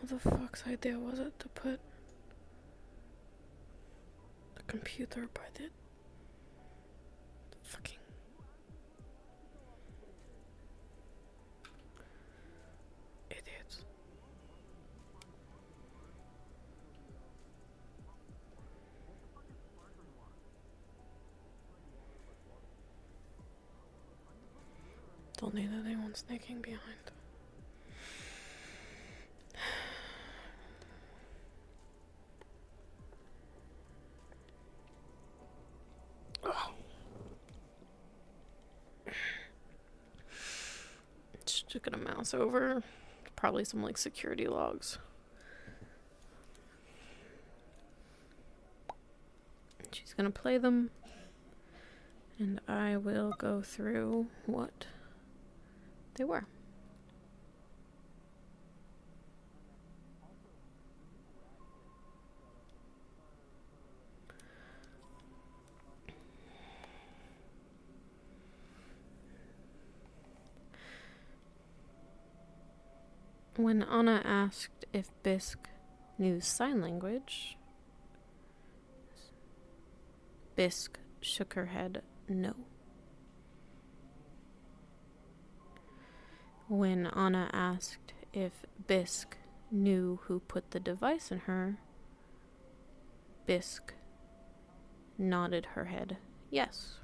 What the fuck's idea was it to put the computer by the fucking idiots? Don't need anyone sneaking behind. Just gonna mouse over. Probably some like security logs. She's gonna play them. And I will go through what they were. When Anna asked if Bisque knew sign language, Bisque shook her head no. When Anna asked if Bisque knew who put the device in her, Bisque nodded her head yes.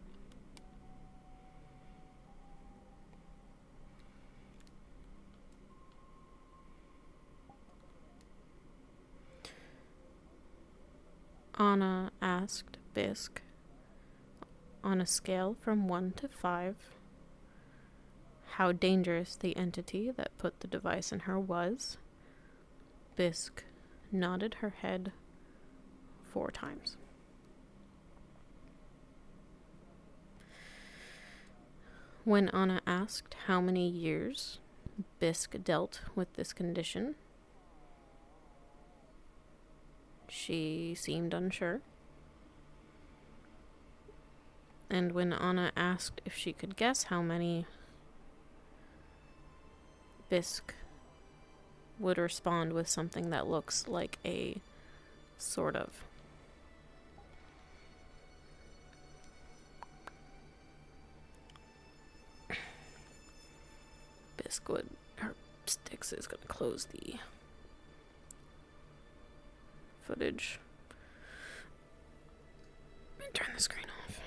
Anna asked Bisque, on a scale from 1 to 5, how dangerous the entity that put the device in her was. Bisque nodded her head 4 times. When Anna asked how many years Bisque dealt with this condition, she seemed unsure. And when Anna asked if she could guess how many, Bisque would respond with something that looks like a sort of. Bisque would, her Styx is going to close the footage and turn the screen off.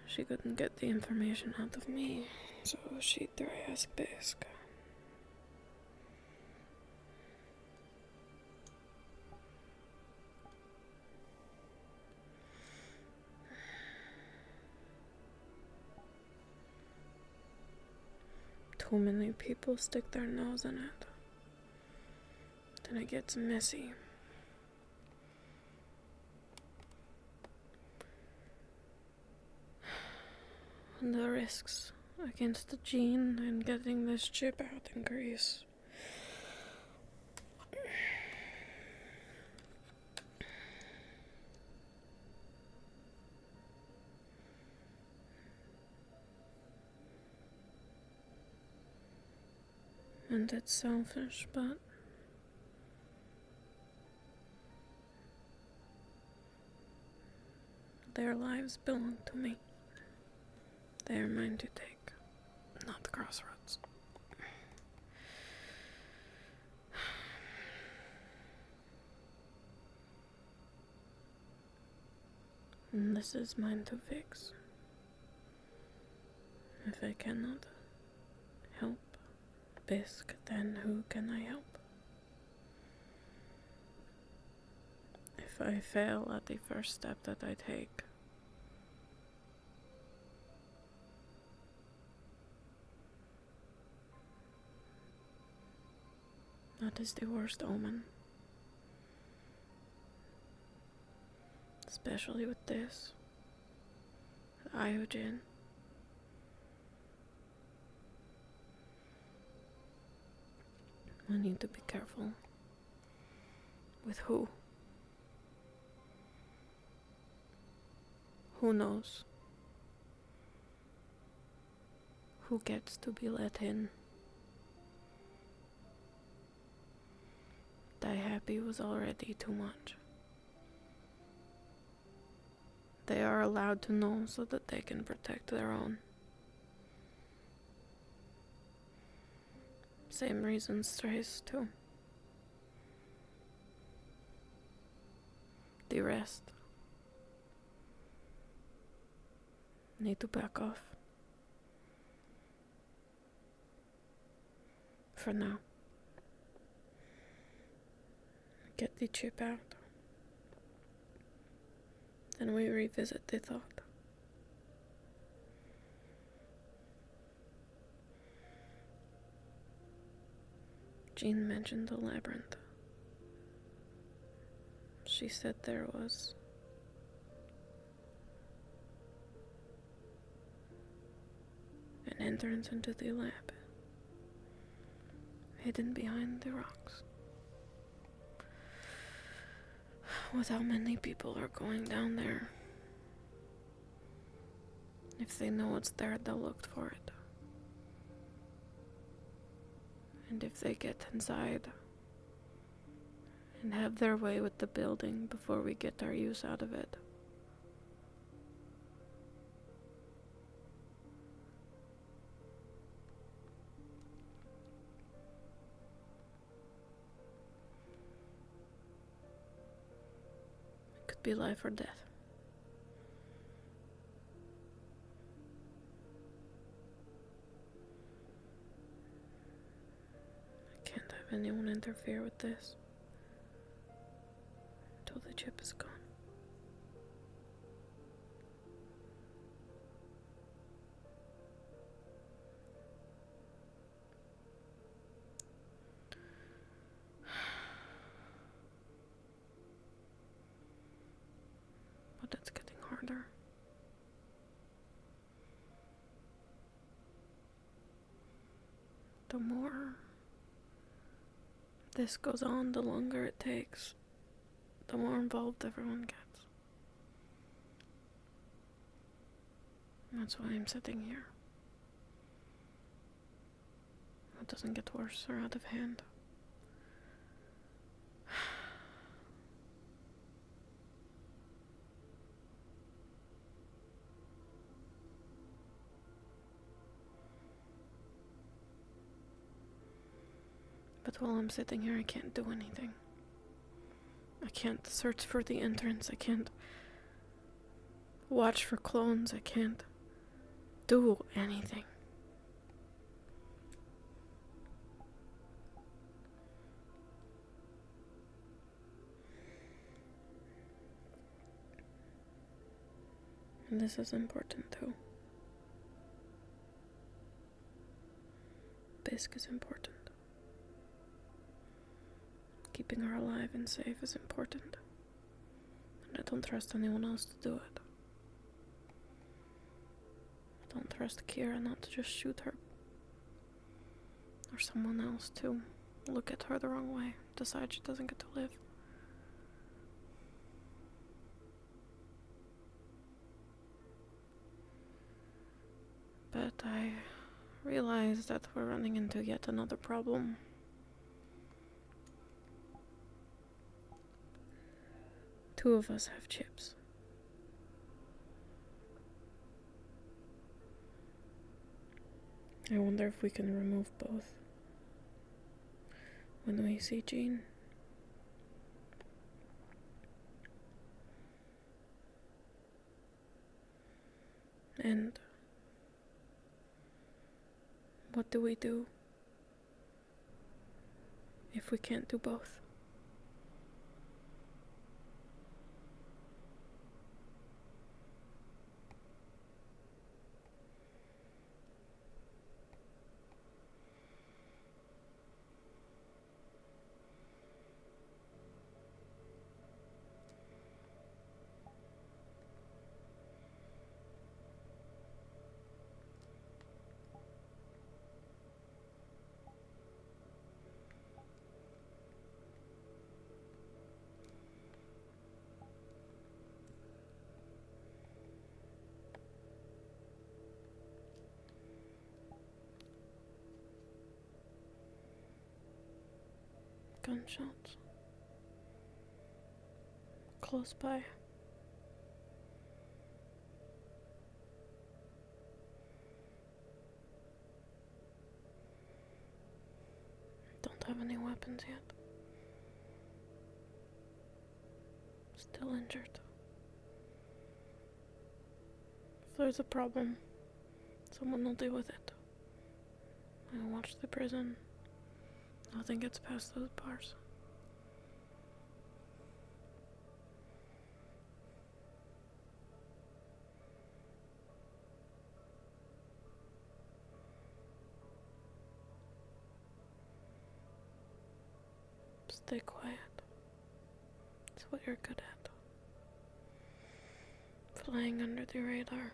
She couldn't get the information out of me, so she'd try ask Bisque. Too many people stick their nose in it. Then it gets messy. And the risks against the gene and getting this chip out increase. And it's selfish, but their lives belong to me. They are mine to take, not the crossroads. And this is mine to fix. If I cannot help Bisque, then who can I help? If I fail at the first step that I take, that is the worst omen. Especially with this. Iogen. I need to be careful. With who? Who knows? Who gets to be let in? Die happy was already too much. They are allowed to know so that they can protect their own. Same reason strays too. The rest need to back off. For now. Get the chip out. Then we revisit the thought. Jean mentioned the labyrinth. She said there was an entrance into the lab, hidden behind the rocks. With how many people are going down there? If they know it's there, they'll look for it. And if they get inside and have their way with the building before we get our use out of it, it could be life or death. I can't have anyone interfere with this until the chip is gone. But it's getting harder. The more this goes on, the longer it takes, the more involved everyone gets. That's why I'm sitting here. It doesn't get worse or out of hand. But while I'm sitting here, I can't do anything. I can't search for the entrance. I can't watch for clones. I can't do anything. And this is important too. Bisque is important. Keeping her alive and safe is important. And I don't trust anyone else to do it. I don't trust Kira not to just shoot her. Or someone else to look at her the wrong way, decide she doesn't get to live. But I realize that we're running into yet another problem. Two of us have chips. I wonder if we can remove both when we see Jean. And what do we do if we can't do both? Gunshots. Close by. Don't have any weapons yet. Still injured. If there's a problem, someone will deal with it. I watch the prison. Nothing gets past those bars. Stay quiet. It's what you're good at. Flying under the radar.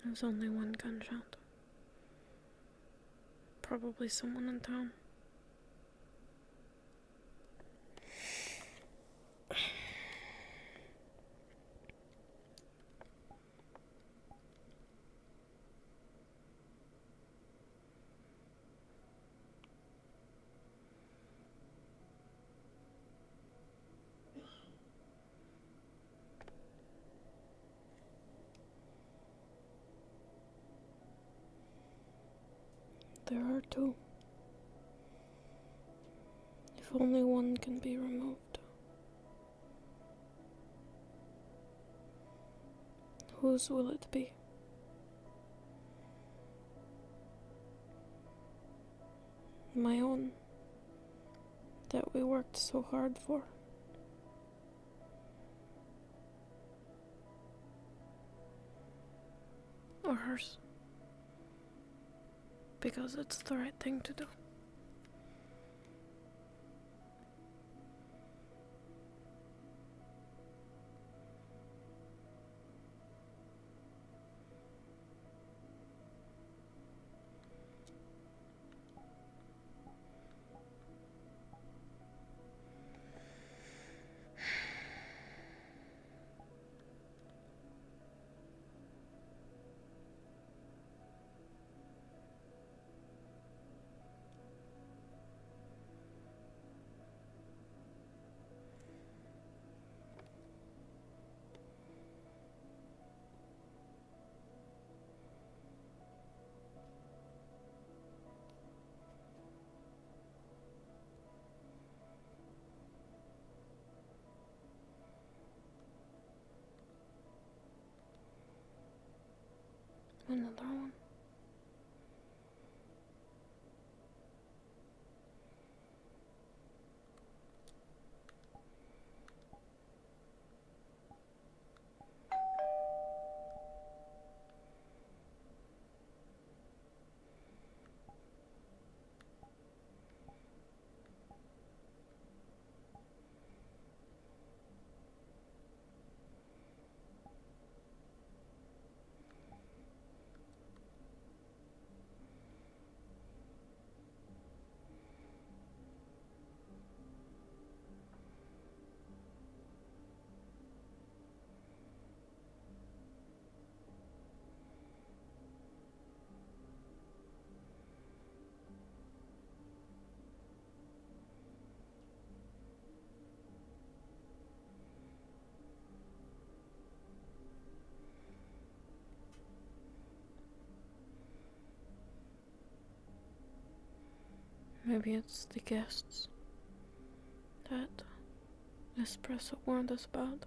There's only one gunshot. Probably someone in town. There are two. If only one can be removed. Whose will it be? My own, that we worked so hard for. Or hers. Because it's the right thing to do. Another one. Maybe it's the guests that espresso warned us about.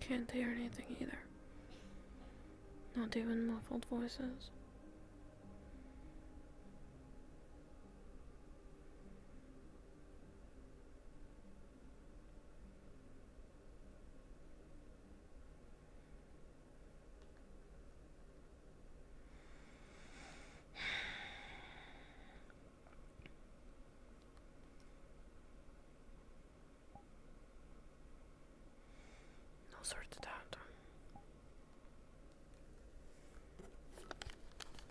Can't hear anything either. Not even muffled voices. I'll sort it out.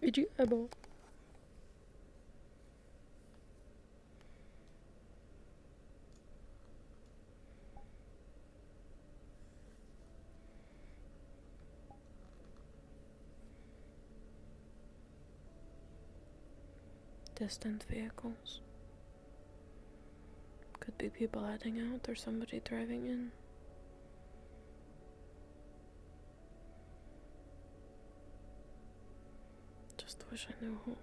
Did you able? Distant vehicles. Could be people heading out or somebody driving in. Just wish I knew who.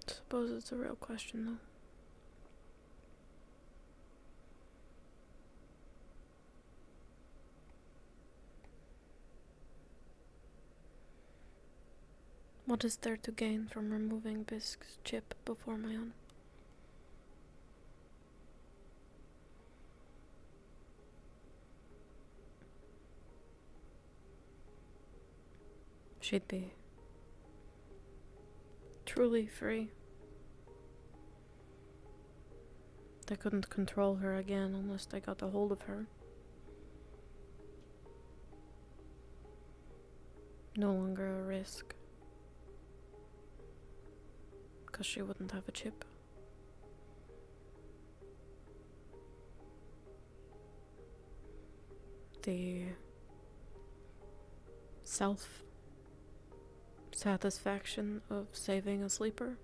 Suppose it's a real question, though. What is there to gain from removing Bisque's chip before my own? She'd be truly free. They couldn't control her again unless they got a hold of her. No longer a risk. Because she wouldn't have a chip. The self-satisfaction of saving a sleeper.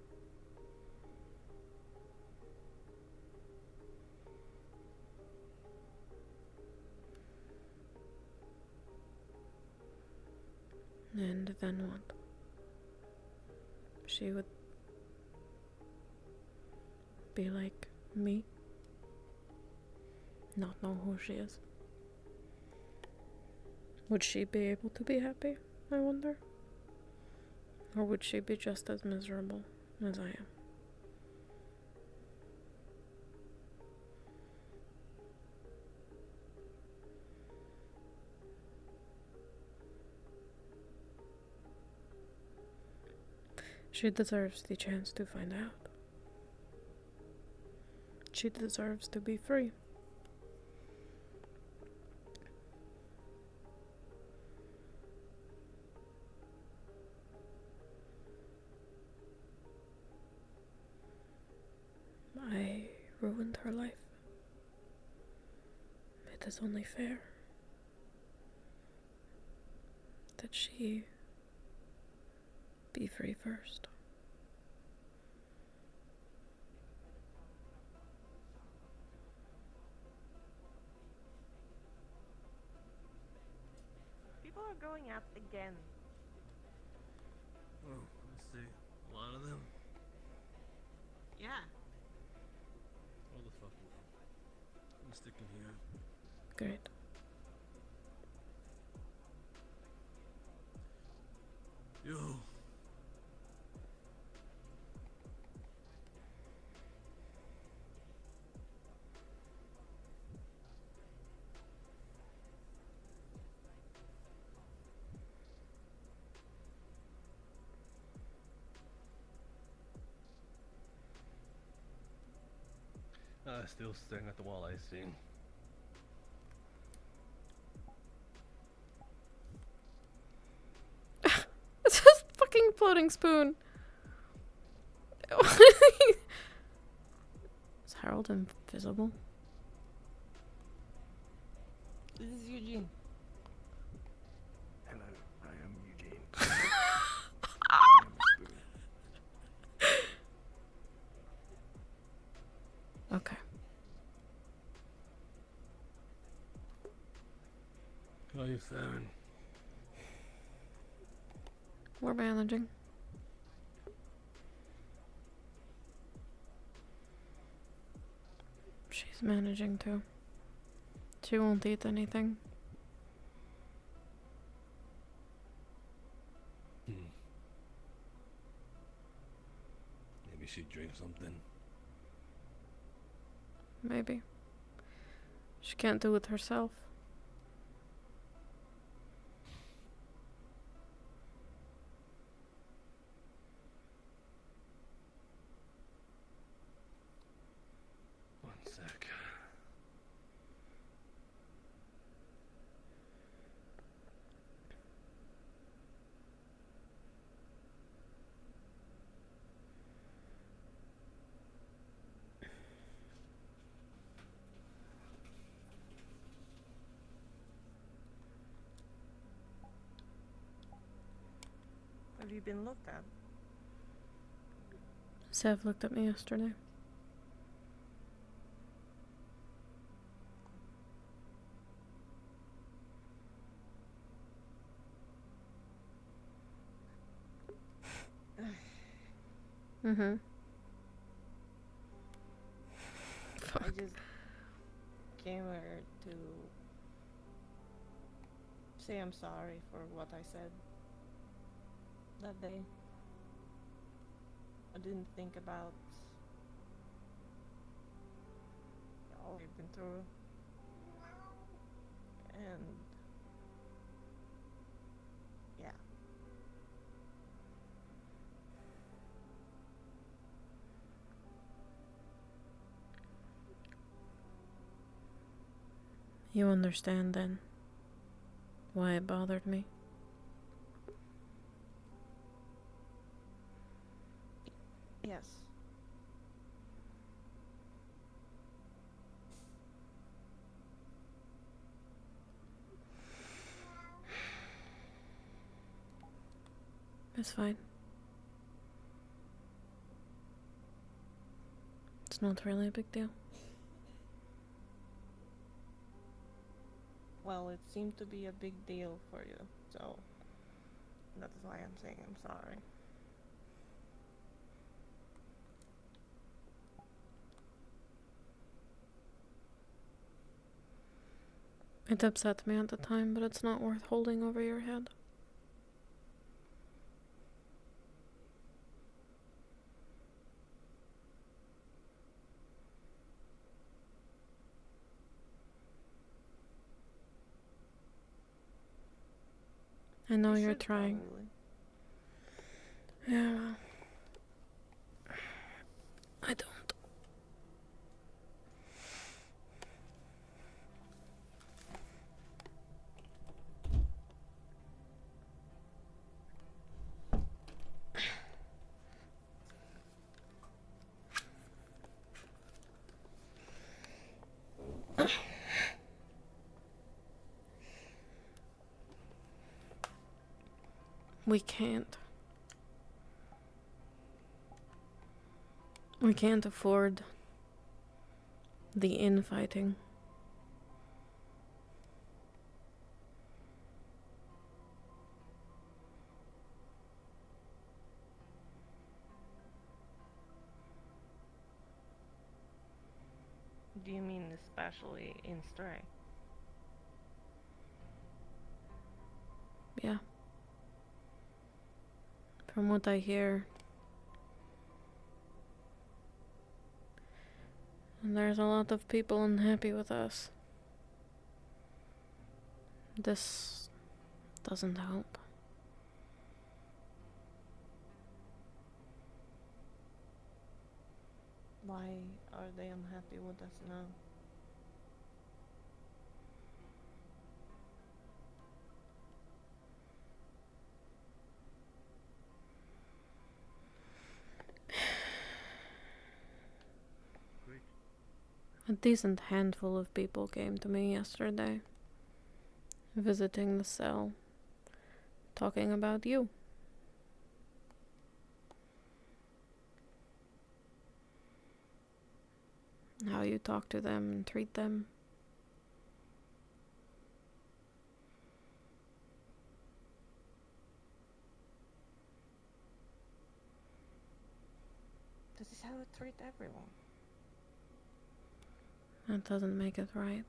And then what? She would be like me, not know who she is. Would she be able to be happy, I wonder? Or would she be just as miserable as I am? She deserves the chance to find out. She deserves to be free. I ruined her life. It is only fair that she be free first. People are going out again. Oh, I see. A lot of them? Yeah. All the fucking I'm sticking here. Great. Yo. Still staring at the wall, I see. It's just fucking floating spoon. Is Harold invisible? This is Eugene. Hello, I am Eugene. I am a spoon. Okay. How are you faring? We're managing. She's managing too. She won't eat anything. Maybe she'd drink something. Maybe. She can't do it herself. One sec. Have you been looked at? Sev looked at me yesterday. Mm-hmm. Fuck. I just came here to say I'm sorry for what I said that day. I didn't think about all we've been through. And yeah. You understand then why it bothered me? Yes. It's fine. It's not really a big deal. Well, it seemed to be a big deal for you, so that's why I'm saying I'm sorry. It upset me at the time, but it's not worth holding over your head. I know You you're should trying. probably. Yeah, well, We can't. We can't afford the infighting. Do you mean especially in Stray? Yeah. From what I hear, and there's a lot of people unhappy with us. This doesn't help. Why are they unhappy with us now? A decent handful of people came to me yesterday, visiting the cell, talking about you. How you talk to them and treat them. This is how we treat everyone. That doesn't make it right.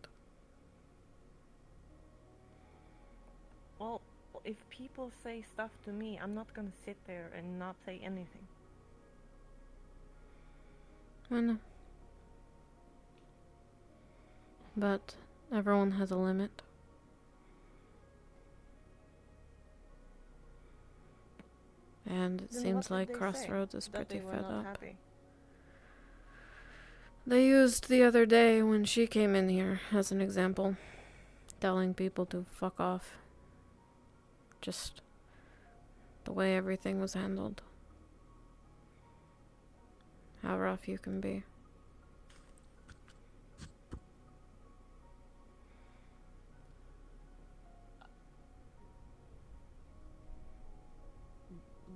Well, if people say stuff to me, I'm not gonna sit there and not say anything. I know. But everyone has a limit. And it Then seems what did like they say? Crossroads is That pretty they were fed not up. happy. They used the other day when she came in here as an example, telling people to fuck off. Just the way everything was handled. How rough you can be.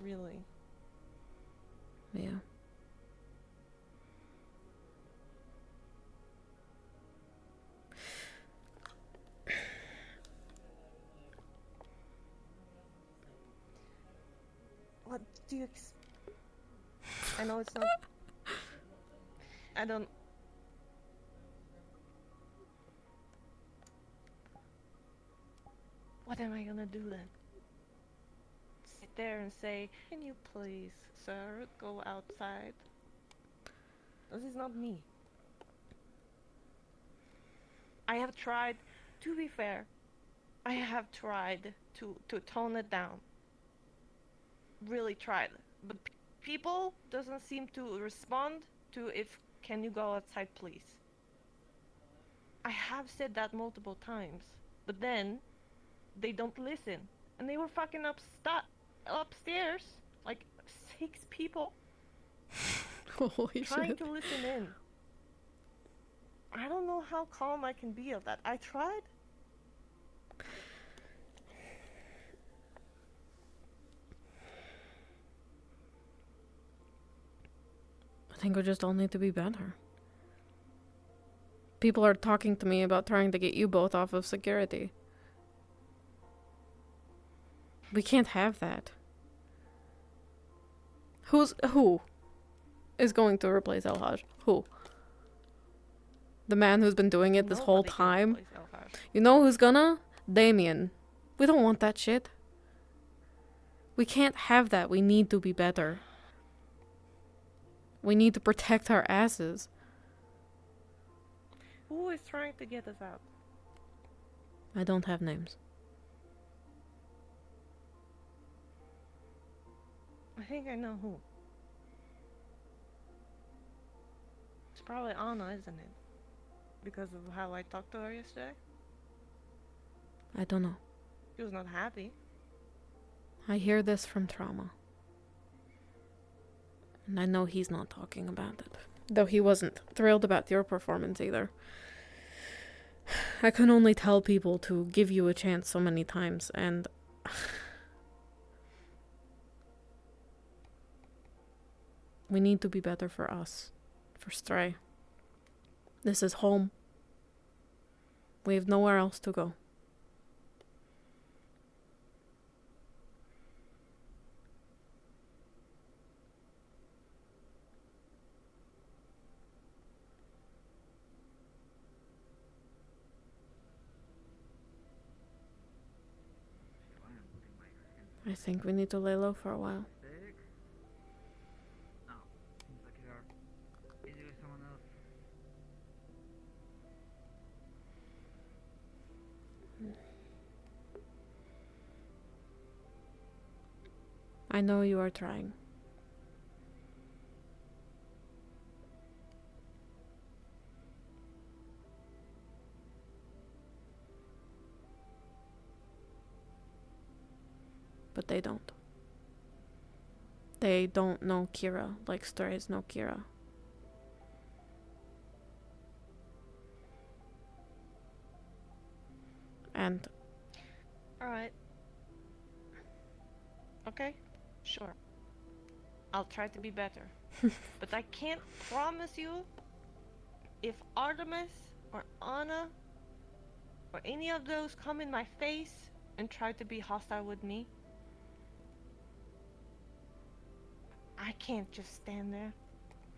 Really? Yeah. What do you I know it's not... I don't... What am I gonna do then? Sit there and say, can you please, sir, go outside? This is not me. I have tried, to be fair, I have tried to tone it down. Really tried. But people doesn't seem to respond to if, can you go outside please? I have said that multiple times, but then they don't listen. And they were fucking upstairs, like 6 people, Holy trying shit. to listen in. I don't know how calm I can be of that. I tried. I think we just all need to be better. People are talking to me about trying to get you both off of security. We can't have that. Who is going to replace El Haj? Who? The man who's been doing it this whole Nobody can time? replace Elhaj. You know who's gonna? Damien. We don't want that shit. We can't have that. We need to be better. We need to protect our asses. Who is trying to get us out? I don't have names. I think I know who. It's probably Anna, isn't it? Because of how I talked to her yesterday. I don't know. She was not happy. I hear this from Trauma. And I know he's not talking about it. Though he wasn't thrilled about your performance either. I can only tell people to give you a chance so many times, and We need to be better for us. For Stray. This is home. We have nowhere else to go. I think we need to lay low for a while. No, seems like you're busy with someone else. I know you are trying. But they don't. They don't know Kira like Strays know Kira. And Alright. Okay, sure. I'll try to be better. But I can't promise you if Artemis or Anna or any of those come in my face and try to be hostile with me, I can't just stand there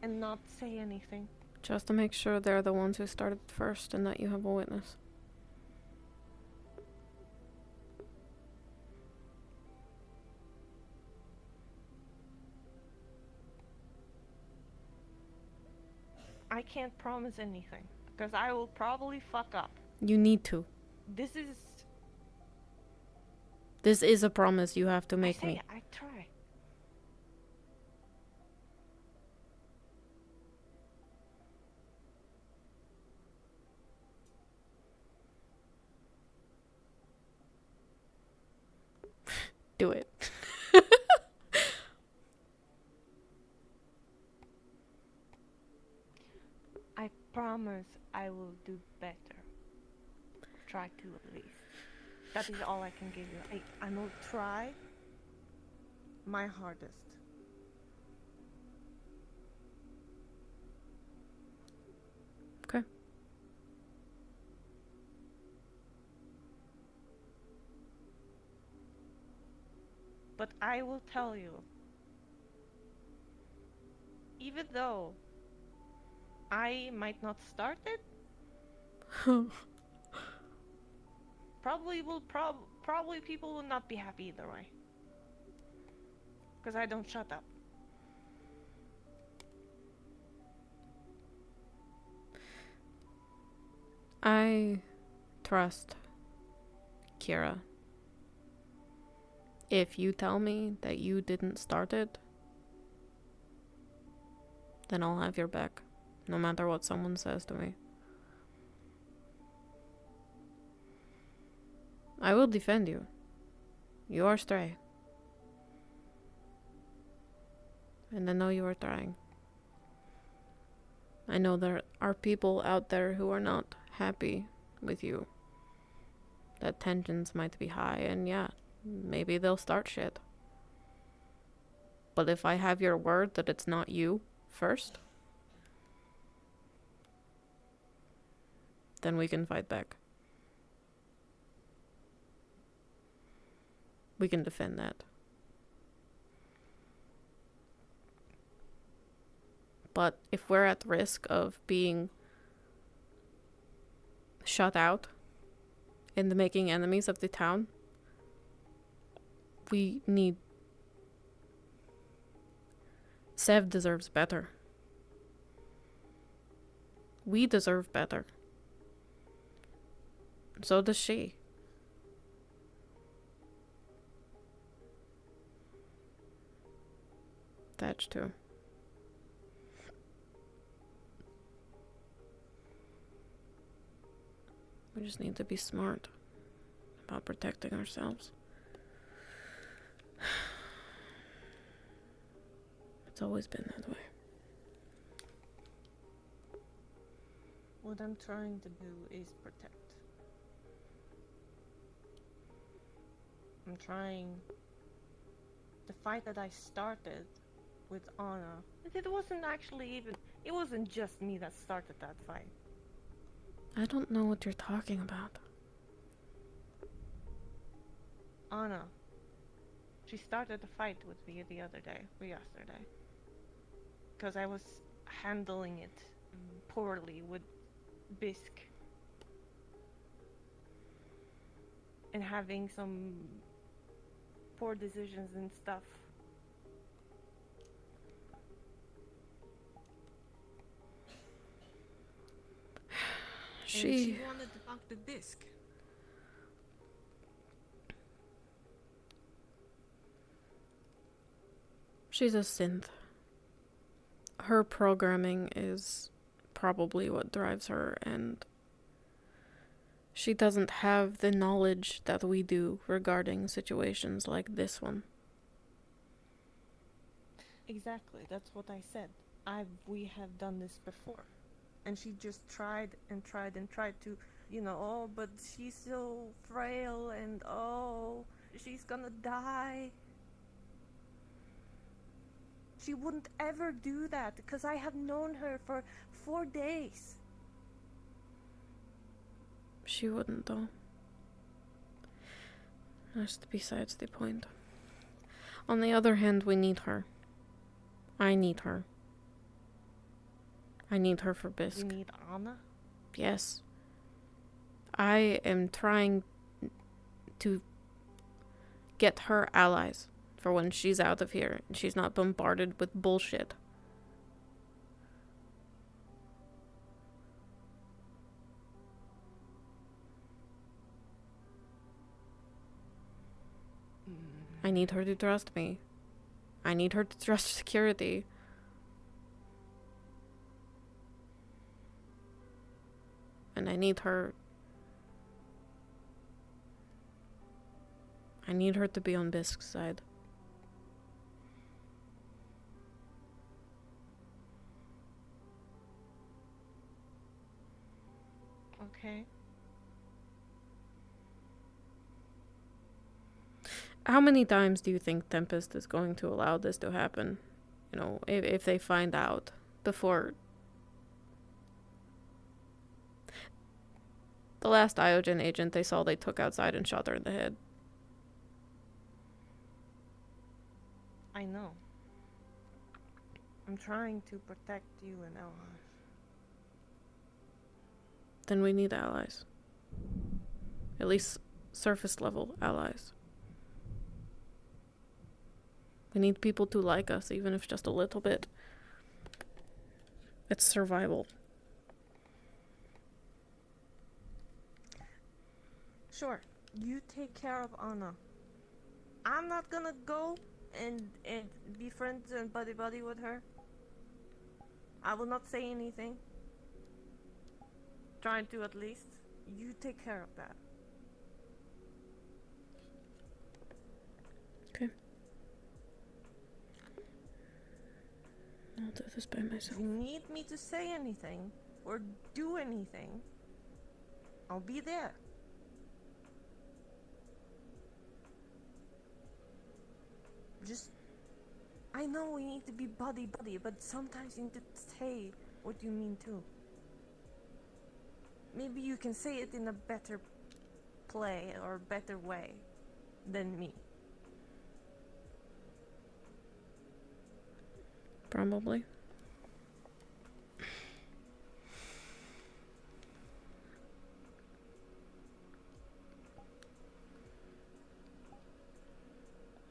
and not say anything. just to make sure they're the ones who started first and that you have a witness. I can't promise anything because I will probably fuck up. You need to. This is This is a promise you have to I make say me. I try. Do it. I promise I will do better. Try to at least. That is all I can give you. I will try my hardest. Okay. But I will tell you, even though I might not start it, probably people will not be happy either way. Because I don't shut up. I trust Kira. If you tell me that you didn't start it, then I'll have your back, no matter what someone says to me. I will defend you. You are Stray. And I know you are trying. I know there are people out there who are not happy with you. That tensions might be high, and yeah, maybe they'll start shit. But if I have your word that it's not you first, then we can fight back. We can defend that. But if we're at risk of being shut out and making enemies of the town, we need... Sev deserves better. We deserve better. So does she. Thatch too. We just need to be smart about protecting ourselves. It's always been that way. What I'm trying to do is protect. I'm trying... The fight that I started with Anna. It wasn't actually even. It wasn't just me that started that fight. I don't know what you're talking about. Anna. She started a fight with me the other day, or yesterday. Because I was handling it poorly with Bisque. And having some poor decisions and stuff. And she wanted to talk to Bisque. She's a synth. Her programming is probably what drives her, and she doesn't have the knowledge that we do regarding situations like this one. Exactly, that's what I said. We have done this before. And she just tried and tried and tried to, oh, but she's so frail and oh, she's gonna die. She wouldn't ever do that because I have known her for 4 days. She wouldn't, though. That's besides the point. On the other hand, we need her. I need her. I need her for Bisque. You need Anna? Yes. I am trying to get her allies for when she's out of here and she's not bombarded with bullshit. I need her to trust me. I need her to trust security. And I need her to be on Bisque's side. Okay. How many times do you think Tempest is going to allow this to happen? If they find out before... The last Iogen agent they saw they took outside and shot her in the head. I know. I'm trying to protect you and Elha. Then we need allies. At least surface level allies. We need people to like us, even if just a little bit. It's survival. Sure, you take care of Anna. I'm not gonna go and be friends and buddy with her. I will not say anything. Trying to at least. You take care of that. Okay. I'll do this by myself. If you need me to say anything or do anything, I'll be there. I know we need to be buddy, but sometimes you need to say what you mean too. Maybe you can say it in a better play or better way than me. Probably.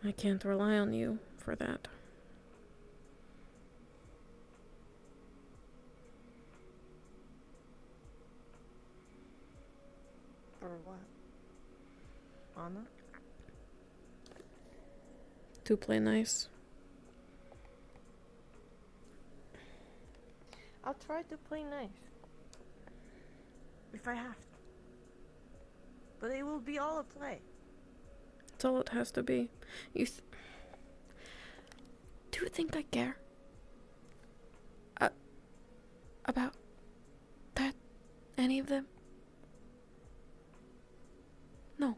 I can't rely on you for that. For what? Anna? To play nice. I'll try to play nice. If I have to. But it will be all a play. That's all it has to be. Do you think I care? About that? Any of them? No.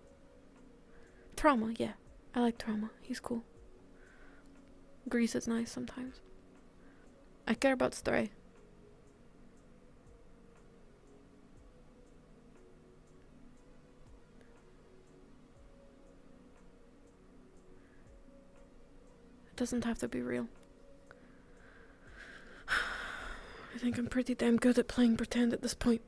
Trauma, yeah. I like Trauma. He's cool. Grease is nice sometimes. I care about Stray. It doesn't have to be real. I think I'm pretty damn good at playing pretend at this point.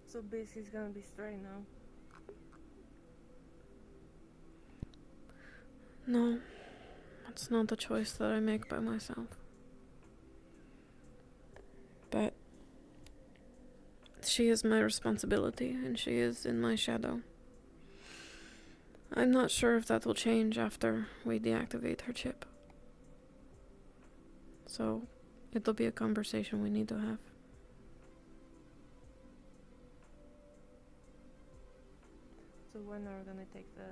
So Bisque is gonna be Stray now. No, that's not a choice that I make by myself. But she is my responsibility, and she is in my shadow. I'm not sure if that will change after we deactivate her chip. So, it'll be a conversation we need to have. So when are we gonna take the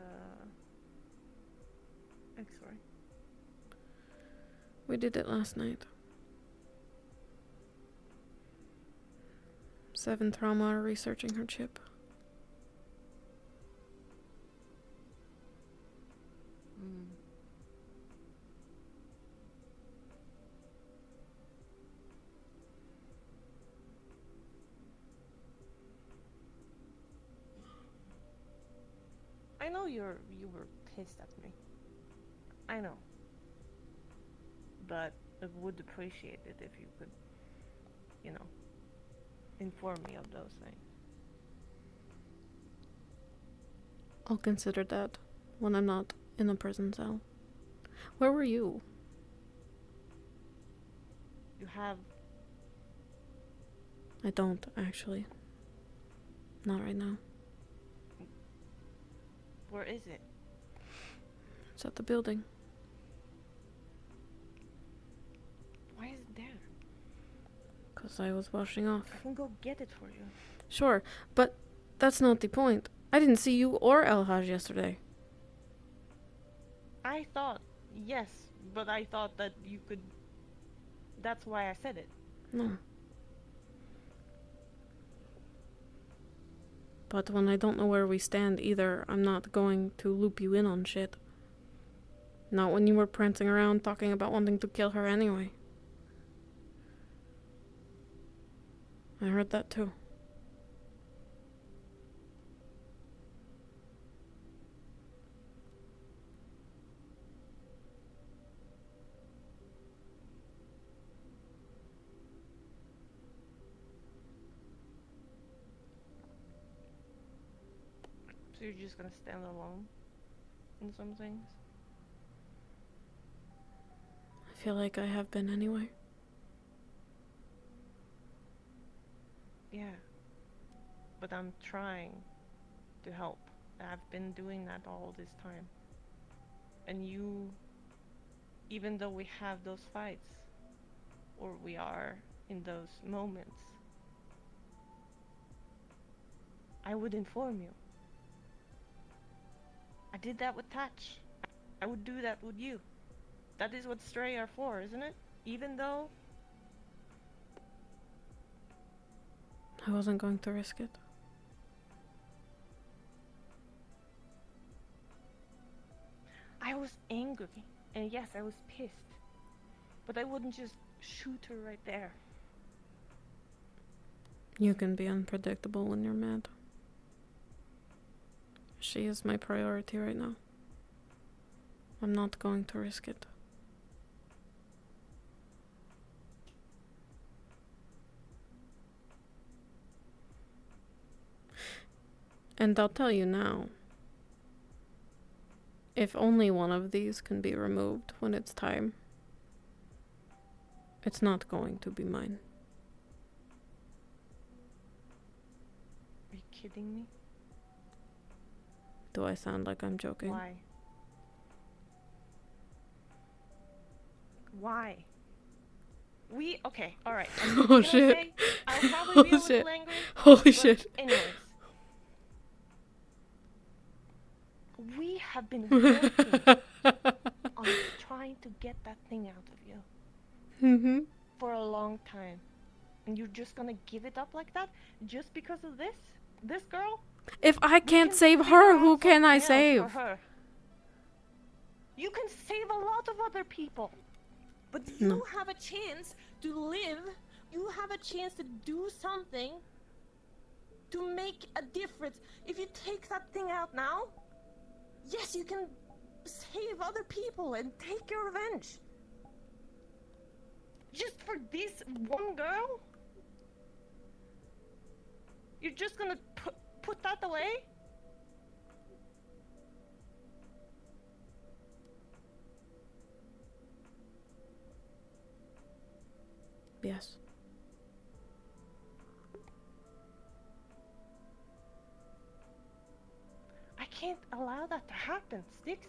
X-ray? We did it last night. 7 Trauma are researching her chip. I know you were pissed at me. I know. But I would appreciate it if you could, inform me of those things. I'll consider that when I'm not in a prison cell. Where were you? You have... I don't, actually. Not right now. Where is it? It's at the building. Why is it there? 'Cause I was washing off. I can go get it for you. Sure, but that's not the point. I didn't see you or El Haj yesterday. I thought, yes, but I thought that you could... That's why I said it. No. But when I don't know where we stand either, I'm not going to loop you in on shit. Not when you were prancing around talking about wanting to kill her anyway. I heard that too. So you're just gonna stand alone in some things? I feel like I have been anyway. Yeah. But I'm trying to help. I've been doing that all this time. And you, even though we have those fights, or we are in those moments, I would inform you. I did that with Touch. I would do that with you. That is what Stray are for, isn't it? Even though... I wasn't going to risk it. I was angry. And yes, I was pissed. But I wouldn't just shoot her right there. You can be unpredictable when you're mad. She is my priority right now. I'm not going to risk it. And I'll tell you now, if only one of these can be removed when it's time, it's not going to be mine. Are you kidding me? Do I sound like I'm joking? Why? Why? Okay, alright. Oh shit. I'll probably be a Oh shit. little angry. Holy But shit. anyways. We have been working on trying to get that thing out of you Mm-hmm. for a long time. And you're just gonna give it up like that? Just because of this? This girl? If I We can't can save figure her, out who can I something else save? for her. You can save a lot of other people. But you No. have a chance to live. You have a chance to do something to make a difference. If you take that thing out now, yes, you can save other people and take your revenge. Just for this one girl? You're just gonna put that away? Yes. I can't allow that to happen, Styx.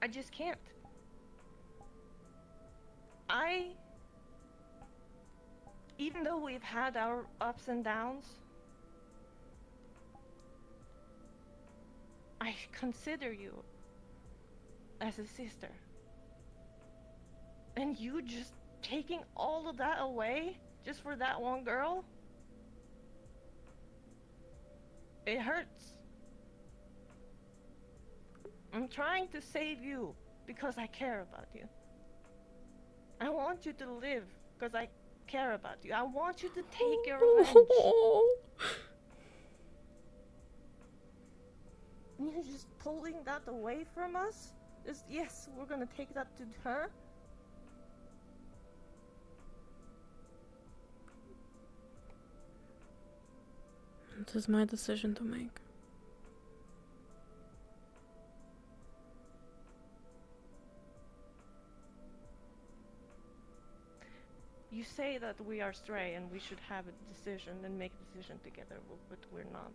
I just can't. Even though we've had our ups and downs, I consider you as a sister. And you just taking all of that away just for that one girl? It hurts. I'm trying to save you because I care about you. I want you to live because I care about you. I want you to take your revenge. And you're just pulling that away from us? Yes, we're gonna take that to her. This is my decision to make. You say that we are stray and we should have a decision and make a decision together, but we're not.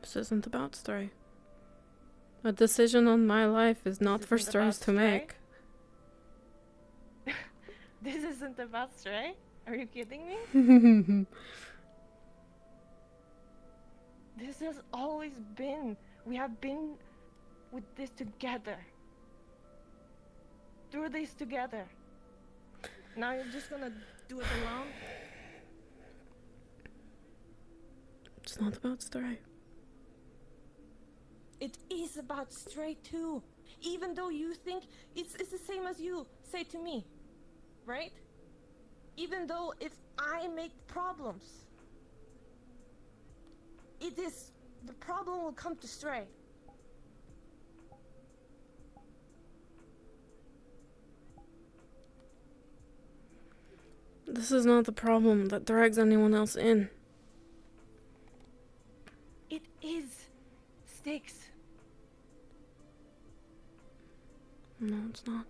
This isn't about Stray. A decision on my life is not for isn't strays about to Stray? make. This isn't about stray? Are you kidding me? This has always been. We have been with this together. Through this together. Now you're just gonna do it alone? It's not about Stray. It is about Stray too. Even though you think it's the same as you say to me, right? Even though if I make problems, the problem will come to Stray. This is not the problem that drags anyone else in. It is. Styx. No, it's not.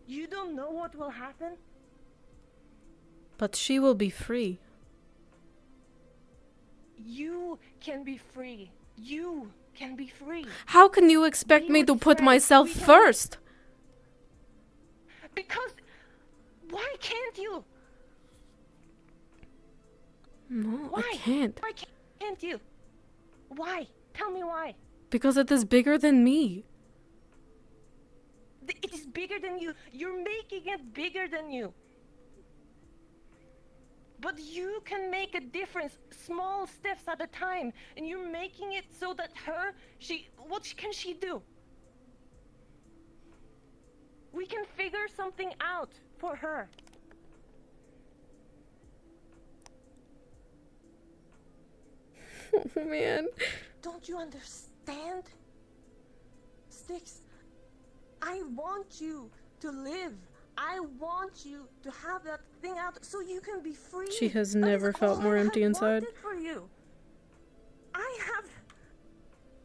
You don't know what will happen? But she will be free. You can be free. You can be free. How can you expect We me would to put Stray. myself We can- first? Because why can't you? No, Why? I can't. Why can't you? Why? Tell me why. Because it is bigger than me. It is bigger than you. You're making it bigger than you. But you can make a difference, small steps at a time, and you're making it so that what can she do? We can figure something out for her. Oh man. Don't you understand? Styx, I want you to live. I want you to have that thing out so you can be free. She has That is never felt all more I empty have inside. wanted for you. I have.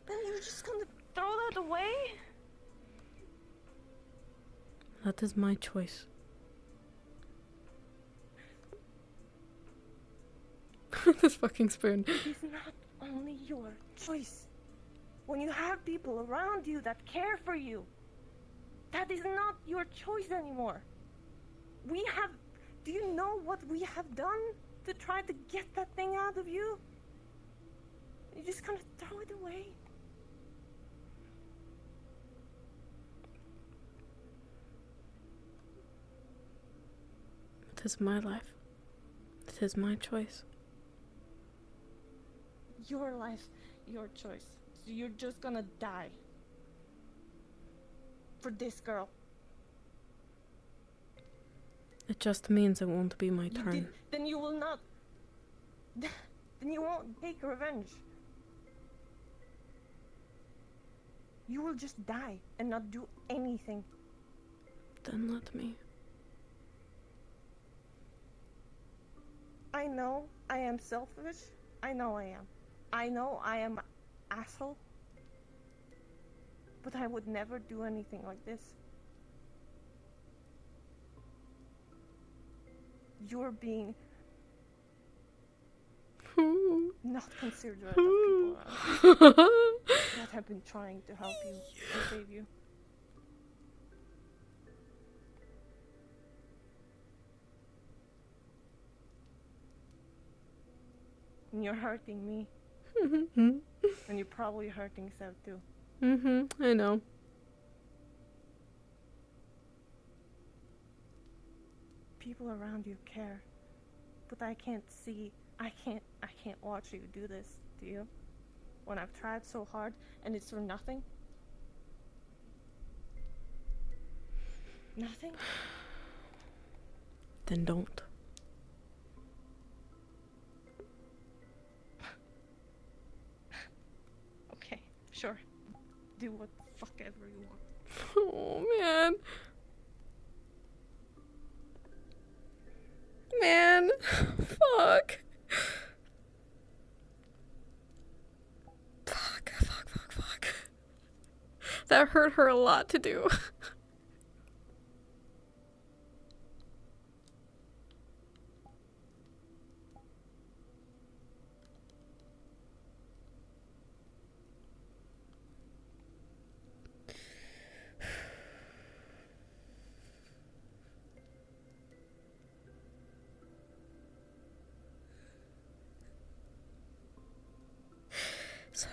Then you're just gonna throw that away? That is my choice. This fucking spoon. It is not only your choice. When you have people around you that care for you, that is not your choice anymore. Do you know what we have done to try to get that thing out of you? You just kind of throw it away. It is my life. It is my choice. Your life, your choice. So you're just gonna die. For this girl. It just means it won't be my turn. Then you will not... Then you won't take revenge. You will just die and not do anything. Then let me. I know I am selfish. I know I am. I know I am an asshole. But I would never do anything like this. You're being not considerate of people around you that have been trying to help you and save you. And you're hurting me. And you're probably hurting Sev too. I know. People around you care. But I can't watch you do this, do you? When I've tried so hard and it's for nothing? Nothing? Then don't. Okay, sure. Do what the fuck ever you want. Oh, man. Man. Fuck. Fuck. That hurt her a lot to do. Sorry.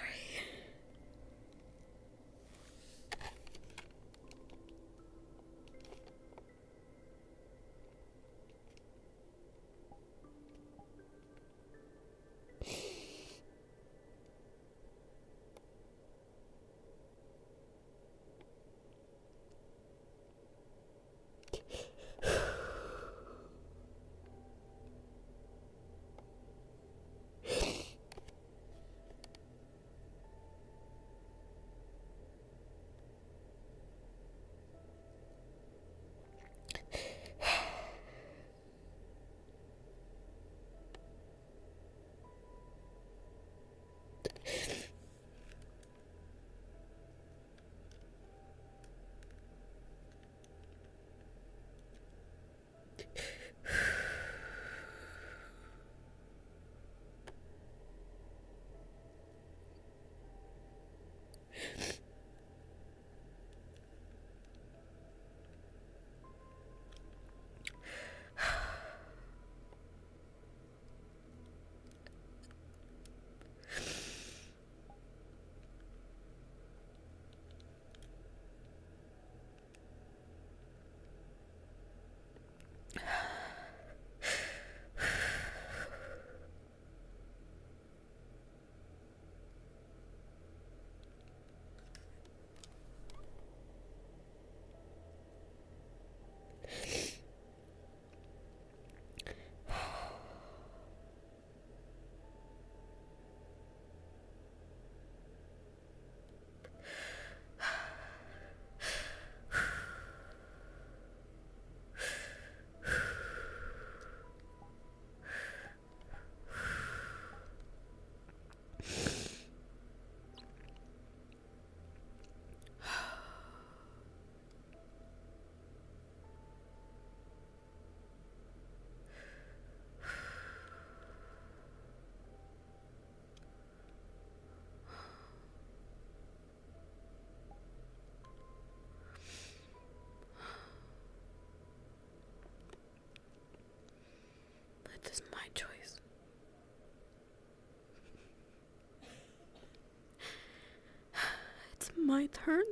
my turn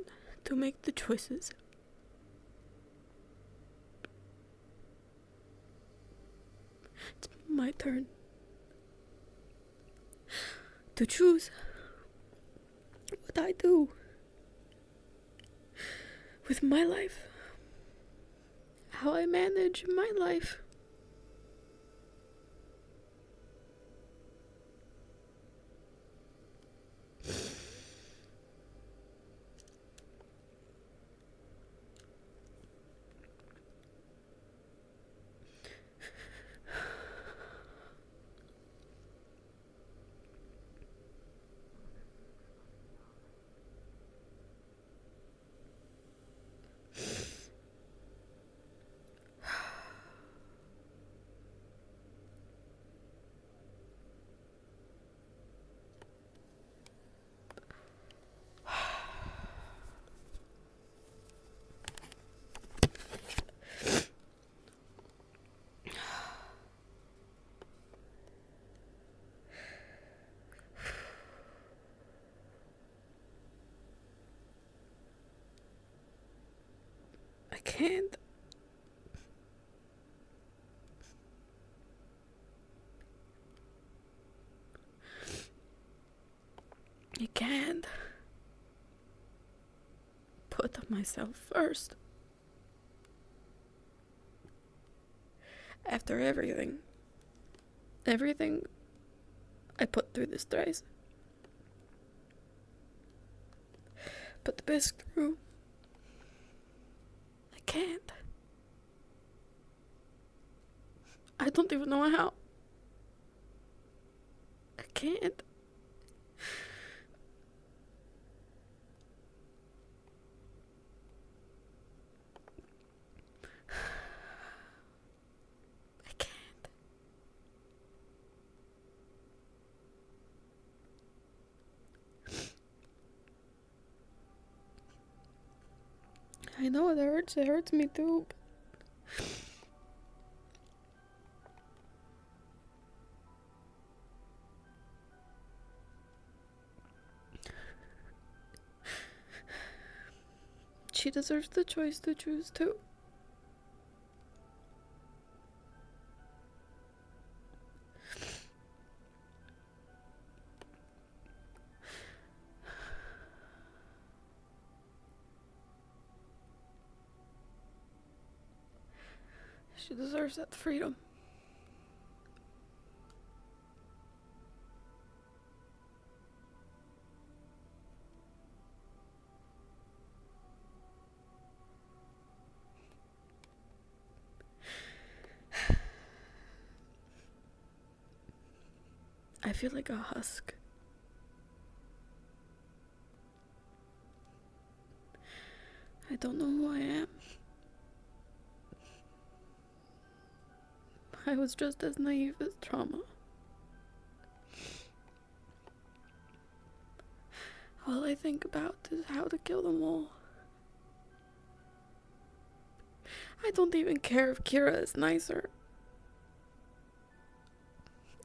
to make the choices. It's my turn to choose what I do with my life, how I manage my life. I can't. I can't put myself first. After everything I put through this thrice, put the bisque through, I can't. I don't even know how. I can't. I can't. I know it hurts. It hurts me too. She deserves the choice to choose too. She deserves that freedom. I feel like a husk. I don't know who I am. I was just as naive as trauma. All I think about is how to kill them all. I don't even care if Kira is nicer.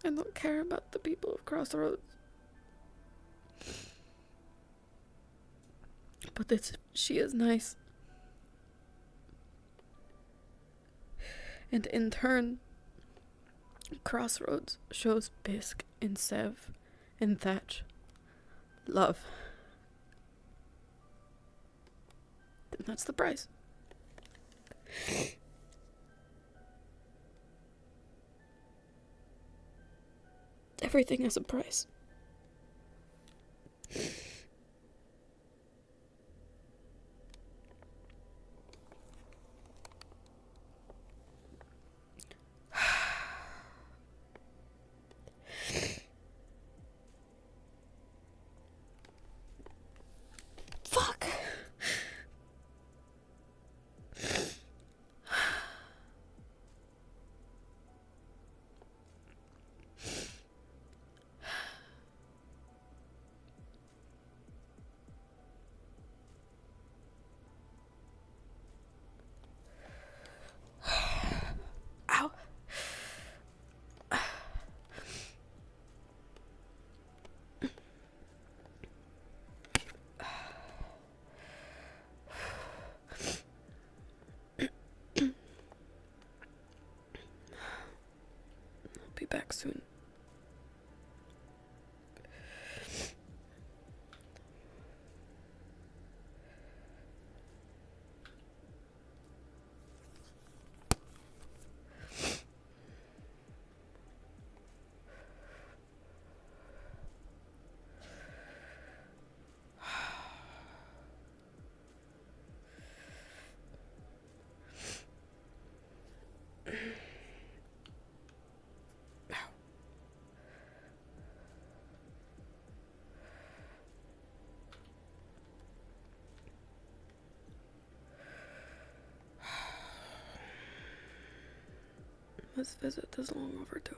I don't care about the people of Crossroads. But she is nice. And in turn, Crossroads shows Bisque and Sev and Thatch love. Then that's the price. Everything has a price. Fuck. back soon. This visit is long overdue.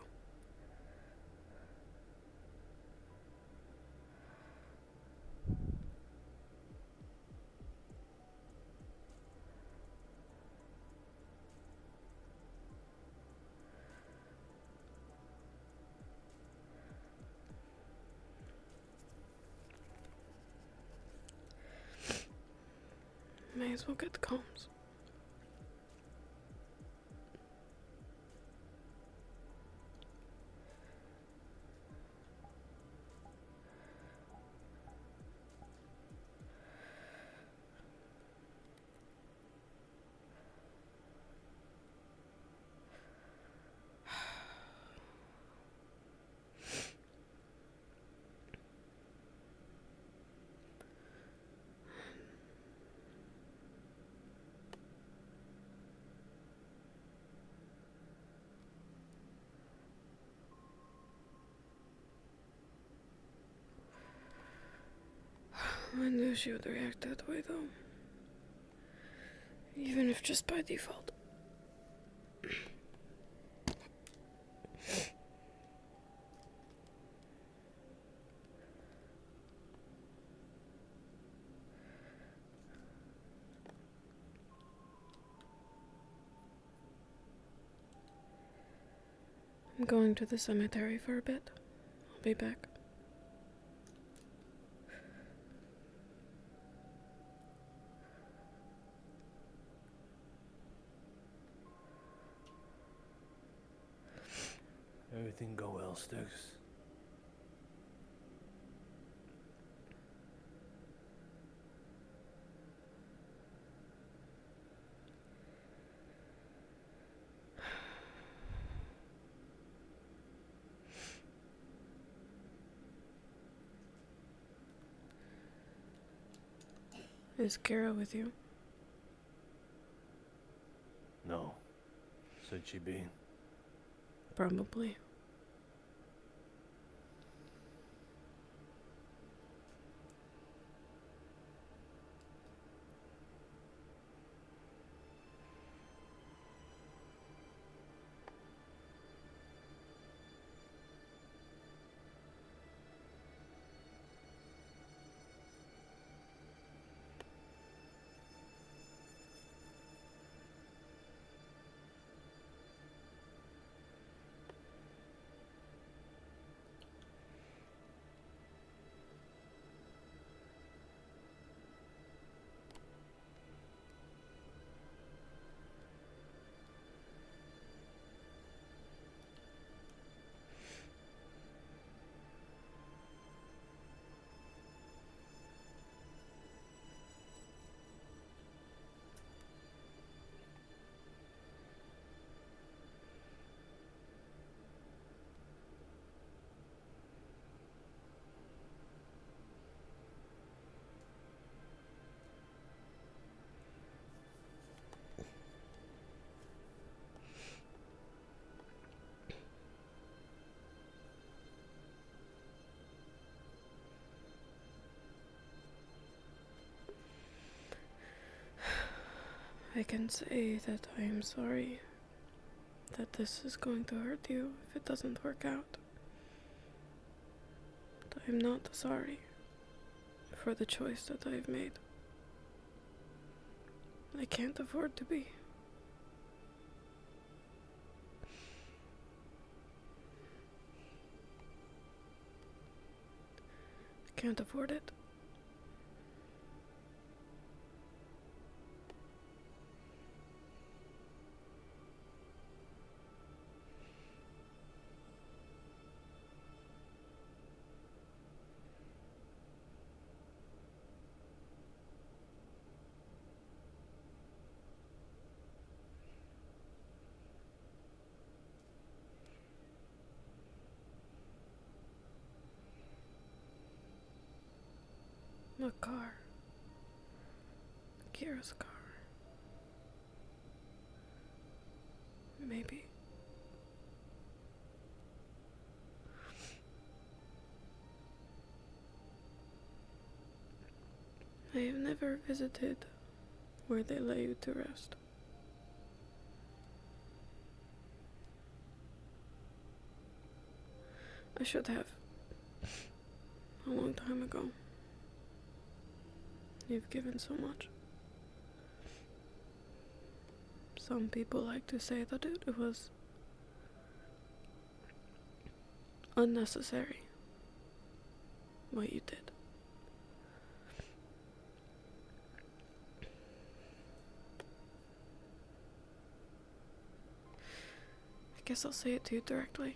May as well get the combs. I knew she would react that way, though. Even if just by default. I'm going to the cemetery for a bit. I'll be back. Everything go well, Sticks? Is Kira with you? No. Should she be? Probably. I can say that I am sorry that this is going to hurt you if it doesn't work out. But I'm not sorry for the choice that I've made. I can't afford to be. I can't afford it. A car. Kira's car. Maybe. I have never visited where they lay you to rest. I should have. A long time ago. You've given so much. Some people like to say that it was unnecessary what you did. I guess I'll say it to you directly.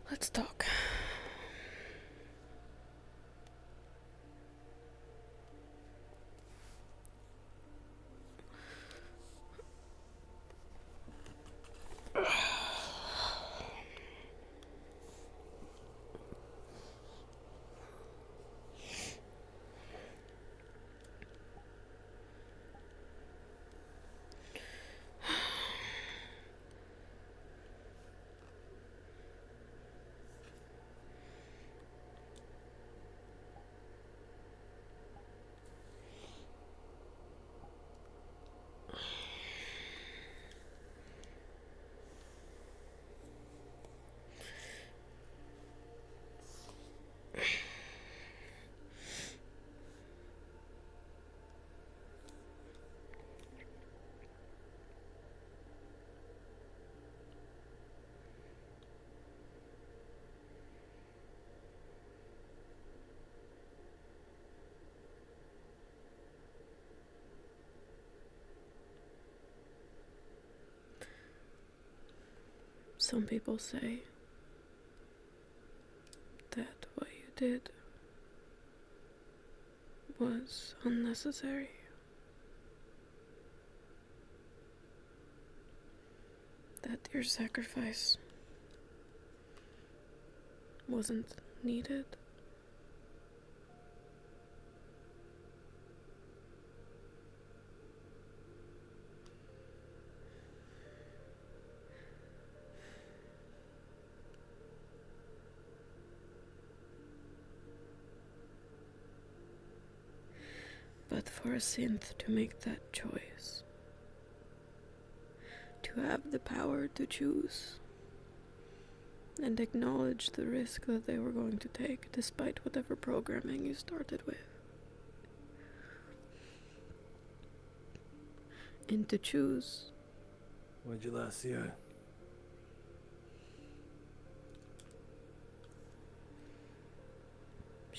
Let's talk. Some people say that what you did was unnecessary. That your sacrifice wasn't needed. But for a synth to make that choice, to have the power to choose, and acknowledge the risk that they were going to take despite whatever programming you started with, and to choose. When'd you last see her?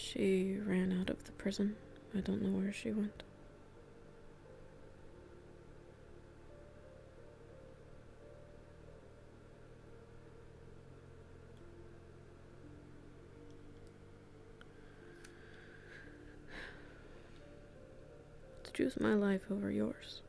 She ran out of the prison. I don't know where she went. To choose my life over yours.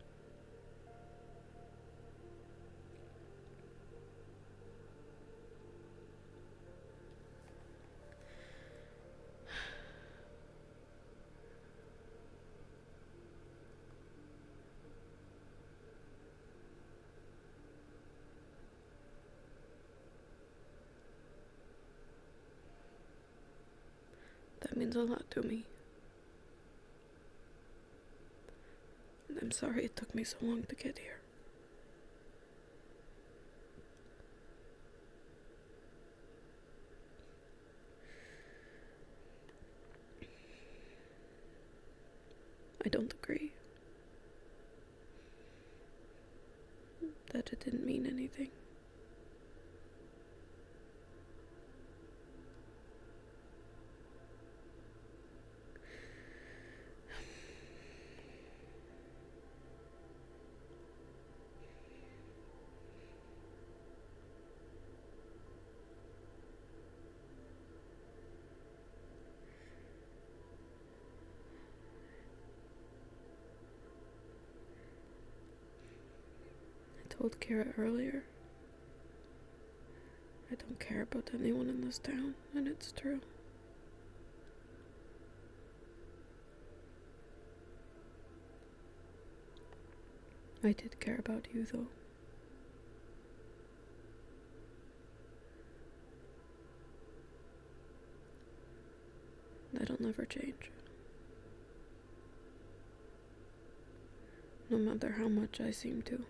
That means a lot to me. And I'm sorry it took me so long to get here. I don't agree that it didn't mean anything. I told Kira earlier, I don't care about anyone in this town, and it's true. I did care about you, though. That'll never change. No matter how much I seem to.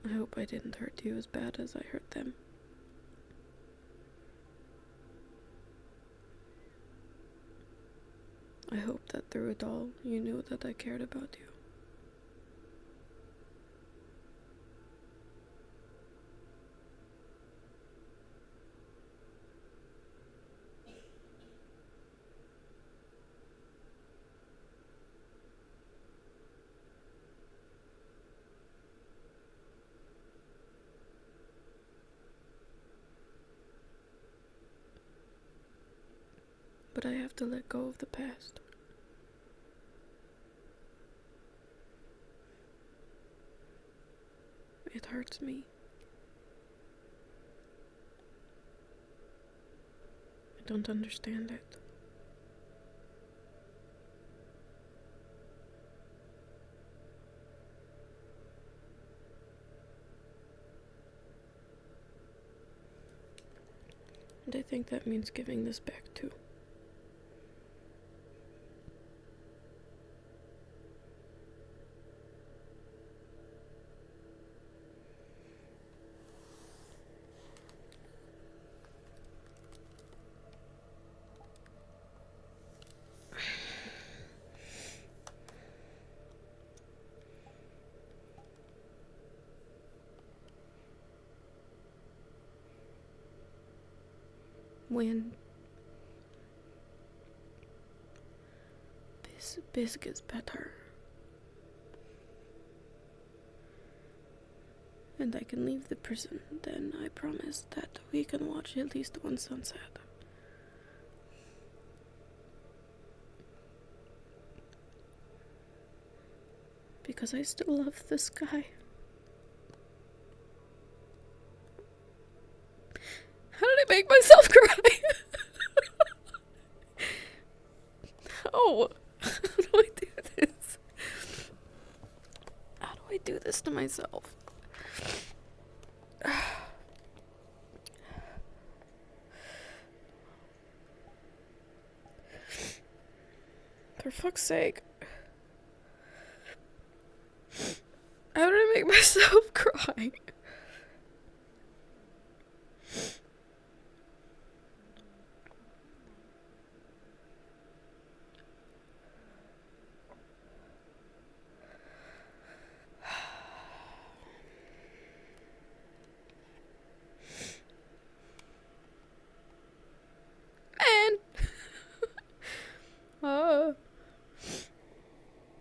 I hope I didn't hurt you as bad as I hurt them. I hope that through it all, you knew that I cared about you. But I have to let go of the past. It hurts me. I don't understand it. And I think that means giving this back too. When Bisque is better, and I can leave the prison, then I promise that we can watch at least one sunset. Because I still love the sky. How did I make myself cry? How? How do I do this? How do I do this to myself? For fuck's sake. How did I make myself cry?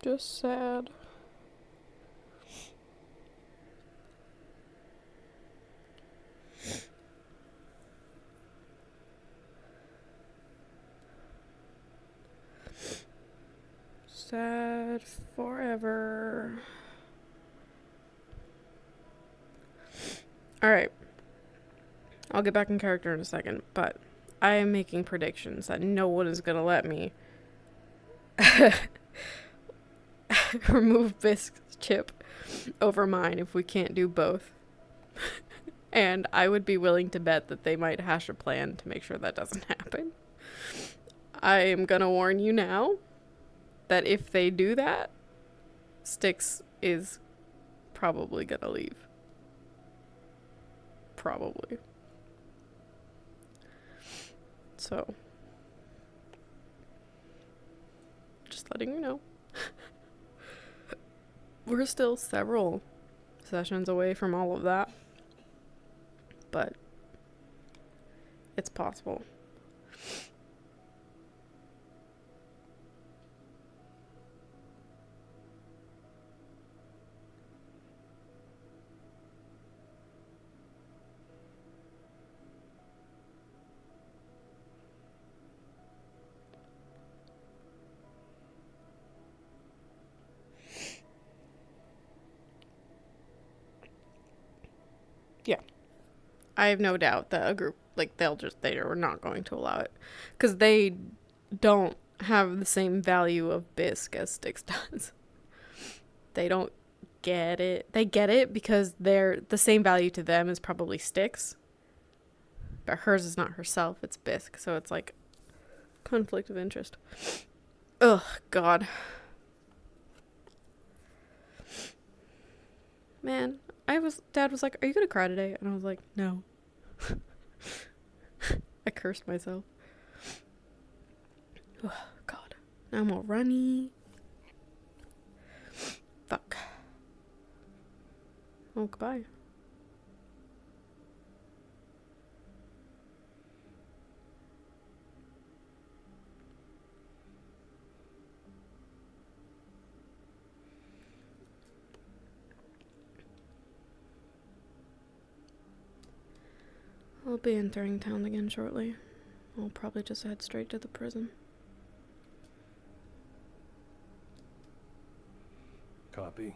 Just sad. Sad forever. Alright. I'll get back in character in a second, but I am making predictions that no one is gonna let me remove Bisque's chip over mine if we can't do both. And I would be willing to bet that they might hash a plan to make sure that doesn't happen. I am gonna warn you now that if they do that, Styx is probably gonna leave. Probably. So, just letting you know. We're still several sessions away from all of that, but it's possible. Yeah. I have no doubt that a group, like, they are not going to allow it. Because they don't have the same value of Bisque as Styx does. They don't get it. They get it because the same value to them is probably Styx. But hers is not herself, it's Bisque. So it's like conflict of interest. Ugh, God. Man, Dad was like, "Are you gonna cry today?" And I was like, "No." I cursed myself. Oh, God. Now I'm all runny. Fuck. Oh, goodbye. I'll be entering town again shortly. I'll probably just head straight to the prison. Copy.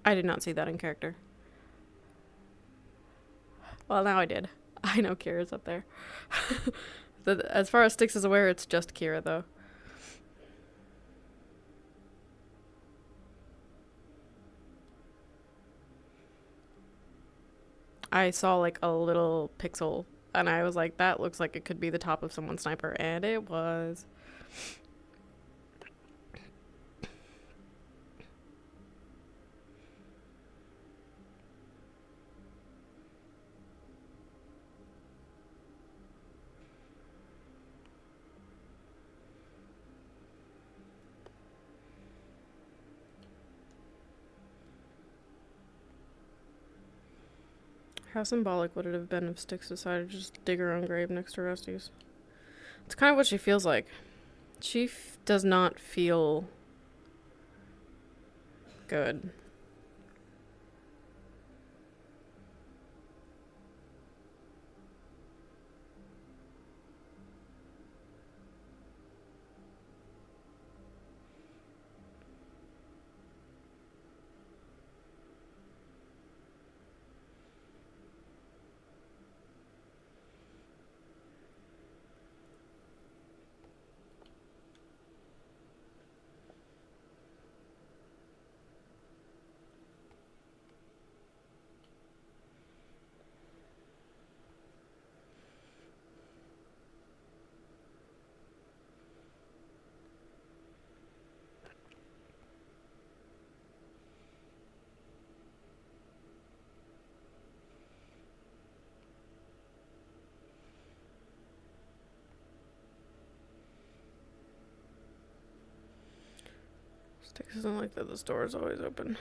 I did not see that in character. Well, now I did. I know Kira's up there. As far as Styx is aware, it's just Kira, though. I saw, like, a little pixel, and I was like, that looks like it could be the top of someone's sniper, and it was. How symbolic would it have been if Styx decided to just dig her own grave next to Rusty's? It's kind of what she feels like. She does not feel good. Styx doesn't like that the store is always open.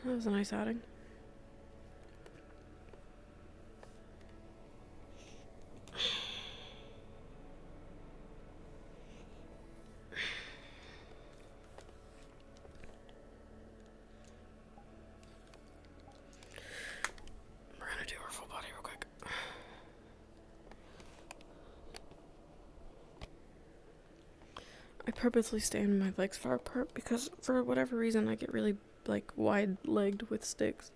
That was a nice outing. We're gonna do our full body real quick. I purposely stand my legs far apart because for whatever reason I get really like wide-legged with sticks.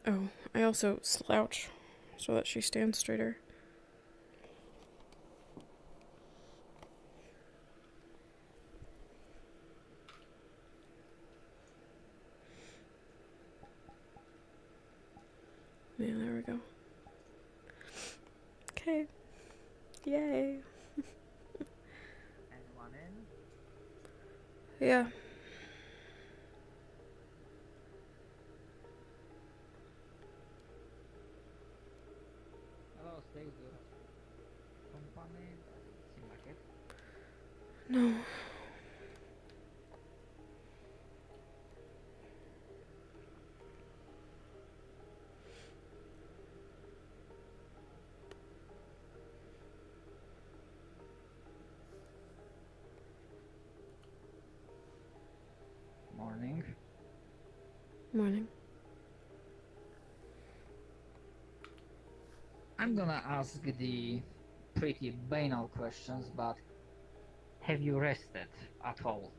Oh, I also slouch so that she stands straighter. Yeah, there we go. Okay. Yay. And one in. Yeah. Hello, stay good. Company? Seem like it. No. Morning. Morning. I'm gonna ask the pretty banal questions, but have you rested at all?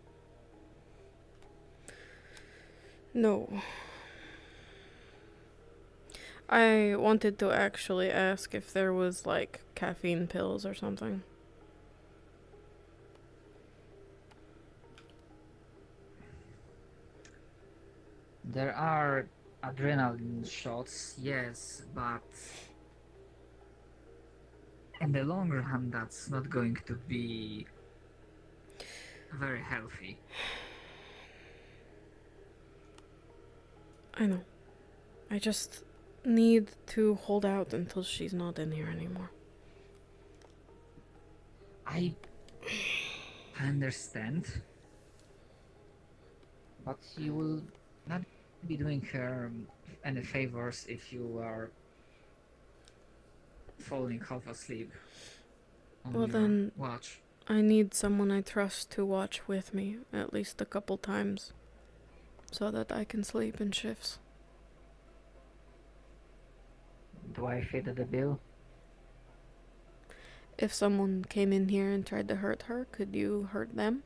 No. I wanted to actually ask if there was like caffeine pills or something. There are adrenaline shots, yes, but in the long run, that's not going to be very healthy. I know. I just need to hold out until she's not in here anymore. I understand, but you will not be doing her any favors if you are falling half asleep on Well, your then watch. I need someone I trust to watch with me at least a couple times so that I can sleep in shifts. Do I fit the bill? If someone came in here and tried to hurt her, could you hurt them?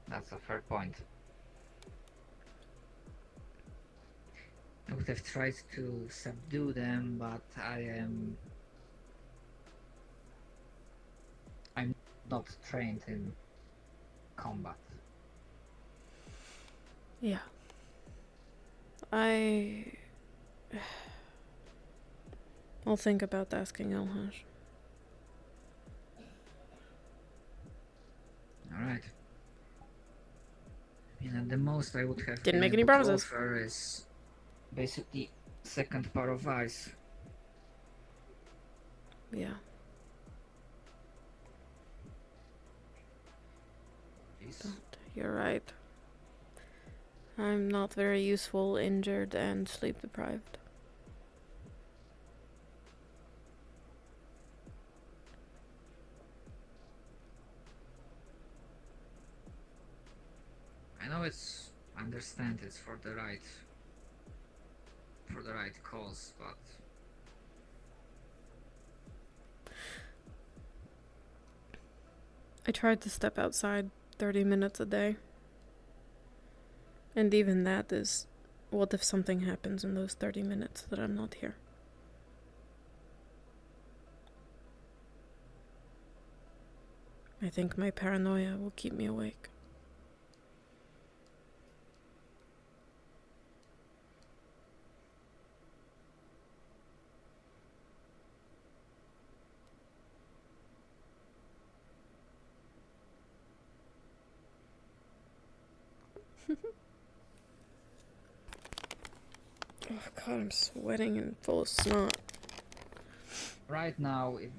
That's a fair point. I would have tried to subdue them, but I'm not trained in combat. Yeah. I'll think about asking Elhash. Alright. I mean, at the most I would have Didn't been make any able to promises. offer is basically second pair of eyes. Yeah. Jeez. But you're right. I'm not very useful, injured, and sleep deprived. I know I understand it's for the right cause, but I tried to step outside 30 minutes a day. And even that is, what if something happens in those 30 minutes that I'm not here? I think my paranoia will keep me awake. Oh god, I'm sweating and full of snot. Right now, it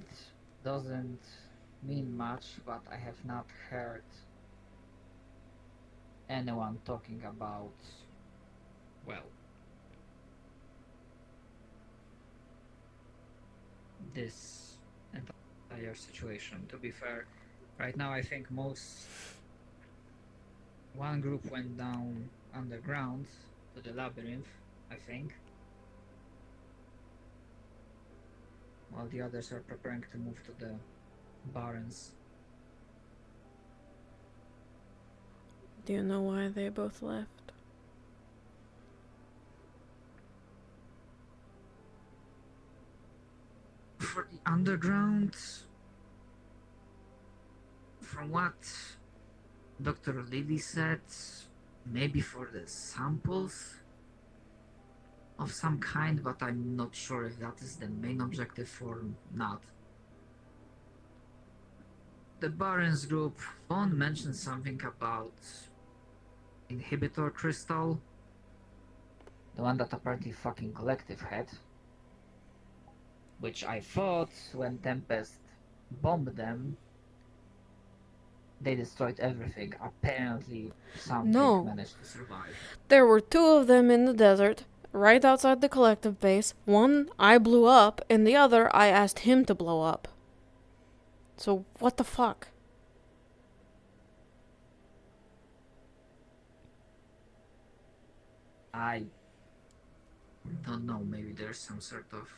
doesn't mean much, but I have not heard anyone talking about, well, this entire situation. To be fair, right now I think one group went down underground to the labyrinth, I think, while the others are preparing to move to the barrens. Do you know why they both left? For the underground, from what Dr. Levy said, maybe for the samples of some kind, but I'm not sure if that is the main objective or not. The Barons group, Vaughn mentioned something about inhibitor crystal. The one that apparently fucking collective had. Which I thought when Tempest bombed them, they destroyed everything. Apparently something No. managed to survive. There were 2 of them in the desert, right outside the collective base. One I blew up, and the other I asked him to blow up. So what the fuck? I don't know, maybe there's some sort of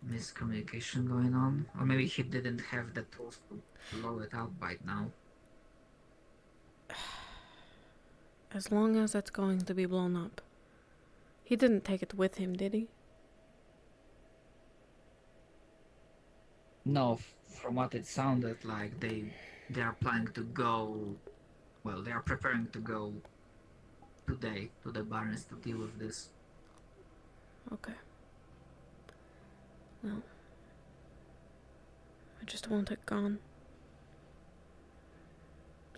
miscommunication going on. Or maybe he didn't have the tools to blow it up right now. As long as it's going to be blown up. He didn't take it with him, did he? No, from what it sounded like, they are planning to go. Well, they are preparing to go today to the Barrens to deal with this. Okay. No. I just want it gone.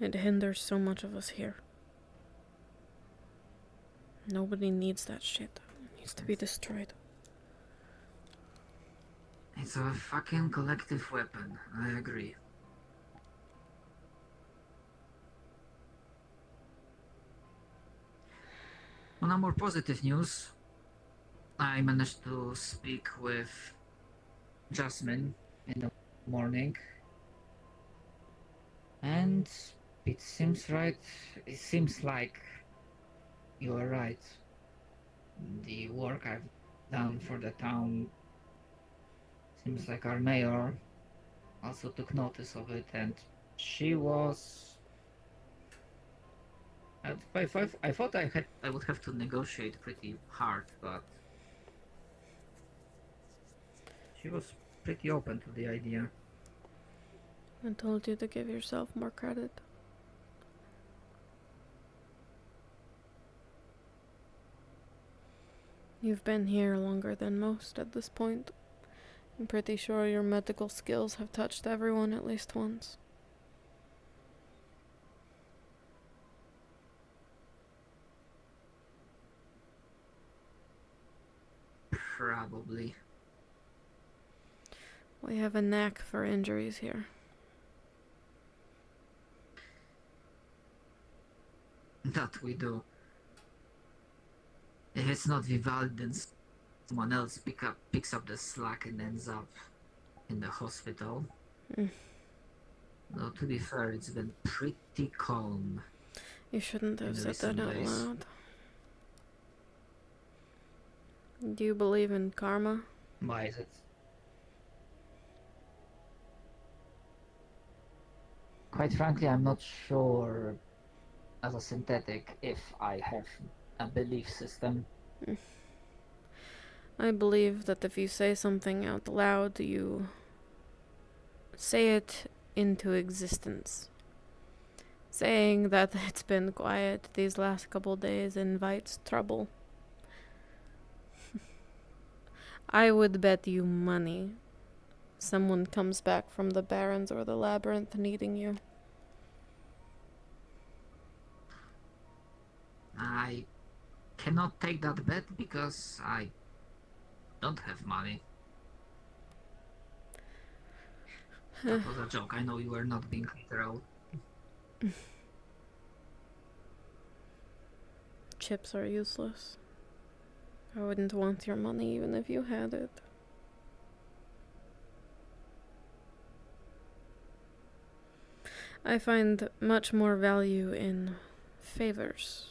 It hinders so much of us here. Nobody needs that shit. It needs to be destroyed. It's a fucking collective weapon, I agree. On a more positive news, I managed to speak with Jasmine in the morning, and it seems like you are right. The work I've done for the town seems like our mayor also took notice of it, and she was. I thought I would have to negotiate pretty hard, but she was pretty open to the idea. I told you to give yourself more credit. You've been here longer than most at this point. I'm pretty sure your medical skills have touched everyone at least once. Probably. We have a knack for injuries here. That we do. If it's not Vivaldi, then someone else picks up the slack and ends up in the hospital. Though to be fair, it's been pretty calm. You shouldn't have said that out loud. Do you believe in karma? Why is it? Quite frankly, I'm not sure as a synthetic if I have a belief system. I believe that if you say something out loud, you say it into existence. Saying that it's been quiet these last couple days invites trouble. I would bet you money someone comes back from the Barrens or the Labyrinth needing you. I cannot take that bet because I don't have money. That was a joke. I know you were not being literal. Chips are useless. I wouldn't want your money even if you had it. I find much more value in favors.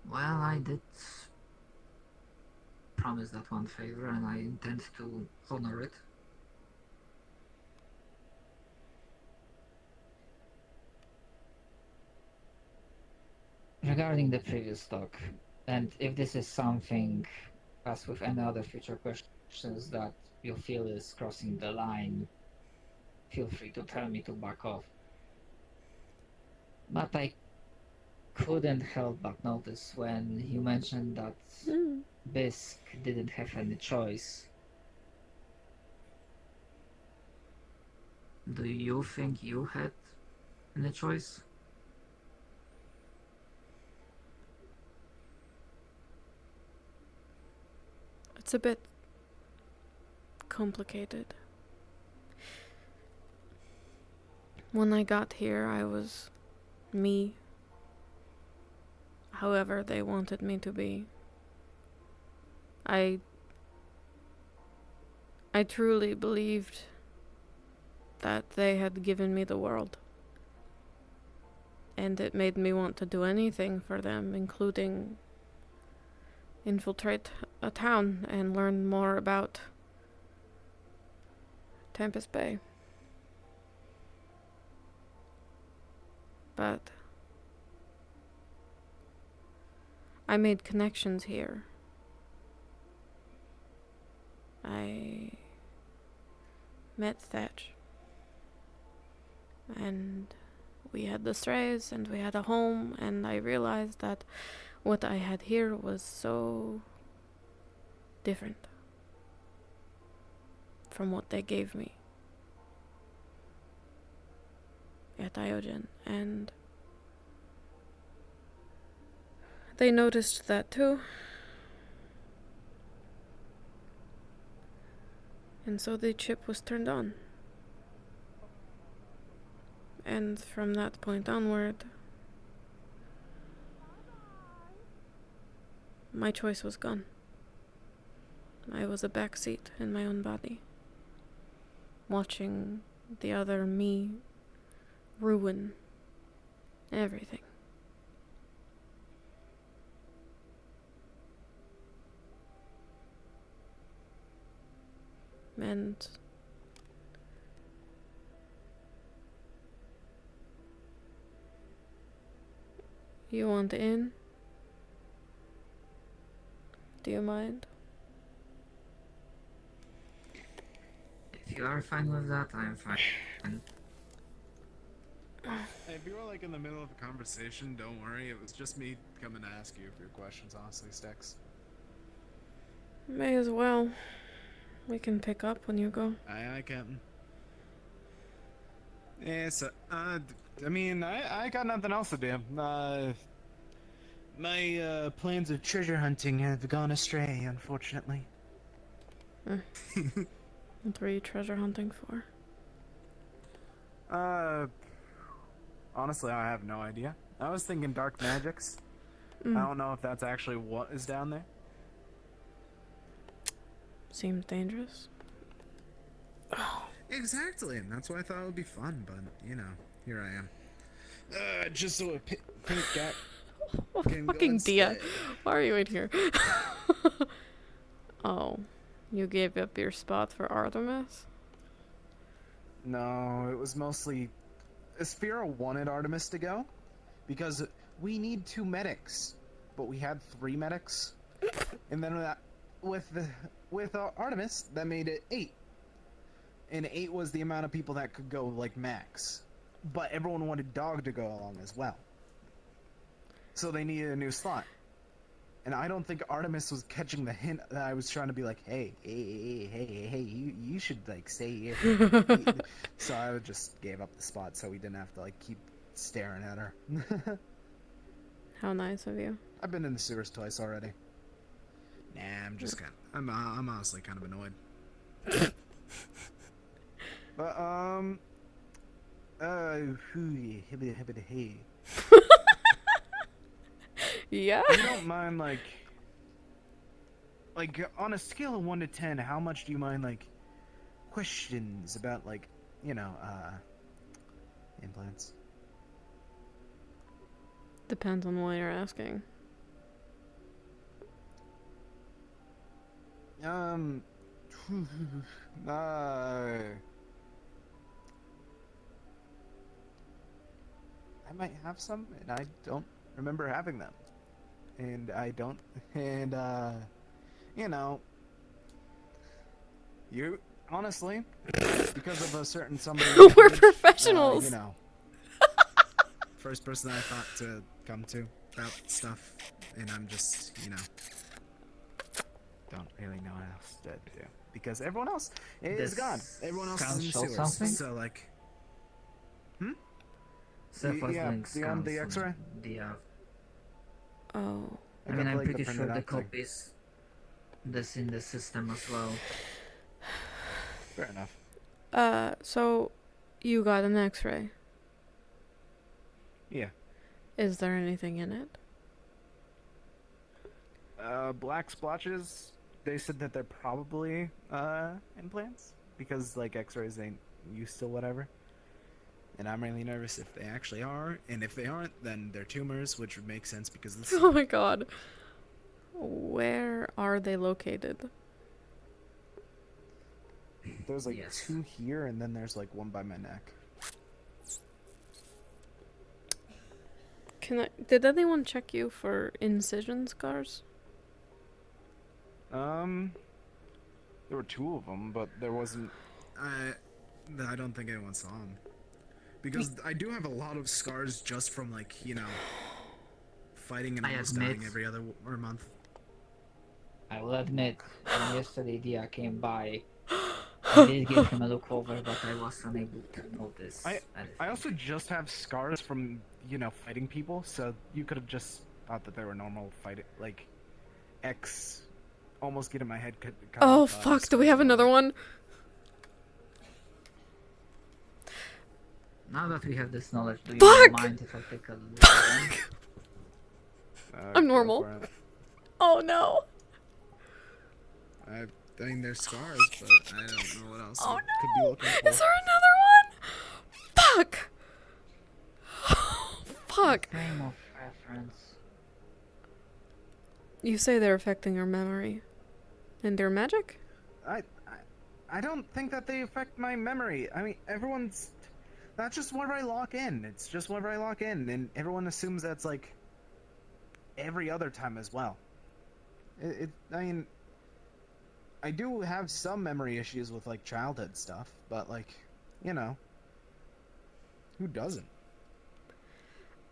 Well, I did promise that one favor and I intend to honor it. Regarding the previous talk, and if this is something, as with any other future questions, that you feel is crossing the line, feel free to tell me to back off. But I couldn't help but notice when you mentioned that Bisque didn't have any choice. Do you think you had any choice? It's a bit complicated. When I got here, I was me, however they wanted me to be. I truly believed that they had given me the world. And it made me want to do anything for them, including infiltrate a town and learn more about Tempest Bay. But I made connections here. I met Thatch. And we had the strays and we had a home, and I realized that what I had here was so different from what they gave me at Diogen, and they noticed that too. And so the chip was turned on. And from that point onward, my choice was gone. I was a backseat in my own body, watching the other me ruin everything. And you want in? Do you mind? If you are fine with that, I am fine. Hey, if you were like in the middle of a conversation, don't worry. It was just me coming to ask you for your questions, honestly, Styx. May as well. We can pick up when you go. Aye, Captain. Yeah, so, I mean, I got nothing else to do. My plans of treasure hunting have gone astray, unfortunately. What were you treasure hunting for? Honestly, I have no idea. I was thinking dark magics. I don't know if that's actually what is down there. Seems dangerous. Exactly, and that's why I thought it would be fun, but, you know, here I am. Just so a pink cat can go Fucking Dia. instead. Why are you in here? Oh, you gave up your spot for Artemis? No, it was mostly... Aspira wanted Artemis to go, because we need 2 medics, but we had 3 medics, and then with Artemis, that made it 8. And 8 was the amount of people that could go, like, max. But everyone wanted Dog to go along as well. So they needed a new slot. And I don't think Artemis was catching the hint that I was trying to be like, hey, you should like stay here. So I just gave up the spot so we didn't have to like keep staring at her. How nice of you. I've been in the sewers twice already. Nah, I'm just kind. I'm honestly kind of annoyed. But hey. Yeah. You don't mind like on a scale of 1 to 10, how much do you mind like questions about like, you know, implants? Depends on what you're asking. I might have some, and I don't remember having them. And I don't, and, you know, you, honestly, because of a certain somebody... We're professionals! You know, first person I thought to come to about stuff, and I'm just, you know, don't really know what else to do. Because everyone else is gone. Everyone else is in the sewers. Something? So, like... Seth was Yeah, doing beyond the scans X-ray? on the, Oh. I mean, I'm like, pretty sure printed the out thing. copies that's in the system as well. Fair enough. So you got an X-ray. Yeah. Is there anything in it? Black splotches, they said that they're probably, implants. Because, like, X-rays ain't used to whatever. And I'm really nervous if they actually are. And if they aren't, then they're tumors, which would make sense because this... Oh my god. Where are they located? There's, like, Yes. 2 here, and then there's, like, 1 by my neck. Did anyone check you for incision scars? There were 2 of them, but there wasn't... I don't think anyone saw them. Because I do have a lot of scars just from, like, you know, fighting and I almost admit- dying every other or month. I will admit, when yesterday Dia came by, I did give him a look over, but I was unable to notice anything. I also just have scars from, you know, fighting people, so you could have just thought that they were normal fighting, like, almost getting my head cut Oh off, fuck, do scars we have and all another that. one? Now that we have this knowledge, do you Fuck! mind if I take a look? I'm Go normal. for it. Oh no. I mean, they're scars, but I don't know what else Oh I could be no! looking for. Is there another one? Fuck! Fuck. Frame of reference. You say they're affecting your memory. And their magic? I don't think that they affect my memory. I mean, everyone's... That's just whenever I lock in. It's just whenever I lock in, and everyone assumes that's, like, every other time as well. I mean... I do have some memory issues with, like, childhood stuff, but, like, you know... Who doesn't?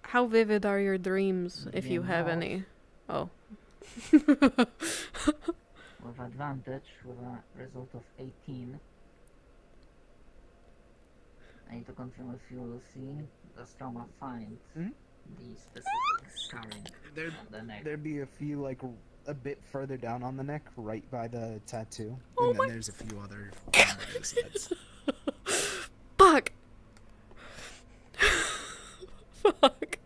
How vivid are your dreams, if you have Yeah. any? Oh. With advantage, with a result of 18. I need to confirm if you will see the trauma find Mhm. the specific scarring There'd, on the neck. there'd be a few, like, a bit further down on the neck, right by the tattoo. Oh And then my- there's a few other areas that's... Fuck! Fuck.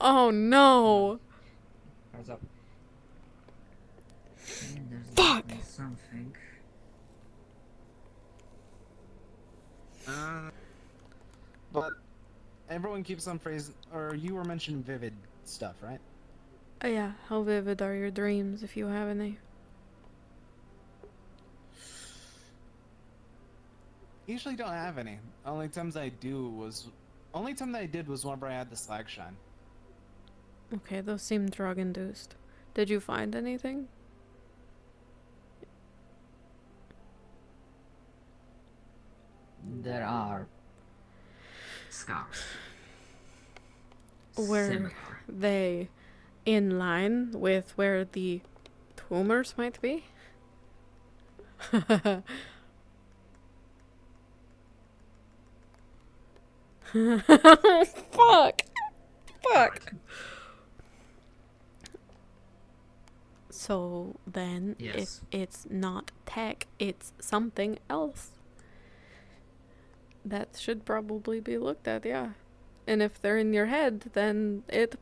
Oh no! Heads up. Okay, there's Fuck! definitely something. But everyone keeps on phrasing, or you were mentioning vivid stuff, right? Yeah, how vivid are your dreams, if you have any? Usually don't have any. Only time that I did was whenever I had the slag shine. Okay, those seem drug-induced. Did you find anything? There are scars. Were Similar. they in line with where the tumors might be? Fuck! Fuck! So then, if Yes. it's not tech, it's something else. That should probably be looked at, yeah. And if they're in your head, then it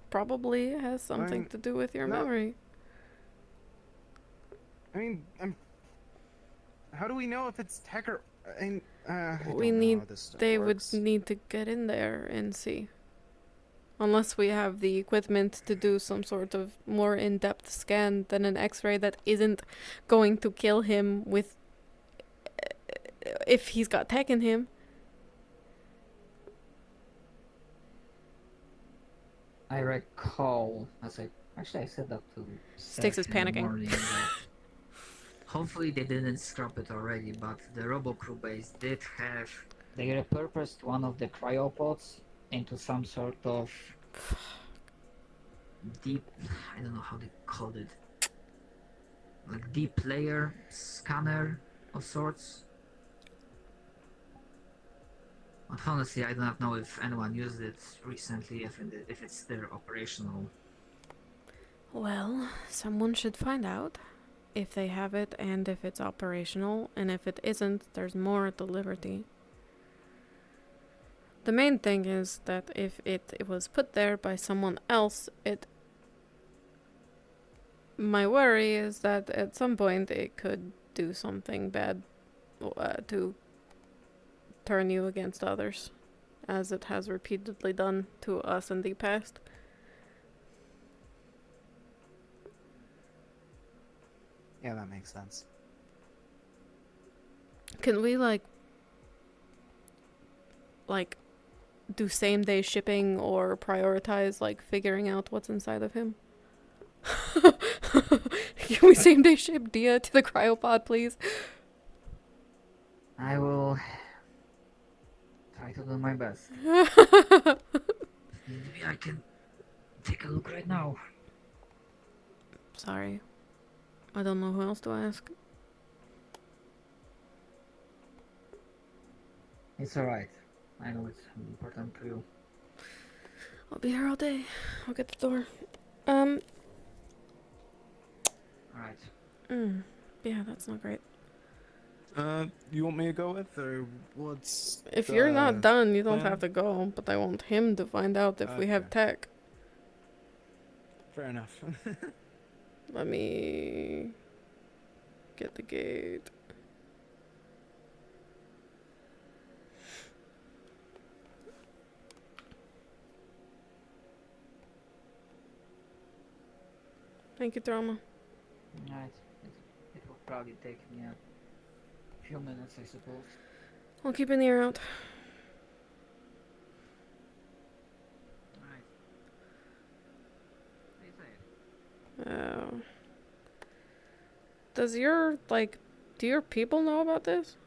probably has something I'm- to do with your no. memory. I mean, how do we know if it's tech or? I We don't know need- how this stuff They works. would need to get in there and see. Unless we have the equipment to do some sort of more in-depth scan than an x-ray that isn't going to kill him with... if he's got tech in him. I recall, actually I said that to Styx is Seth in the panicking. morning, that hopefully they didn't scrap it already, but the Robo Crew base did have. They repurposed one of the cryopods into some sort of deep. I don't know how they called it. Like deep layer scanner of sorts. But honestly, I do not know if anyone used it recently, if it's still operational. Well, someone should find out if they have it and if it's operational, and if it isn't, there's more at the Liberty. The main thing is that if it was put there by someone else, my worry is that at some point it could do something bad to turn you against others, as it has repeatedly done to us in the past. Yeah, that makes sense. Can we like do same day shipping or prioritize like figuring out what's inside of him? Can we same day ship Dia to the cryopod, please? I will try to do my best. Maybe I can take a look right now. Sorry. I don't know who else to ask. It's alright. I know it's important to you. I'll be here all day. I'll get the door. Alright. Yeah, that's not great. You want me to go with, or what's? If you're not done, you don't plan? have to go, but I want him to find out if we have Okay. tech. Fair enough. Let me get the gate. Thank you, Drama. Alright. It will probably take me a few minutes, I suppose. I'll keep an ear out. Alright. Do your people know about this?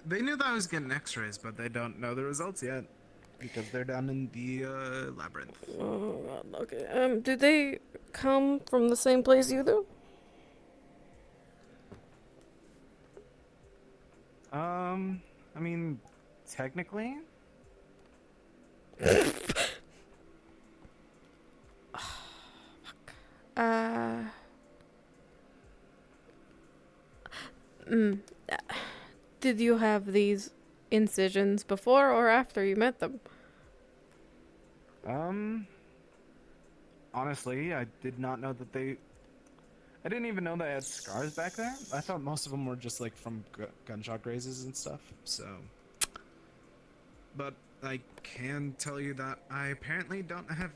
They knew that I was getting X-rays, but they don't know the results yet because they're down in the labyrinth. Oh God, okay. Do they come from the same place you do? I mean, technically. Did you have these incisions before or after you met them? Honestly, I did not know that they. I didn't even know they had scars back there. I thought most of them were just like from gunshot grazes and stuff. So, but I can tell you that I apparently don't have.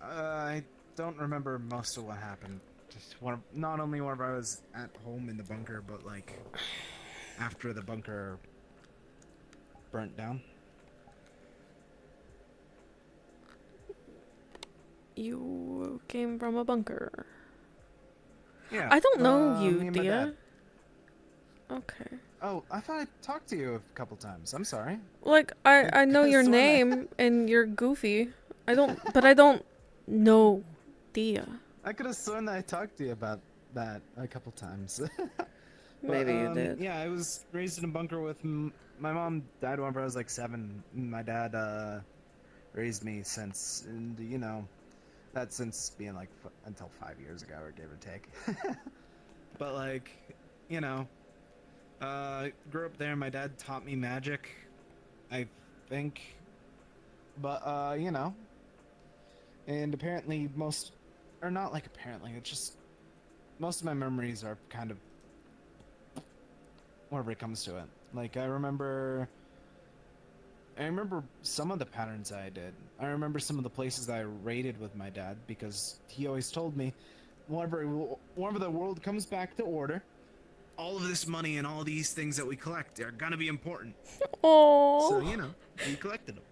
I don't remember most of what happened. Just not only whenever I was at home in the bunker, but like after the bunker burnt down. You came from a bunker. Yeah. I don't know me you, and my Dia. dad. Okay. Oh, I thought I talked to you a couple times. I'm sorry. Like, I know could've your sworn that- name and you're goofy. I don't know Dia. I could have sworn that I talked to you about that a couple times. Maybe you did. Yeah, I was raised in a bunker with my mom died whenever I was like 7. And my dad raised me since, and you know, that since being like until 5 years ago, or give or take. But like, you know, grew up there. My dad taught me magic, I think. But you know, and apparently most, or not like apparently, it's just most of my memories are kind of whenever it comes to it. Like I remember some of the patterns I did. I remember some of the places I raided with my dad because he always told me, whenever the world comes back to order, all of this money and all these things that we collect are gonna be important. Oh. So you know, we collected them.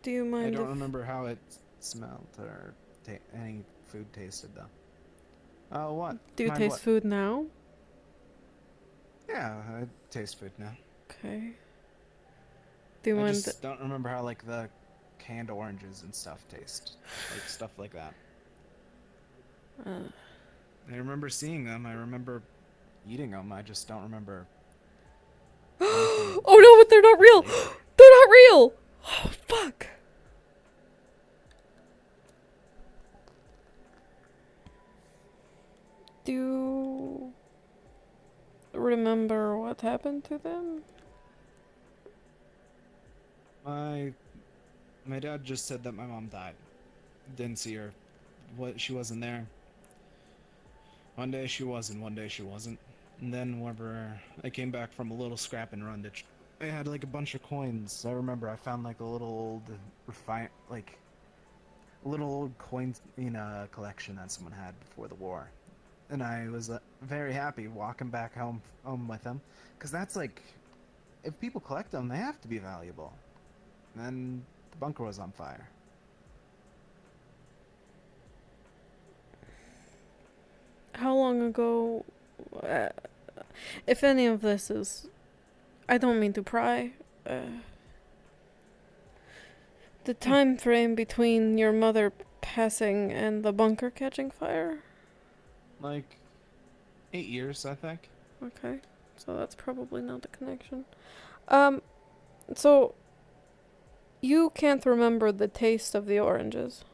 Do you I mind don't if remember how it smelled or any food tasted though. Oh, what? do you Mind taste what? food now? Yeah, I taste food now. Okay. Do you I mind just don't remember how like the canned oranges and stuff taste, like stuff like that. I remember seeing them. I remember eating them. I just don't remember. Oh no, but they're not real. They're not real. Oh fuck. Do you remember what happened to them? My dad just said that my mom died. Didn't see her. She wasn't there. One day she was, and one day she wasn't. And then whenever I came back from a little scrap and rundage, I had like a bunch of coins. I remember I found like a little old little old coins in a collection that someone had before the war, and I was very happy walking back home with them, because that's like, if people collect them, they have to be valuable. And then the bunker was on fire. How long ago? Uh, if any of this is, I don't mean to pry. The time frame between your mother passing and the bunker catching fire. Like 8 years, I think. Okay, so that's probably not the connection. So you can't remember the taste of the oranges.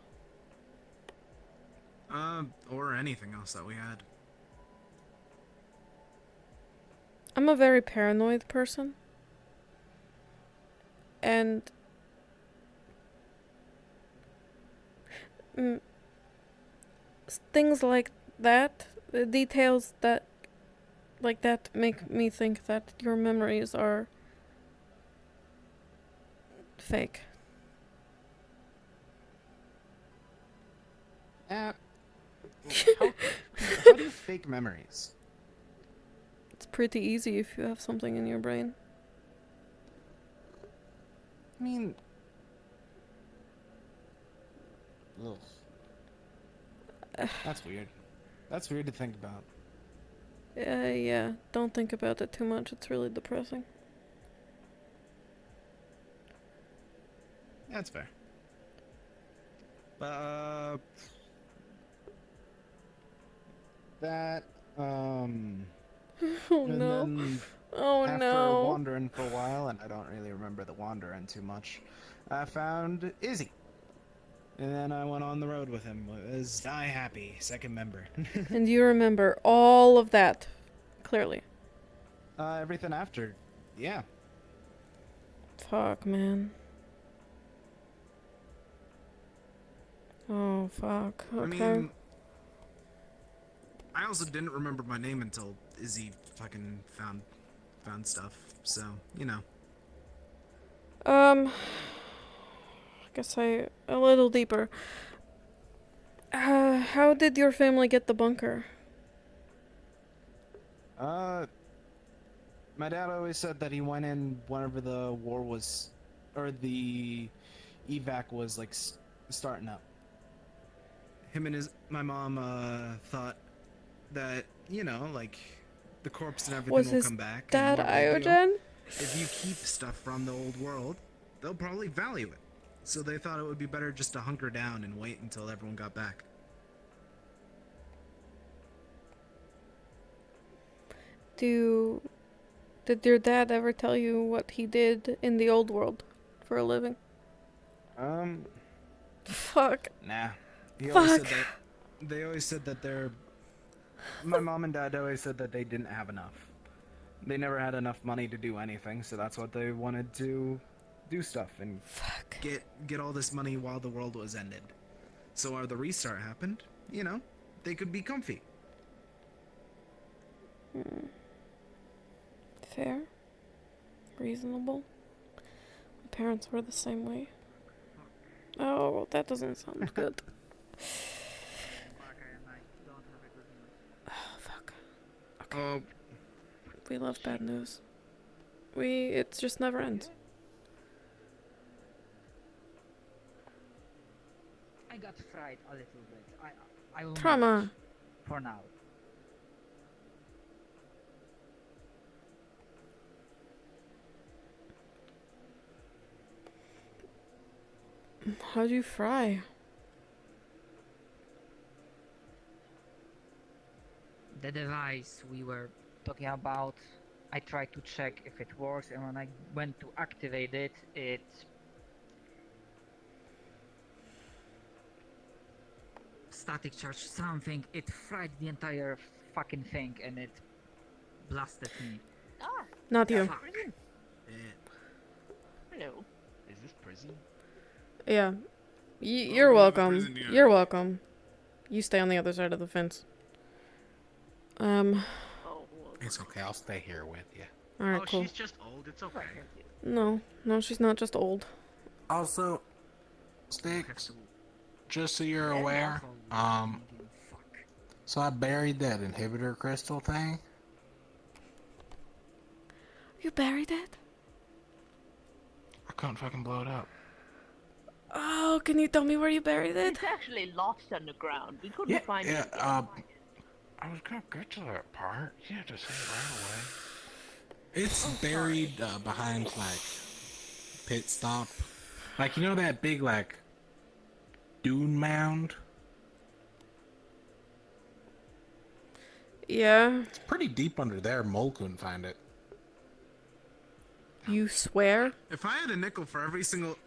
Or anything else that we had. I'm a very paranoid person. And things like that, the details that like that make me think that your memories are fake. How do you fake memories? It's pretty easy if you have something in your brain. I mean, ugh. That's weird. That's weird to think about. Yeah, don't think about it too much. It's really depressing. That's fair. That, Oh and no. then Oh after no. wandering for a while, and I don't really remember the wandering too much, I found Izzy. And then I went on the road with him. Was Die Happy, second member. And you remember all of that, clearly. Everything after, yeah. Fuck, man. Oh, fuck. Okay. I mean, I also didn't remember my name until Izzy fucking found stuff. So, you know. I guess a little deeper. How did your family get the bunker? My dad always said that he went in whenever the war was, or the evac was like starting up. My mom thought that, like, the corpse and everything Was will his come back. dad and what we'll do, Iogen? if you keep stuff from the old world, they'll probably value it. So they thought it would be better just to hunker down and wait until everyone got back. Did your dad ever tell you what he did in the old world for a living? Fuck. Nah. They always said that they're... My mom and dad always said that they didn't have enough. They never had enough money to do anything, so that's what they wanted to do stuff and Fuck. get all this money while the world was ended. So while the restart happened, they could be comfy. Fair. Reasonable. My parents were the same way. Oh, that doesn't sound good. Oh, fuck. Okay. We love bad news. It just never ends. I got fried a little bit. I will Trauma. manage for now. How'd you fry? The device we were talking about, I tried to check if it works, and when I went to activate it, it static charge something, it fried the entire fucking thing and it blasted me. Ah, Not you. Fuck. hello. Is this prison? Yeah. You're we have a welcome. prison yard. You're welcome. You stay on the other side of the fence. Oh, well, It's okay. I'll stay here with you. Alright, Oh, cool. she's just old. It's okay. No, she's not just old. Also, Sticks, just so you're aware, so I buried that inhibitor crystal thing. You buried it? I couldn't fucking blow it up. Oh, can you tell me where you buried it? it's actually lost underground. We couldn't find it. I was gonna get to that part. You have to say it right away. It's buried behind, like, pit stop. Like, that big, like, dune mound? Yeah. It's pretty deep under there. Mole couldn't find it. You swear? If I had a nickel for every single...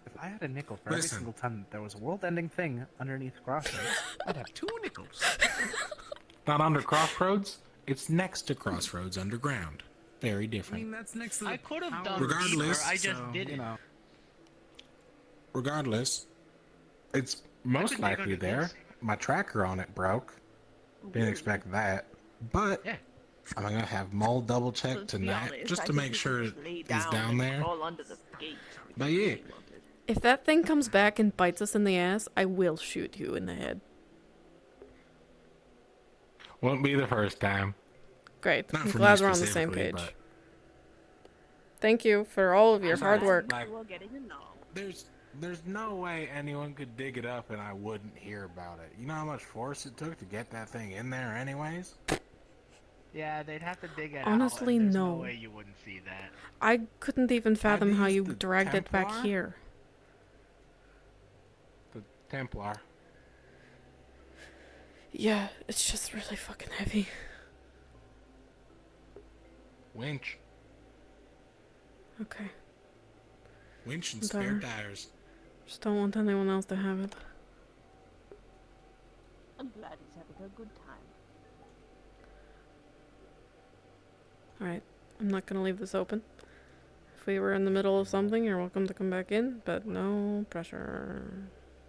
If I had a nickel for every Listen. single time that there was a world-ending thing underneath Crossroads, I'd have 2 nickels. Not under Crossroads. It's next to Crossroads underground. Very I different. mean, that's next to the I could have power done source, Regardless, deeper, I just so, didn't. Regardless, it's most could dig likely under there. this. My tracker on it broke. Didn't expect that. But Yeah. I'm gonna have Mole double check Let's be tonight honest, just I to think make we sure should just lay it's down and there. crawl under the gate, which But is yeah. what we wanted. If that thing comes back and bites us in the ass, I will shoot you in the head. Won't be the first time. Great. Not I'm for glad me we're on the same specifically, page. but Thank you for all of your I'm hard not- work. like- We're getting along. there's no way anyone could dig it up and I wouldn't hear about it. You know how much force it took to get that thing in there anyways? Yeah, they'd have to dig it Honestly, out. And there's no. no way you wouldn't see that. I couldn't even fathom how used you the dragged it back Templar. here. The Templar. Yeah, it's just really fucking heavy. Winch. Okay. Winch and Okay. spare tires. Just don't want anyone else to have it. I'm glad he's having a good time. Alright, I'm not gonna leave this open. If we were in the middle of something, you're welcome to come back in, but no pressure.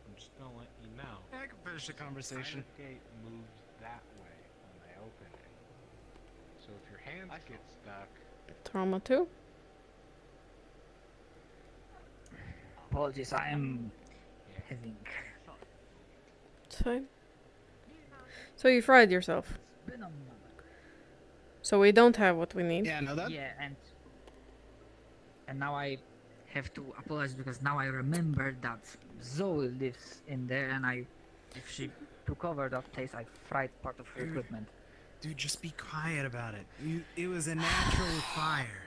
I'm just gonna let you know. I can finish the conversation. Silent gate moves that way when they open it. So if your hands get stuck, Trauma 2? Apologies, I am having It's fine. So you fried yourself. been a moment. So we don't have what we need. Yeah, no, that... Yeah, and now I have to apologize because now I remember that Zoe lives in there, and if she to cover that place, I fried part of your equipment. Dude, just be quiet about it. It was a natural fire.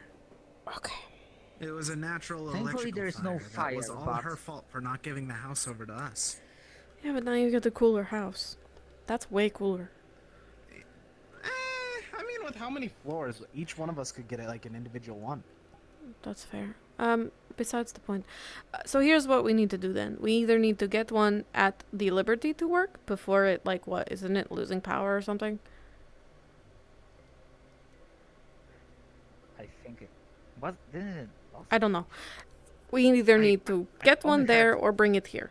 Okay. It was a natural Thankfully, electrical there is fire. no That was fire, all but- her fault for not giving the house over to us. Yeah, but now you get the cooler house. That's way cooler. I mean, with how many floors, each one of us could get it like an individual one. That's fair. Besides the point. So here's what we need to do then. We either need to get one at the Liberty to work before it, like, what, isn't it losing power or something? I think it was. Didn't it? I don't know. We either need to get only one there heard- or bring it here.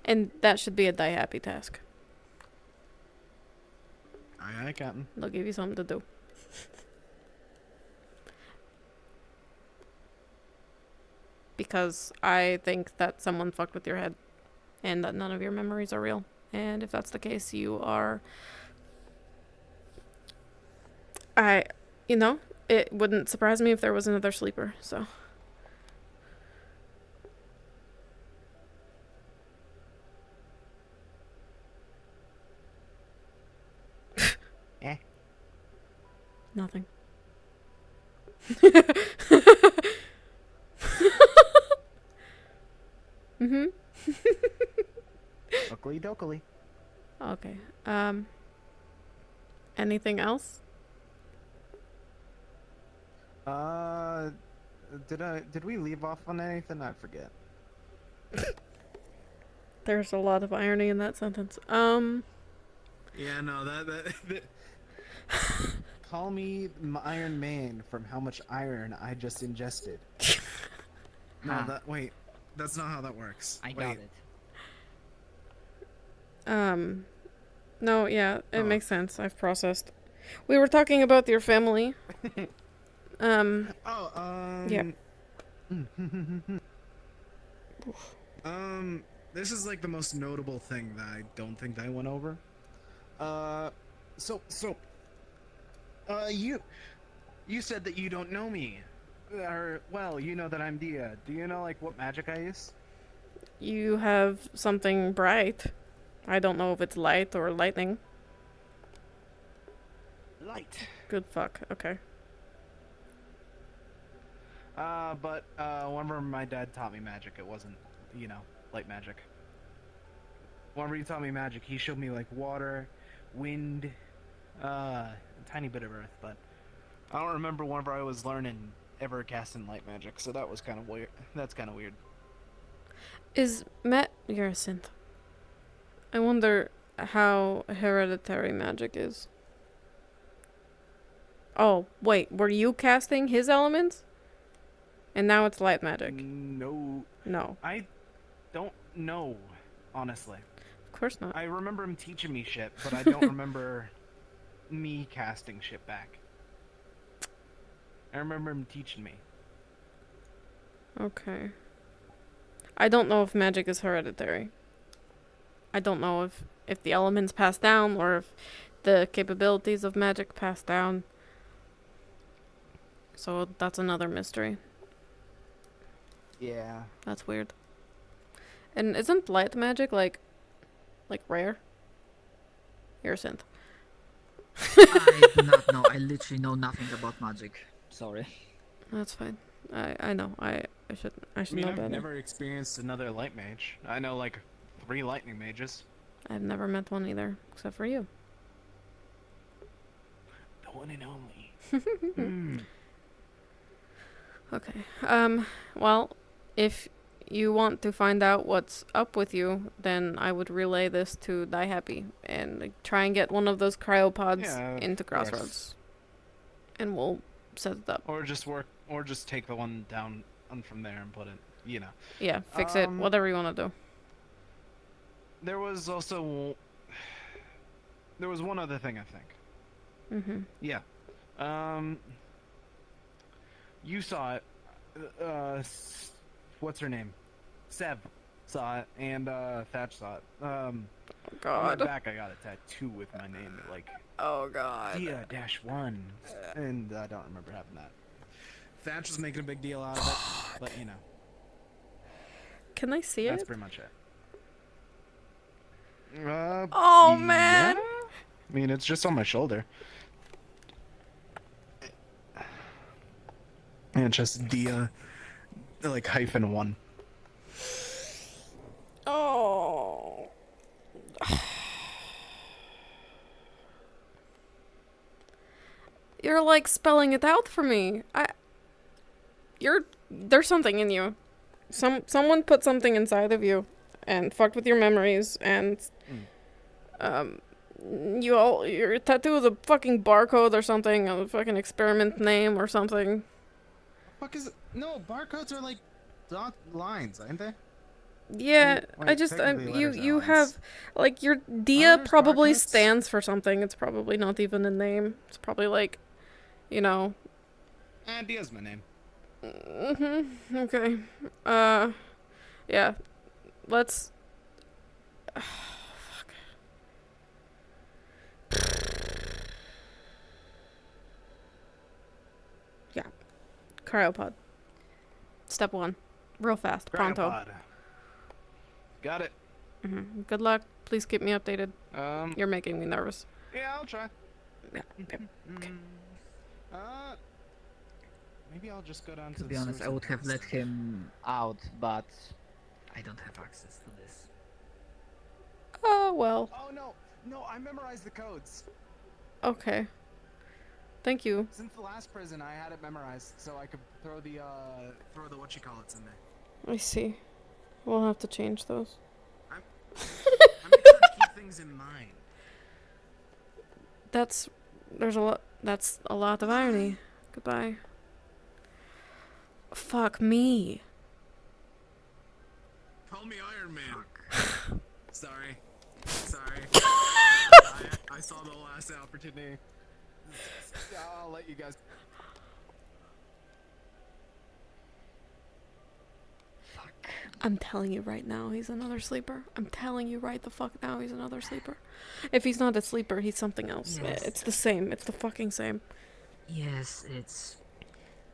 And that should be a die happy task. Aye, Captain. They'll give you something to do. Because I think that someone fucked with your head and that none of your memories are real. And if that's the case, you are... it wouldn't surprise me if there was another sleeper, so... Eh. Nothing. Mm-hmm. Oakley dokley. Okay. Anything else? Did we leave off on anything? I forget. There's a lot of irony in that sentence. Yeah, no, that Call me Iron Man from how much iron I just ingested. no, Huh. wait, that's not how that works. I Wait. got it. No, yeah, it Oh. makes sense. I've processed. We were talking about your family. Oh, Yeah. This is like the most notable thing that I don't think that I went over. You said that you don't know me. Or, well, you know that I'm Dia. Do you know, like, what magic I use? You have something bright. I don't know if it's light or lightning. Light. Good fuck. Okay. But whenever my dad taught me magic, it wasn't, light magic. Whenever he taught me magic, he showed me, like, water, wind, a tiny bit of earth, but I don't remember whenever I was learning ever casting light magic, so that was kind of weird. That's kind of weird. Is Matt... You're a synth. I wonder how hereditary magic is. Oh, wait. Were you casting his elements? And now it's light magic. No, No. I don't know, honestly. Of course not. I remember him teaching me shit, but I don't remember me casting shit back. I remember him teaching me. Okay. I don't know if magic is hereditary. I don't know if the elements pass down or if the capabilities of magic pass down. So that's another mystery. Yeah. That's weird. And isn't light magic like rare? You're a synth. I do not know. I literally know nothing about magic. Sorry. That's fine. I know. I should I mean, know I've better. never experienced another light mage. I know, like, 3 lightning mages. I've never met one either, except for you. The one and only. Okay. Well, if you want to find out what's up with you, then I would relay this to Die Happy and try and get one of those cryopods Yeah, of into course. Crossroads. And we'll set it up. Or just take the one down and from there and put it, Yeah, fix it. Whatever you want to do. There was one other thing, I think. Mm-hmm. Yeah. You saw it. What's her name? Sev saw it, and Thatch saw it. On my God. back, I got a tattoo with my name, like Oh, God. Dia-1, and I don't remember having that. Thatch was making a big deal out of it, but Can I see That's it? pretty much it. Oh, man! Yeah? I mean, it's just on my shoulder. And it's just Dia, like -1. Oh. You're like spelling it out for me. There's something in you. Someone put something inside of you and fucked with your memories and your tattoo is a fucking barcode or something, a fucking experiment name or something. Fuck is it? No, barcodes are like dot lines, aren't they? Yeah, Wait, I just technically letters are you lines. have like your Dia letters probably barcodes? stands for something. It's probably not even a name. It's probably like, you know. Dia's my name. Okay. Yeah. Let's. Fuck. Yeah. Cryopod. Step 1. Real fast. Pronto. Cryopod. Got it. Good luck. Please keep me updated. Um. You're making me nervous. Yeah, I'll try. Yeah. Okay. Maybe I'll just go down To to be the honest, sewers I would and have let him out, but I don't have access to this. Oh, well. Oh no, no! I memorized the codes. Okay. Thank you. Since the last prison, I had it memorized, so I could throw the what you call it's in there. I see. We'll have to change those. I'm making sure to keep things in mind. That's a lot of irony. Goodbye. Fuck me. Call me Iron Man. Sorry. I saw the last opportunity. I'll let you guys. I'm telling you right now, he's another sleeper. I'm telling you right the fuck now, he's another sleeper. If he's not a sleeper, he's something else. Yes. It's the same. It's the fucking same. Yes,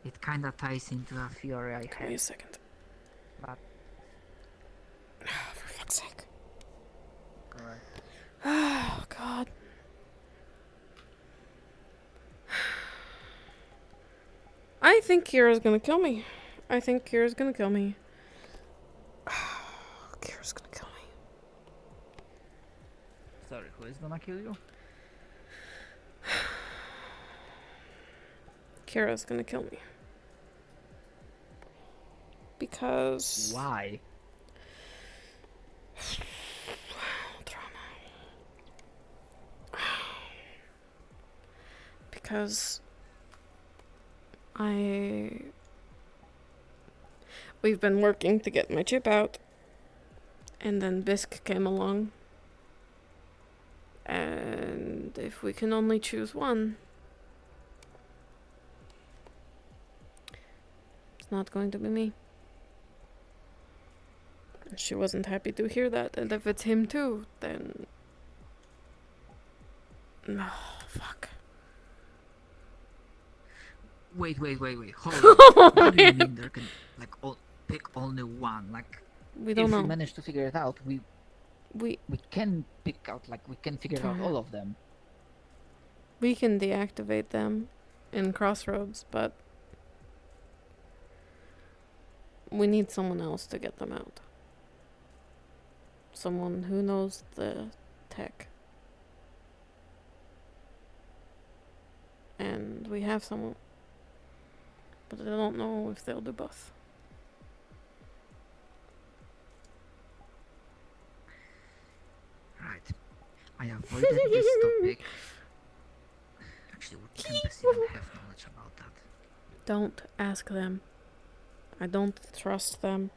it kinda ties into a theory I Give me a had, second. but For fuck's sake. Alright. Oh, God. I think Kira's gonna kill me. Kira's gonna kill me. sorry, who is gonna kill you? Kira's gonna kill me. Because... Why? Drama. Because... We've been working to get my chip out. And then Bisque came along. And if we can only choose one... It's not going to be me. She wasn't happy to hear that, and if it's him too, then... No, fuck. Wait, hold on. What do you mean there can, like, pick only one? Like, We don't if know. we manage to figure it out, we can pick out, like, we can figure out all of them. We can deactivate them in Crossroads, but... We need someone else to get them out. Someone who knows the tech. And we have someone. But I don't know if they'll do both. Right. I avoided this topic. Actually, would Tempest even have knowledge about that? Don't ask them. I don't trust them.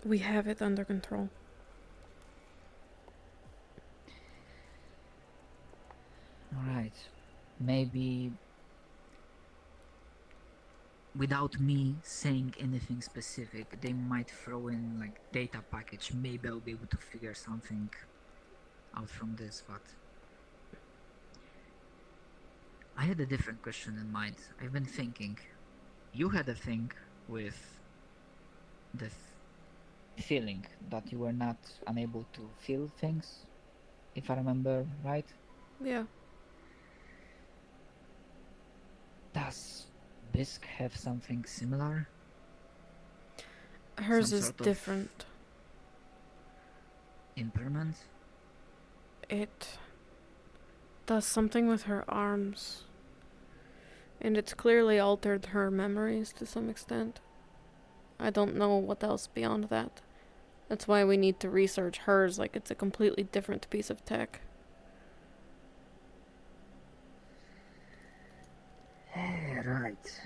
We have it under control. Alright. Maybe without me saying anything specific, they might throw in like data package. Maybe I'll be able to figure something out from this, but I had a different question in mind. I've been thinking, you had a thing with the feeling that you were not unable to feel things, if I remember right. Yeah. Does Bisque have something similar? Hers Some is sort of different. impairment? It does something with her arms. And it's clearly altered her memories to some extent. I don't know what else beyond that. That's why we need to research hers like it's a completely different piece of tech. Right.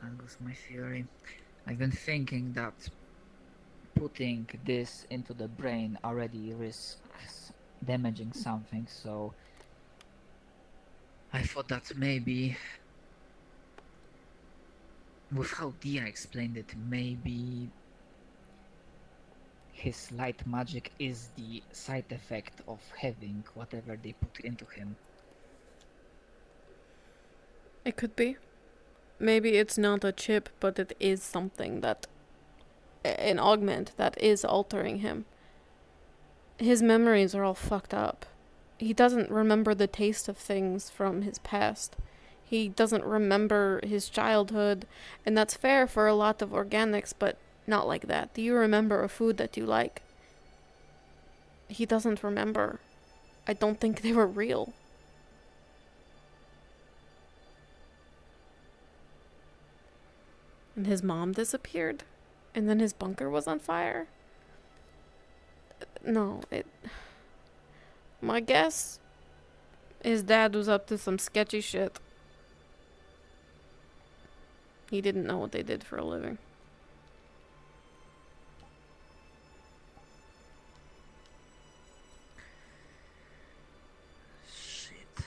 That was my theory. I've been thinking that putting this into the brain already risks damaging something, so I thought that maybe, with how Dia explained it, maybe his light magic is the side effect of having whatever they put into him. It could be. Maybe it's not a chip, but it is something that. An augment that is altering him. His memories are all fucked up. He doesn't remember the taste of things from his past. He doesn't remember his childhood, and that's fair for a lot of organics, but not like that. Do you remember a food that you like? He doesn't remember. I don't think they were real. And his mom disappeared, and then his bunker was on fire. No, my guess, his dad was up to some sketchy shit. He didn't know what they did for a living. Shit.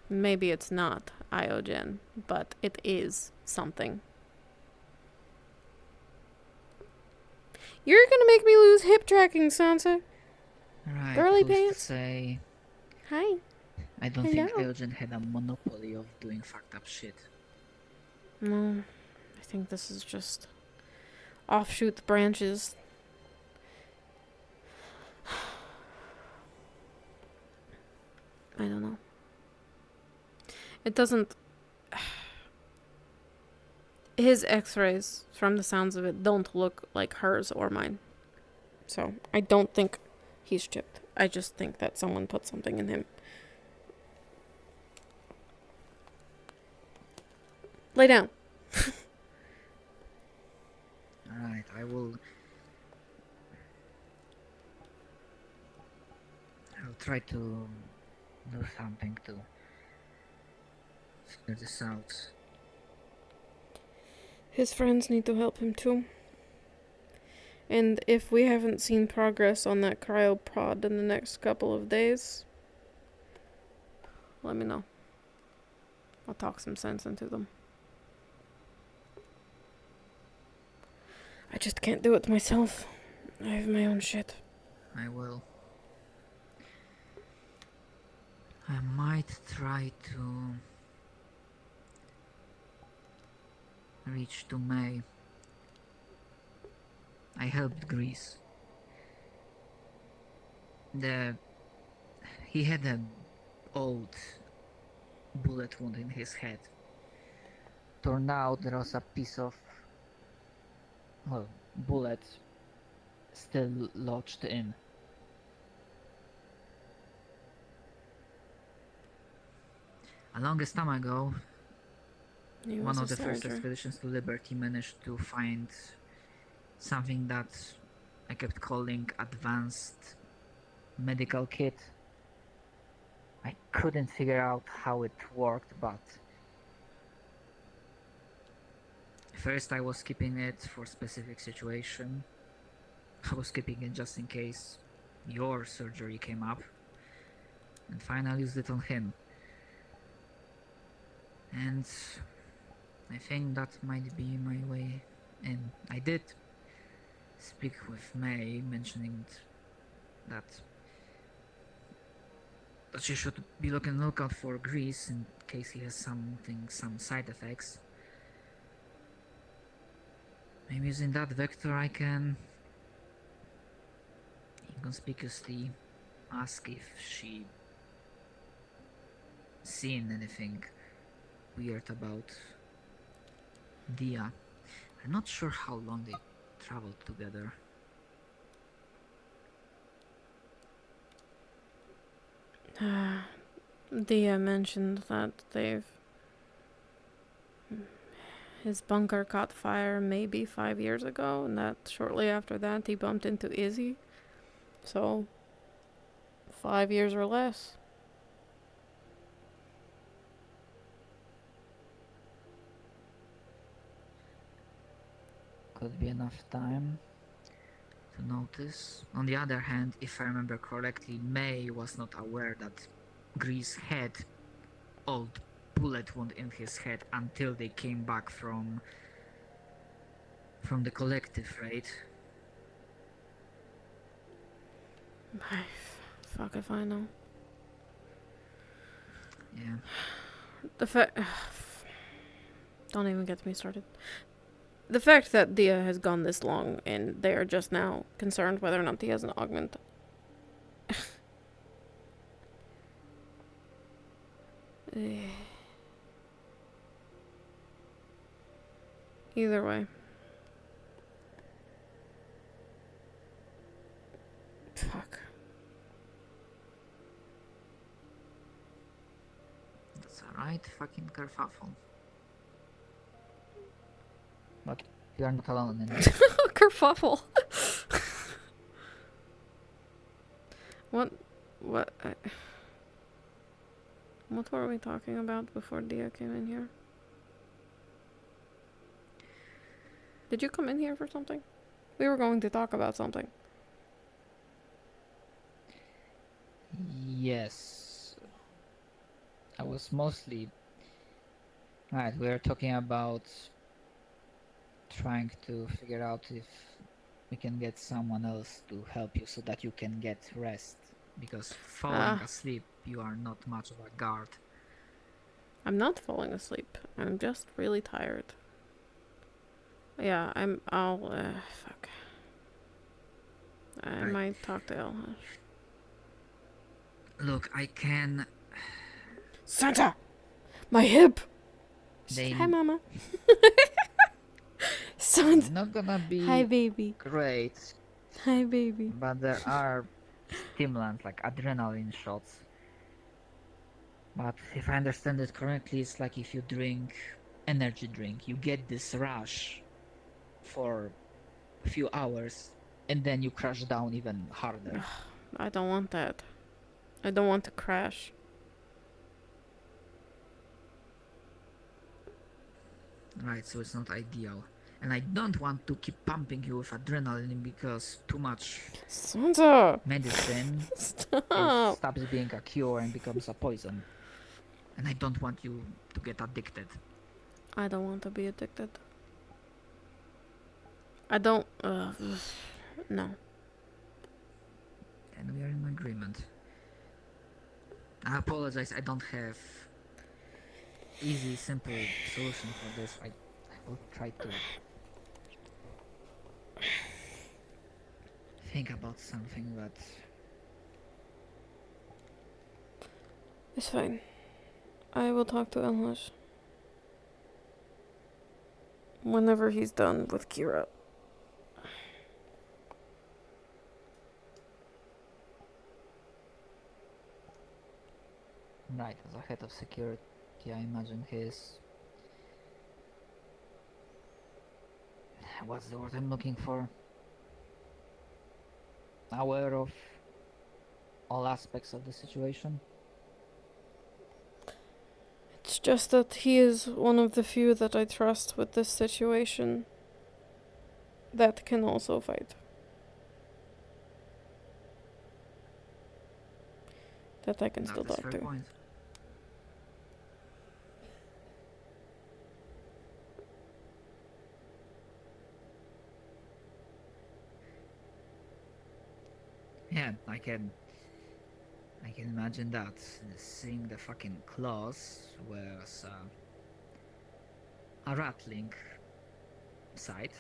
Maybe it's not Iogen, but it is something. You're gonna make me lose hip tracking, Sansa. Right, Girly who's pants. to say? Hi. I don't think Hello. Eugen had a monopoly of doing fucked up shit. No, I think this is just offshoot branches. I don't know. It doesn't. His x-rays, from the sounds of it, don't look like hers or mine. So, I don't think he's chipped. I just think that someone put something in him. Lay down. Alright, I'll try to do something to figure this out. His friends need to help him too. And if we haven't seen progress on that cryopod in the next couple of days, let me know. I'll talk some sense into them. I just can't do it myself. I have my own shit. I will. I might try to reach to May. I helped Grease. He had an old bullet wound in his head. Turned out there was a piece of bullet still lodged in. A longest time ago, one of the first expeditions to Liberty managed to find something that I kept calling advanced medical kit. I couldn't figure out how it worked, but first I was keeping it for specific situation. I was keeping it just in case your surgery came up, and finally used it on him. And I think that might be my way in. I did speak with May, mentioning that she should be looking lookout for Grease in case he has some side effects. Maybe using that vector I can inconspicuously ask if she seen anything weird about Dia. I'm not sure how long they traveled together. Dia mentioned that his bunker caught fire maybe 5 years ago, and that shortly after that he bumped into Izzy. So, 5 years or less. Could be enough time to notice. On the other hand, if I remember correctly, May was not aware that Grease had old bullet wound in his head until they came back from the collective, right? Fuck if I know. Yeah. The fact... Don't even get me started. The fact that Dia has gone this long and they are just now concerned whether or not he has an augment. Either way. Fuck. That's alright, fucking kerfuffle. But you are not alone in it. Kerfuffle. What were we talking about before Dia came in here? Did you come in here for something? We were going to talk about something. Yes. I was mostly... Right, we were talking about trying to figure out if we can get someone else to help you so that you can get rest. Because falling asleep, you are not much of a guard. I'm not falling asleep. I'm just really tired. Yeah, fuck. I might talk to Elhash. Look, I can... Santa! My hip! They... Hi, Mama. Santa! Not gonna be... Hi, baby. Great. Hi, baby. But there are stimulants like adrenaline shots. But if I understand it correctly, it's like if you drink energy drink, you get this rush for a few hours and then you crash down even harder. I don't want that. I don't want to crash. Right, so it's not ideal. And I don't want to keep pumping you with adrenaline because too much Santa! medicine Stop! stops being a cure and becomes a poison. And I don't want you to get addicted. I don't want to be addicted. I don't... no. And we are in agreement. I apologize, I don't have easy, simple solution for this. I will try to think about something, but... It's fine. I will talk to Elhash. Whenever he's done with Kira. Right, as a head of security, I imagine he's... What's the word I'm looking for? Aware of all aspects of the situation? It's just that he is one of the few that I trust with this situation that can also fight. That I can still That is talk fair to. point. Yeah, yeah, I can imagine that. Seeing the fucking claws was a rattling sight.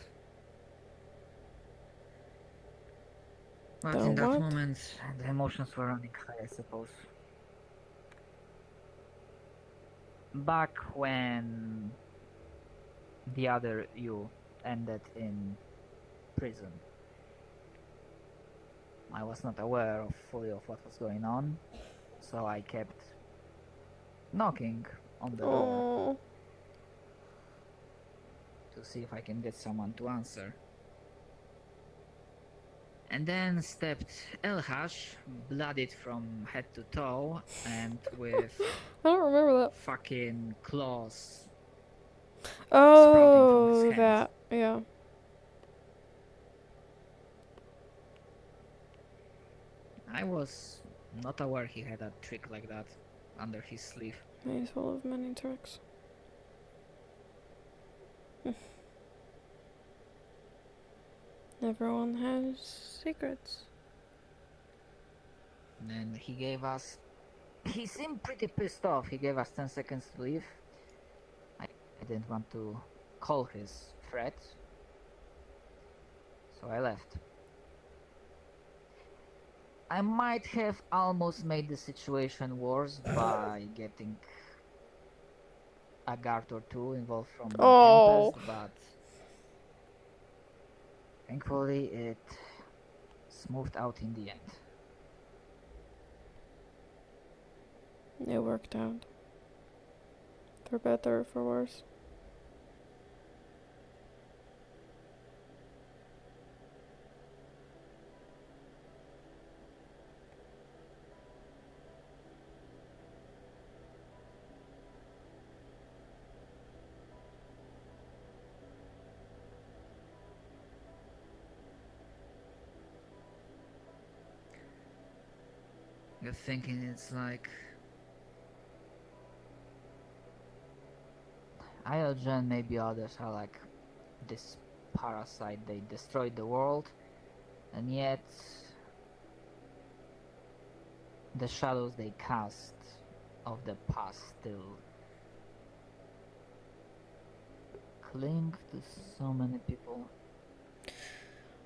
But The in that what? moment, the emotions were running high, I suppose. Back when the other you ended in prison, I was not aware fully of what was going on, so I kept knocking on the door Oh, to see if I can get someone to answer. And then stepped Elhash, bloodied from head to toe, and with I don't remember that. fucking claws sprouting from his Oh, hand. that. Yeah. I was not aware he had a trick like that under his sleeve. He's full of many tricks. Everyone has secrets. And then he gave us... He seemed pretty pissed off. He gave us 10 seconds to leave. I didn't want to call his threat, so I left. I might have almost made the situation worse by getting a guard or two involved from Oh. Tempest, but thankfully it smoothed out in the end. It worked out. For better or for worse. You're thinking it's like Iogen, maybe others are like this parasite. They destroyed the world, and yet the shadows they cast of the past still cling to so many people.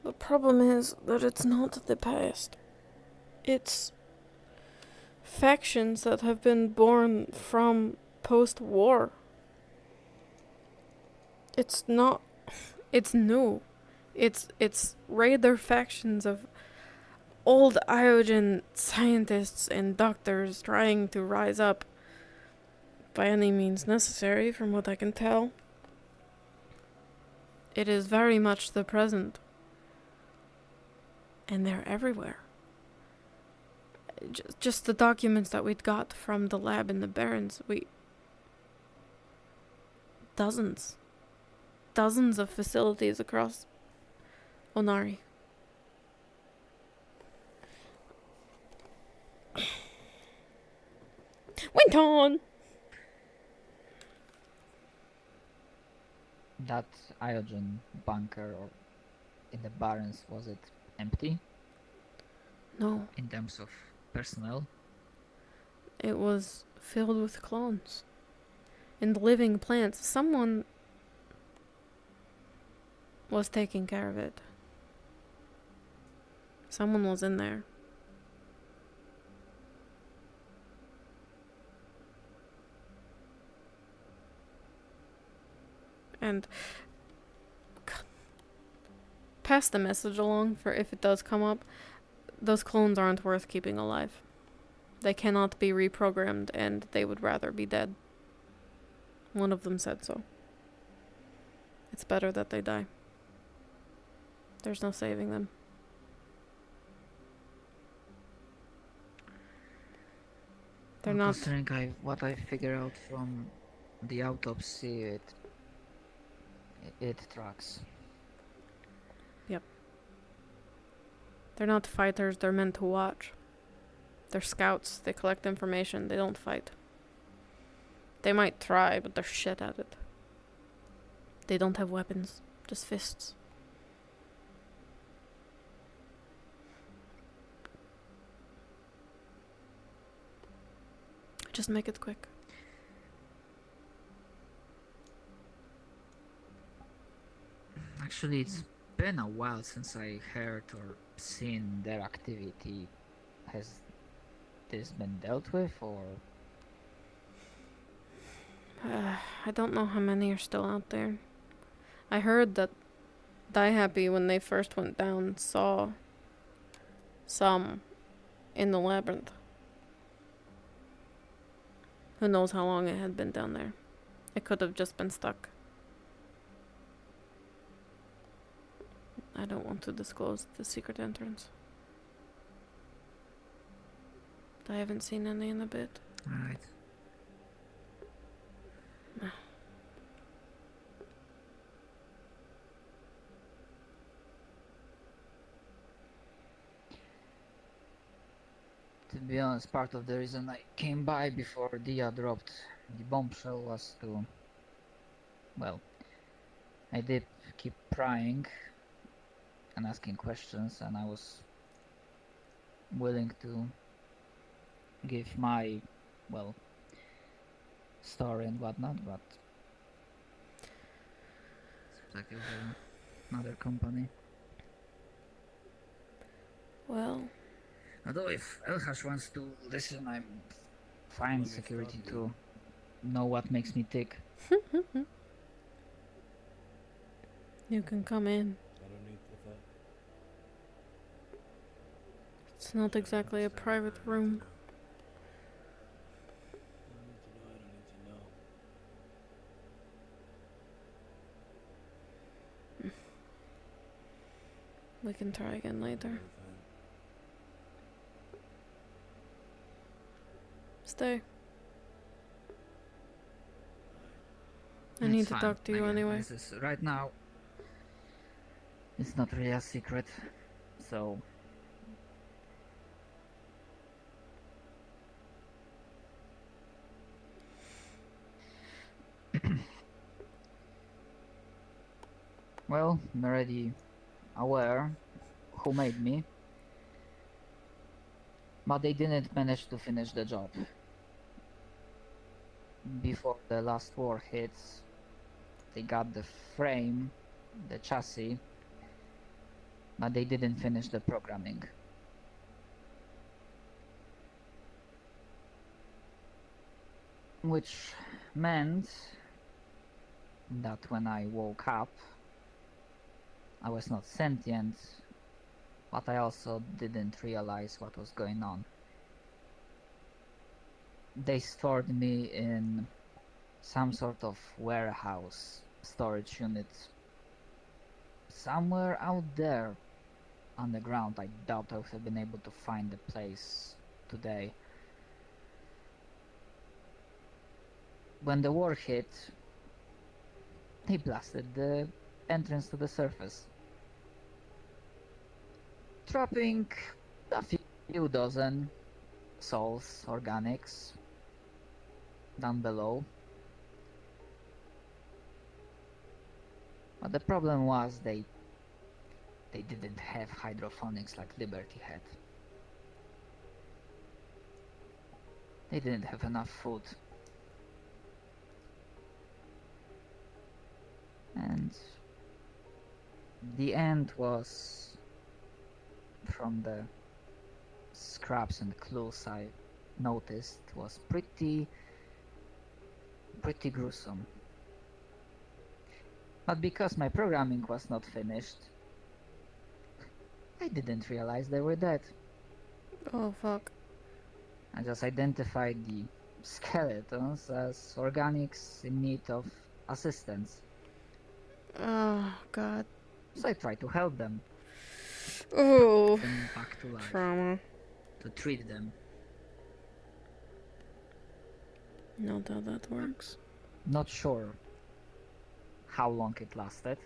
The problem is that it's not the past. It's factions that have been born from post-war. It's not... It's new. It's rather factions of old Iogen scientists and doctors trying to rise up by any means necessary, from what I can tell. It is very much the present. And they're everywhere. Just the documents that we'd got from the lab in the Barrens, dozens of facilities across Onari. Went on! That Iogen bunker or in the Barrens, was it empty No, in terms of personnel? it was filled with clones. And living plants. Someone was taking care of it. Someone was in there. And pass the message along for if it does come up. Those clones aren't worth keeping alive. They cannot be reprogrammed, and they would rather be dead. One of them said so. It's better that they die. There's no saving them. They're not... Considering what I figure out from the autopsy, it tracks. They're not fighters, they're meant to watch. They're scouts, they collect information, they don't fight. They might try, but they're shit at it. They don't have weapons, just fists. Just make it quick. Actually, it's been a while since I heard or seen their activity. Has this been dealt with, or I don't know how many are still out there. I heard that Die Happy, when they first went down, saw some in the labyrinth. Who knows how long it had been down there? It could have just been stuck. I don't want to disclose the secret entrance. I haven't seen any in a bit. right? To be honest, part of the reason I came by before Dia dropped the bombshell was to, well, I did keep prying and asking questions, and I was willing to give my, well, story and whatnot, but seems like it was another company. Well, Although if Elhash wants to listen, I'm fine. Security to know what makes me tick. you can come in. It's not exactly a private room. We can try again later. Stay. I need It's to fine. talk to you Again, anyway. this is right now. It's not really a secret, so well, I'm already aware who made me, but they didn't manage to finish the job. Before the last war hits, they got the frame, the chassis, but they didn't finish the programming. Which meant that when I woke up, I was not sentient, but I also didn't realize what was going on. They stored me in some sort of warehouse storage unit somewhere out there underground. I doubt I would have been able to find the place today. When the war hit, they blasted the entrance to the surface, dropping a few dozen souls, organics, down below. But the problem was they didn't have hydroponics like Liberty had. They didn't have enough food. And the end was, from the scraps and clues I noticed, was pretty gruesome. But because my programming was not finished, I didn't realize they were dead. Oh fuck. I just identified the skeletons as organics in need of assistance. Oh god. So I tried to help them, Oh. bring them back to life, Trauma. to treat them. Not how that works. Not sure how long it lasted.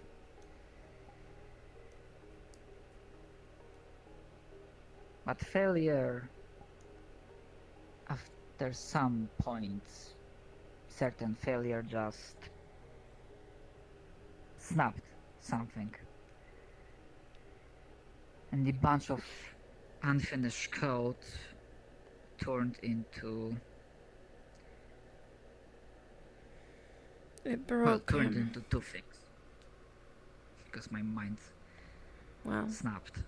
But failure, after some point, certain failure just snapped something. And the bunch of unfinished code turned into It Well, broke turned him. into two things. Because my mind Well, snapped.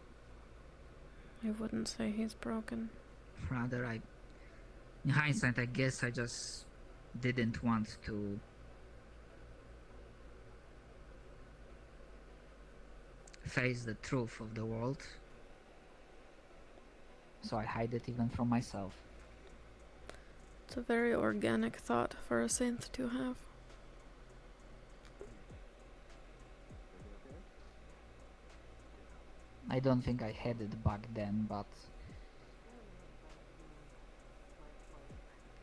I wouldn't say he's broken. Rather, in hindsight, I guess I just didn't want to face the truth of the world. So I hide it even from myself. It's a very organic thought for a synth to have. I don't think I had it back then, but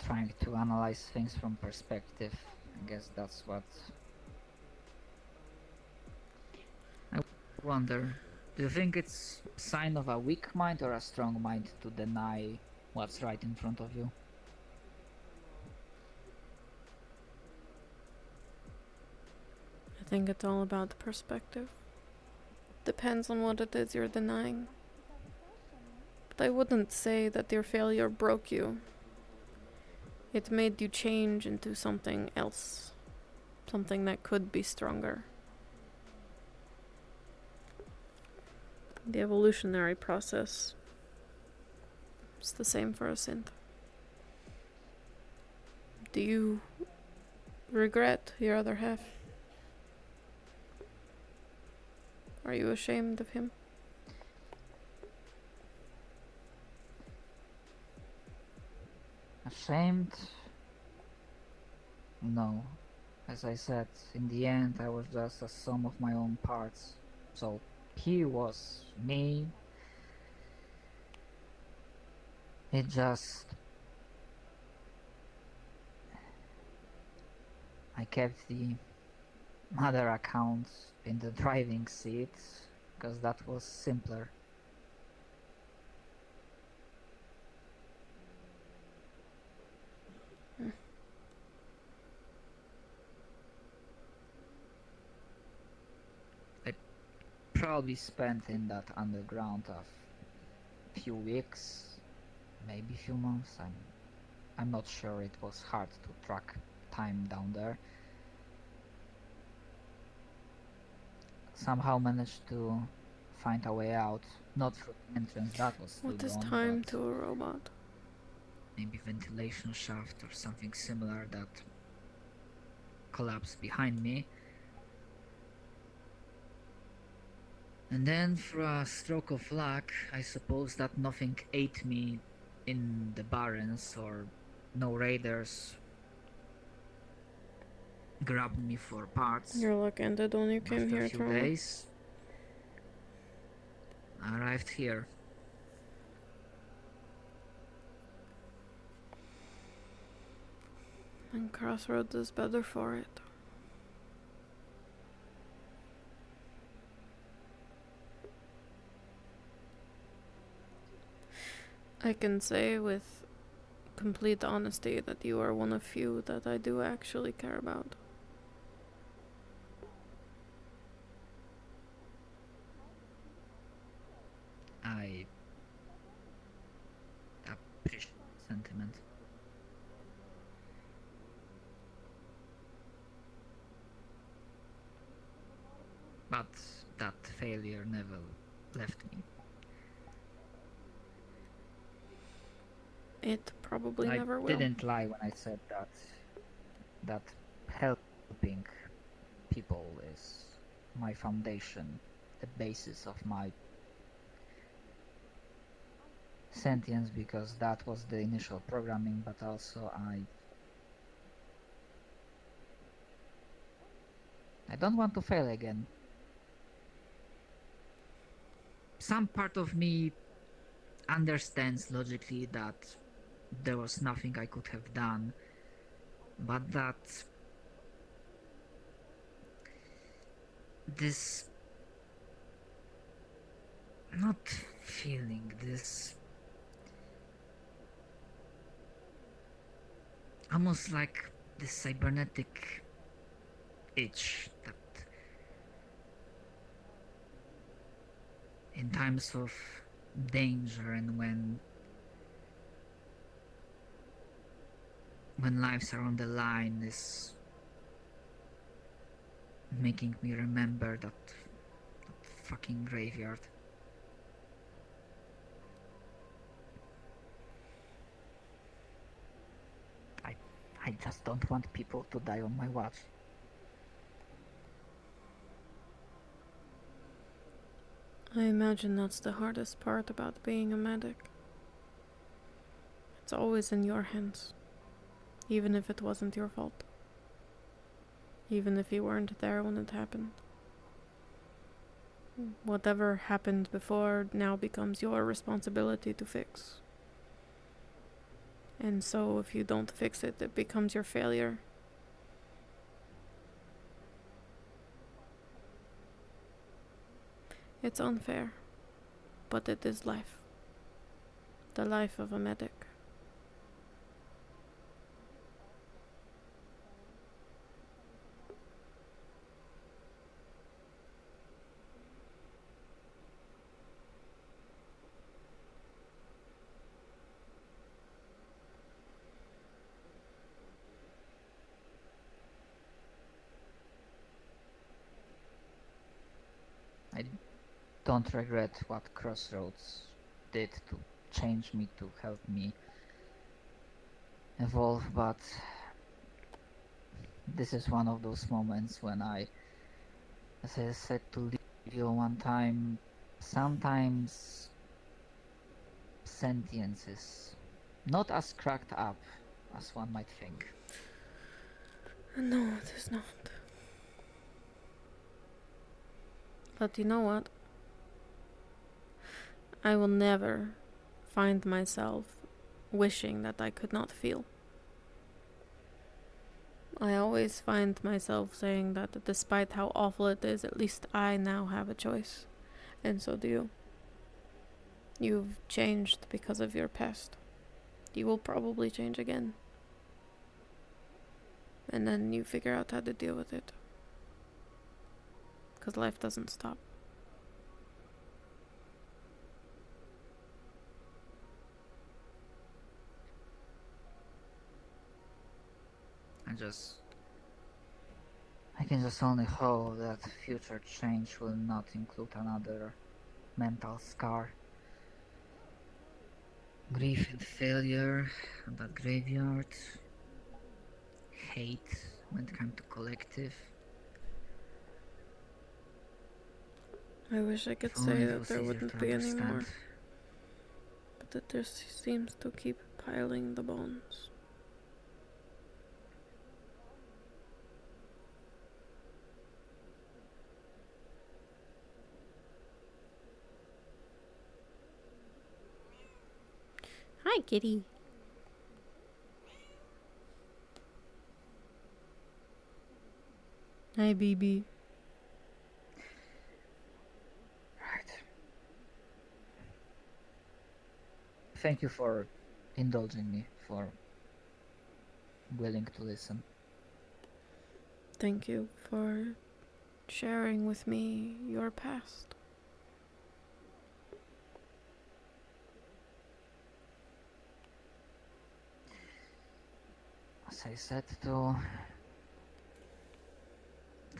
trying to analyze things from perspective, I guess that's what I wonder. Do you think it's a sign of a weak mind or a strong mind to deny what's right in front of you? I think it's all about the perspective. Depends on what it is you're denying. But I wouldn't say that your failure broke you. It made you change into something else. Something that could be stronger. The evolutionary process is the same for a synth. Do you regret your other half? Are you ashamed of him? Ashamed? No. As I said, in the end I was just a sum of my own parts. So he was me. It just... I kept the other account in the driving seat because that was simpler. I probably spent in that underground a few weeks, maybe a few months. I'm not sure. It was hard to track time down there. Somehow managed to find a way out, not through the entrance, that was still What is gone, time but to a robot? maybe ventilation shaft or something similar that collapsed behind me. And then through a stroke of luck, I suppose that nothing ate me in the barrens or no raiders grabbed me for parts. Your luck ended when you came After here, a few Trauma. days, I arrived here. And Crossroads is better for it. I can say with complete honesty that you are one of few that I do actually care about. I appreciate sentiment. But that failure never left me. It probably I never will. didn't lie when I said that helping people is my foundation, the basis of my sentience, because that was the initial programming, but also I don't want to fail again. Some part of me understands logically that there was nothing I could have done, but that this not feeling, this almost like this cybernetic itch that in times of danger and when lives are on the line is making me remember that fucking graveyard. I just don't want people to die on my watch. I imagine that's the hardest part about being a medic. It's always in your hands, even if it wasn't your fault. Even if you weren't there when it happened. Whatever happened before now becomes your responsibility to fix. And so if you don't fix it, it becomes your failure. It's unfair, but it is life. The life of a medic. I don't regret what Crossroads did to change me, to help me evolve, but this is one of those moments when as I said to you one time, sometimes sentience is not as cracked up as one might think. No, it is not. But you know what? I will never find myself wishing that I could not feel. I always find myself saying that despite how awful it is, at least I now have a choice. And so do you. You've changed because of your past. You will probably change again. And then you figure out how to deal with it. Because life doesn't stop. I can just only hope that future change will not include another mental scar. Grief and failure, that graveyard, hate when it comes to collective. I wish I could If only say it that was there easier wouldn't to be any more. understand. But that there seems to keep piling the bones. Hi, kitty. Hi, baby. Right. Thank you for indulging me, for willing to listen. Thank you for sharing with me your past. As I said to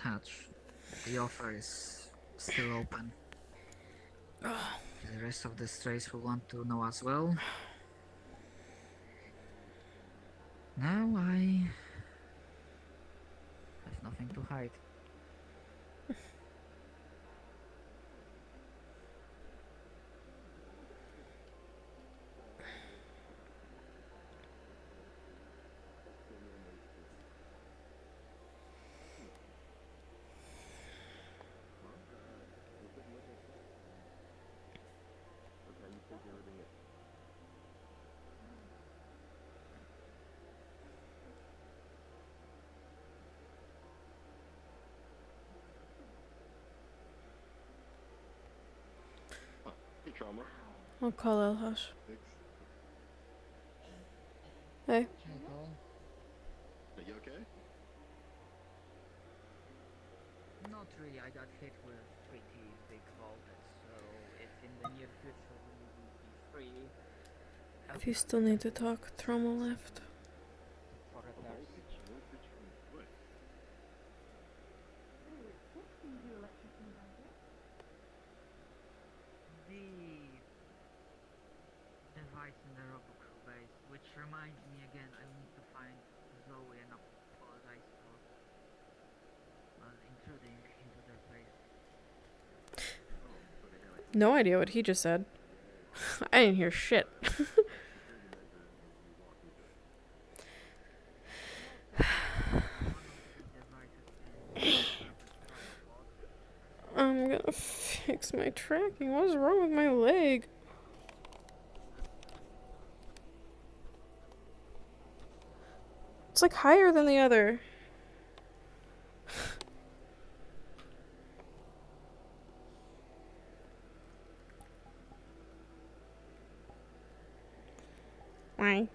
Touch, the offer is still open. The rest of the strays will want to know as well. Now I have nothing to hide. Trauma. I'll call El Hush. Hey. Are you okay? Not really, I got hit with pretty big voltage, so if in the near future we will be free... If you still need to talk, trauma left. For repairs. reminds me again, I need to find Zoe and apologize for intruding into their place. No idea what he just said. I didn't hear shit. I'm gonna fix my tracking. What's wrong with my leg? It's like higher than the other. Why?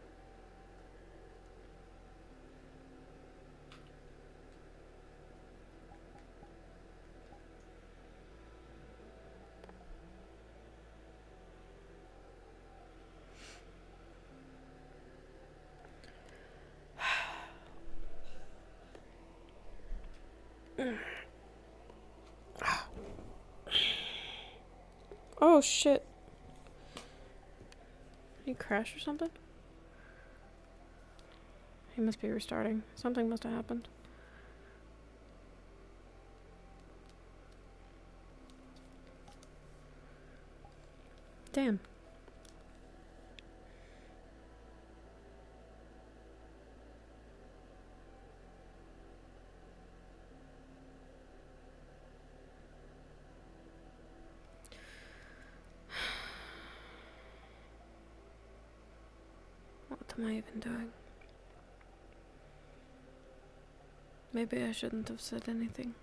Oh shit. Did he crash or something? He must be restarting. Something must have happened. Damn. What am I even doing? Maybe I shouldn't have said anything.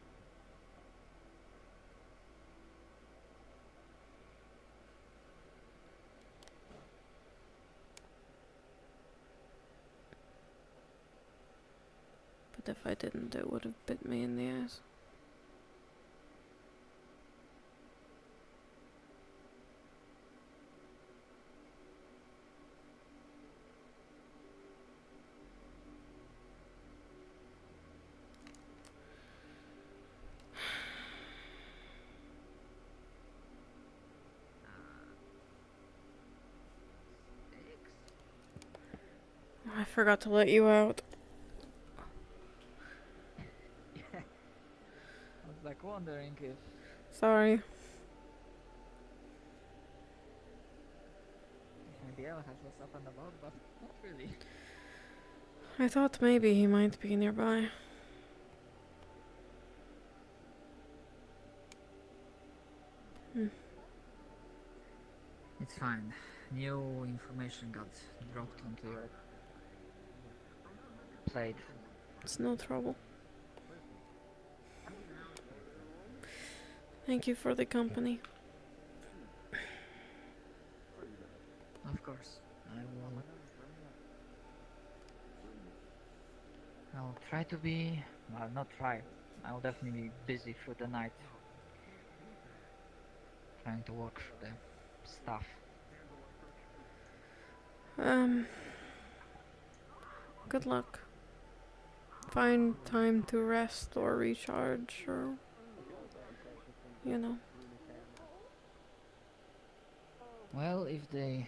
But if I didn't, it would have bit me in the ass. I forgot to let you out. I was like wondering if Sorry. maybe El has us up and about, but not really. I thought maybe he might be nearby. It's fine. New information got dropped onto your plate. It's no trouble. Thank you for the company. Of course, I'll try to be, well, not try. I'll definitely be busy through the night, trying to work through the stuff. Good luck. Find time to rest or recharge or, you know. Well, if the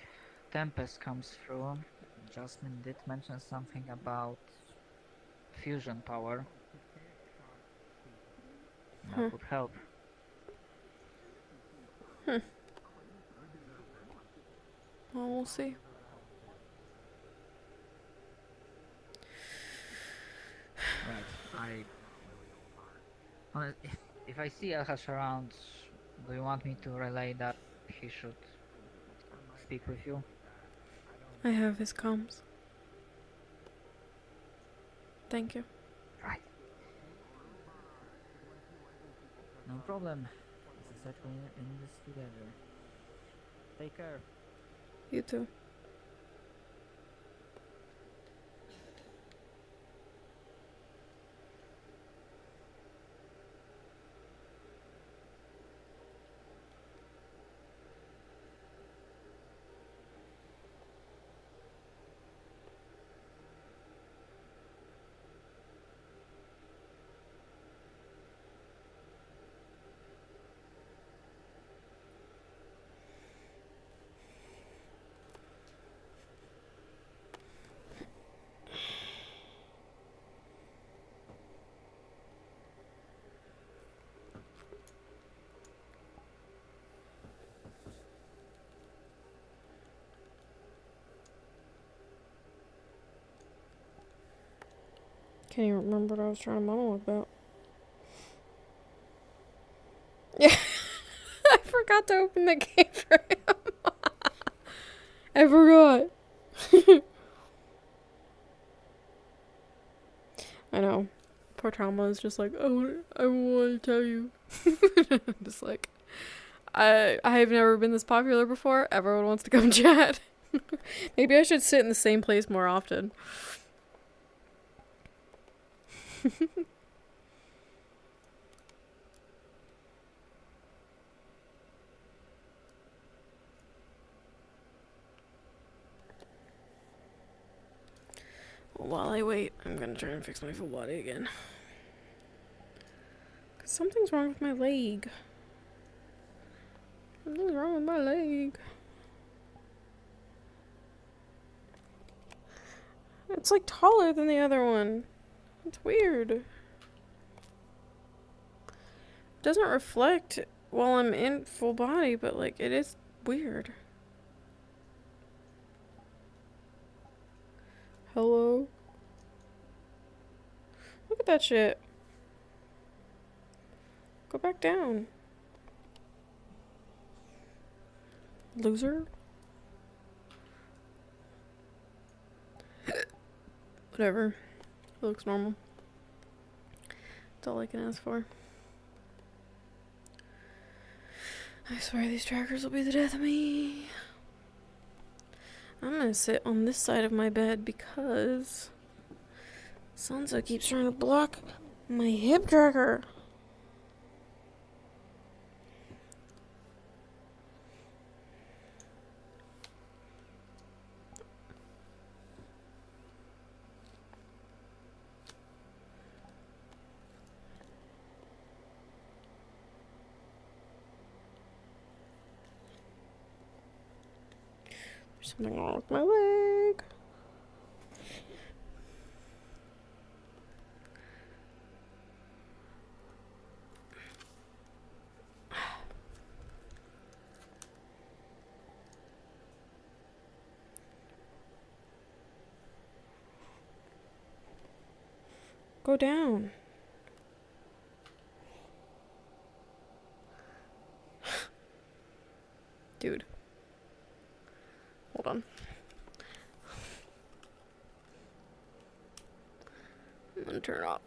Tempest comes through, Jasmine did mention something about fusion power. That would help. Well, we'll see. Right, if I see Elhash around, do you want me to relay that he should speak with you? I have his comms. Thank you. Right. No problem. As I said, we're in this together. Take care. You too. Can't even remember what I was trying to monologue about. Yeah. I forgot to open the gate for him. I forgot. I know. Poor Trauma is just like, I want to tell you. Just like, I've never been this popular before. Everyone wants to come chat. Maybe I should sit in the same place more often. While I wait, I'm gonna try and fix my full body again. 'Cause something's wrong with my leg. Something's wrong with my leg. It's like taller than the other one. It's weird. It doesn't reflect while I'm in full body, but like it is weird. Hello? Look at that shit. Go back down. Loser? Whatever. It looks normal. That's all I can ask for. I swear these trackers will be the death of me. I'm gonna sit on this side of my bed because Sansa keeps trying to block my hip tracker. There's something wrong with my leg. Go down. Dude. Hold on. I'm gonna turn it off.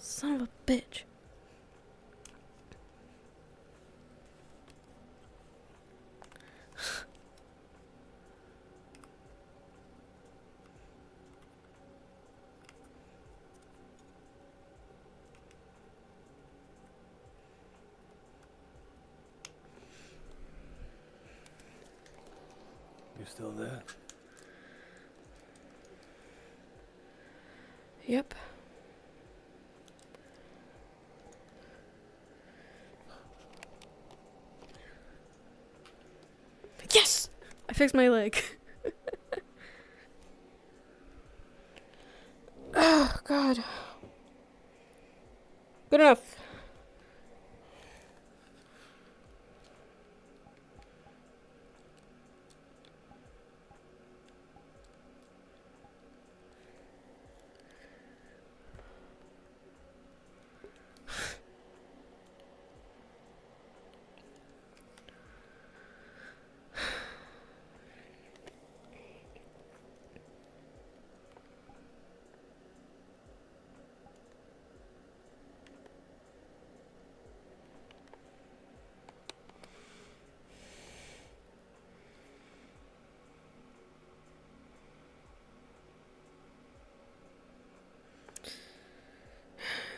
Son of a bitch. You still there? Yep. Yes! I fixed my leg. Oh, God. Good enough.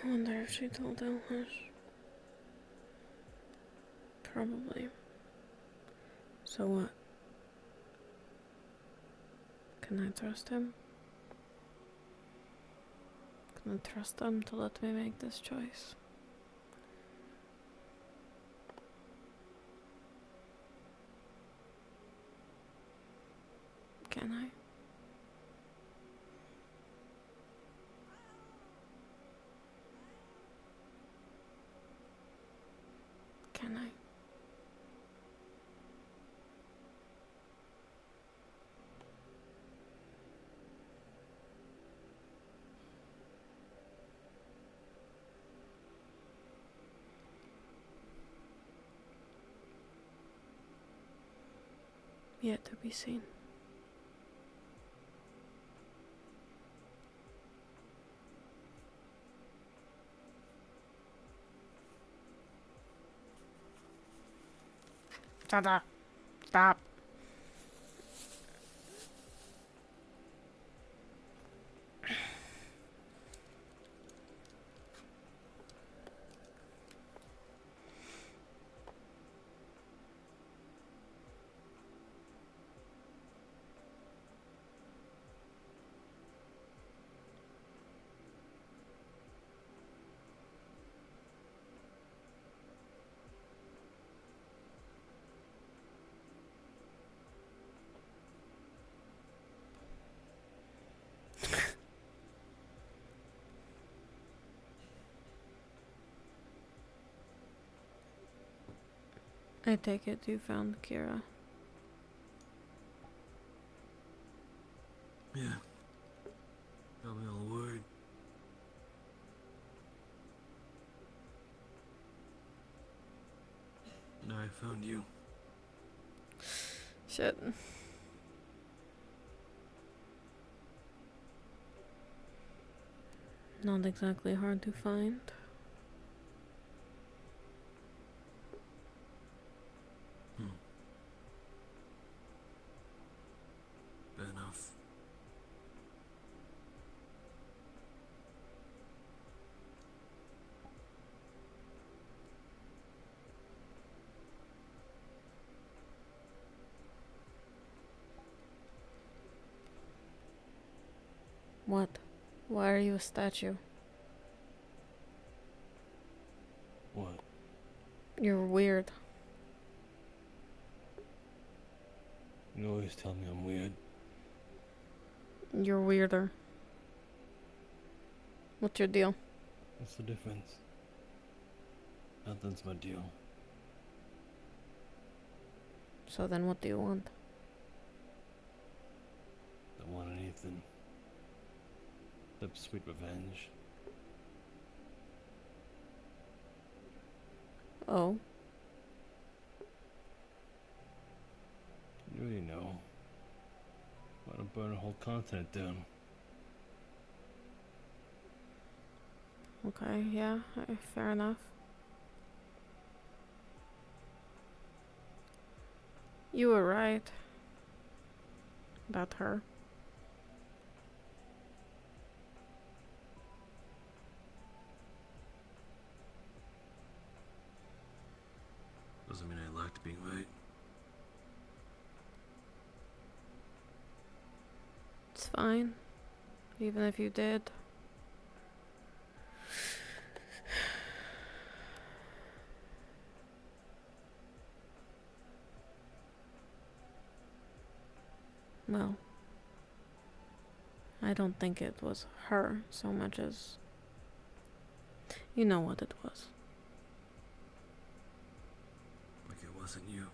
I wonder if she told Elvis. Probably. So what? Can I trust him? And trust them to let me make this choice. Can I? Can I? Yet to be seen. Stop. Stop. I take it you found Kira. Yeah. Got me all worried. Now I found you. Shit. Not exactly hard to find. Fair enough. What? Why are you a statue? What? You're weird. You always tell me I'm weird. You're weirder. What's your deal? What's the difference? Nothing's my deal. So then what do you want? Don't want anything. Except sweet revenge. Oh. You already know. Want to burn a whole continent down. Okay, yeah, fair enough. You were right. About her. Doesn't mean I liked being right. It's fine. Even if you did. Well, I don't think it was her so much as you know what it was. Like it wasn't you.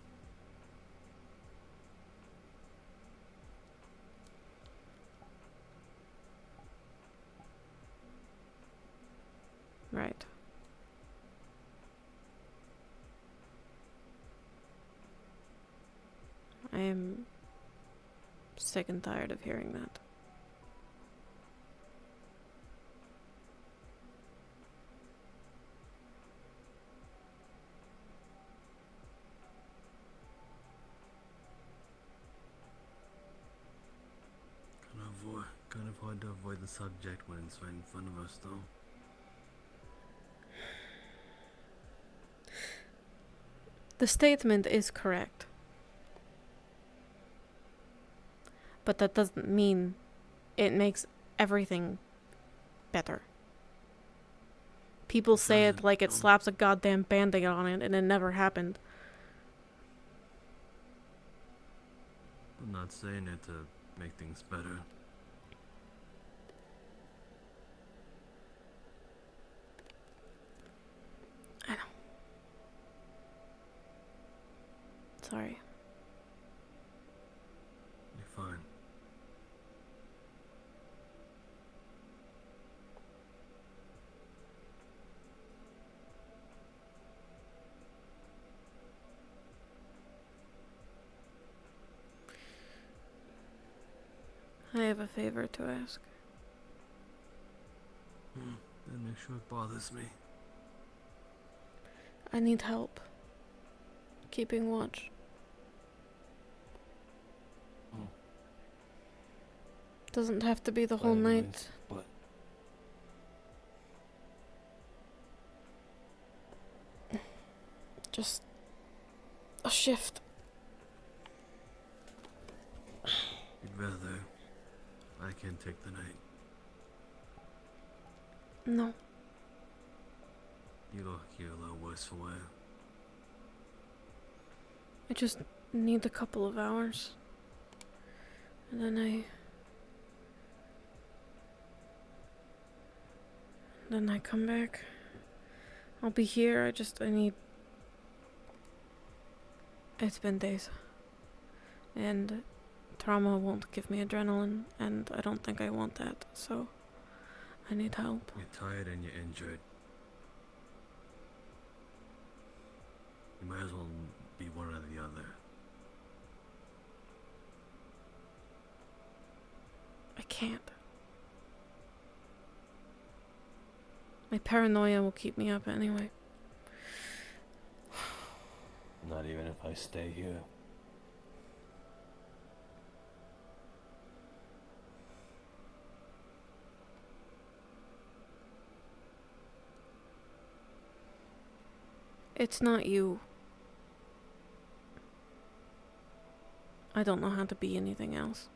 Right. I am sick and tired of hearing that. Kind of hard to avoid the subject when it's right in front of us, though. The statement is correct. But that doesn't mean it makes everything better. People say it doesn't, like it slaps a goddamn band-aid on it, and it never happened. I'm not saying it to make things better. I know. Sorry. You're fine. I have a favor to ask. Then make sure it bothers me. I need help keeping watch. Oh. Doesn't have to be the whole Anyways, night. But Just a shift. you'd rather I can't take the night. No. You look a lot worse for wear. I just need a couple of hours. And then I come back. I'll be here. I need. It's been days. And trauma won't give me adrenaline, and I don't think I want that, so I need help. You're tired and you're injured. You might as well be one or the other. I can't. My paranoia will keep me up anyway. Not even if I stay here. It's not you. I don't know how to be anything else.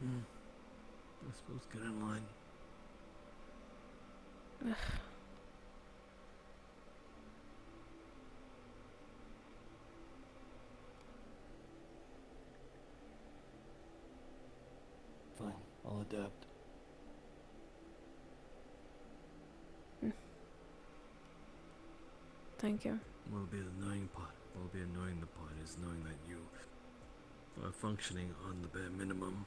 I suppose get in line. Fine, I'll adapt. Thank you. What'll be the annoying part? What'll be annoying the part is knowing that you are functioning on the bare minimum.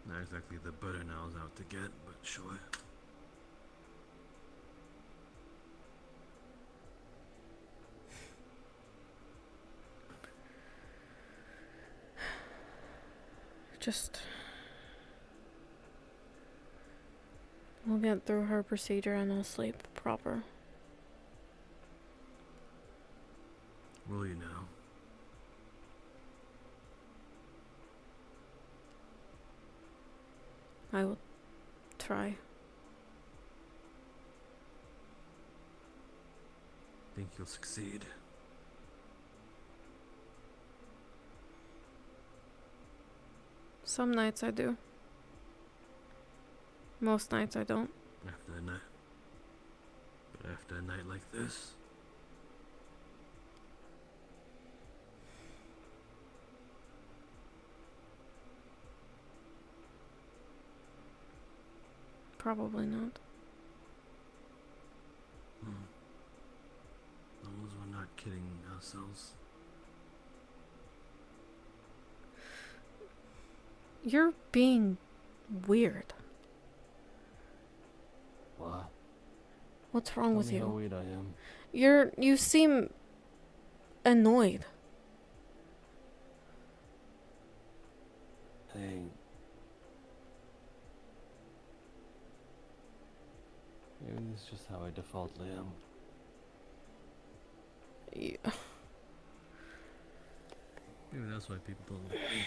Not exactly the burden I was out to get, but sure. Just... We'll get through her procedure and I'll sleep proper. Will you now? I will try. Think you'll succeed? Some nights I do. Most nights I don't. After a night. But after a night like this? Probably not. As long as we're not kidding ourselves. You're being weird. What? What's wrong with Tell me how you? weird I am. You seem annoyed. Hey. Maybe this is just how I defaultly am. Yeah. Maybe that's why people don't like me.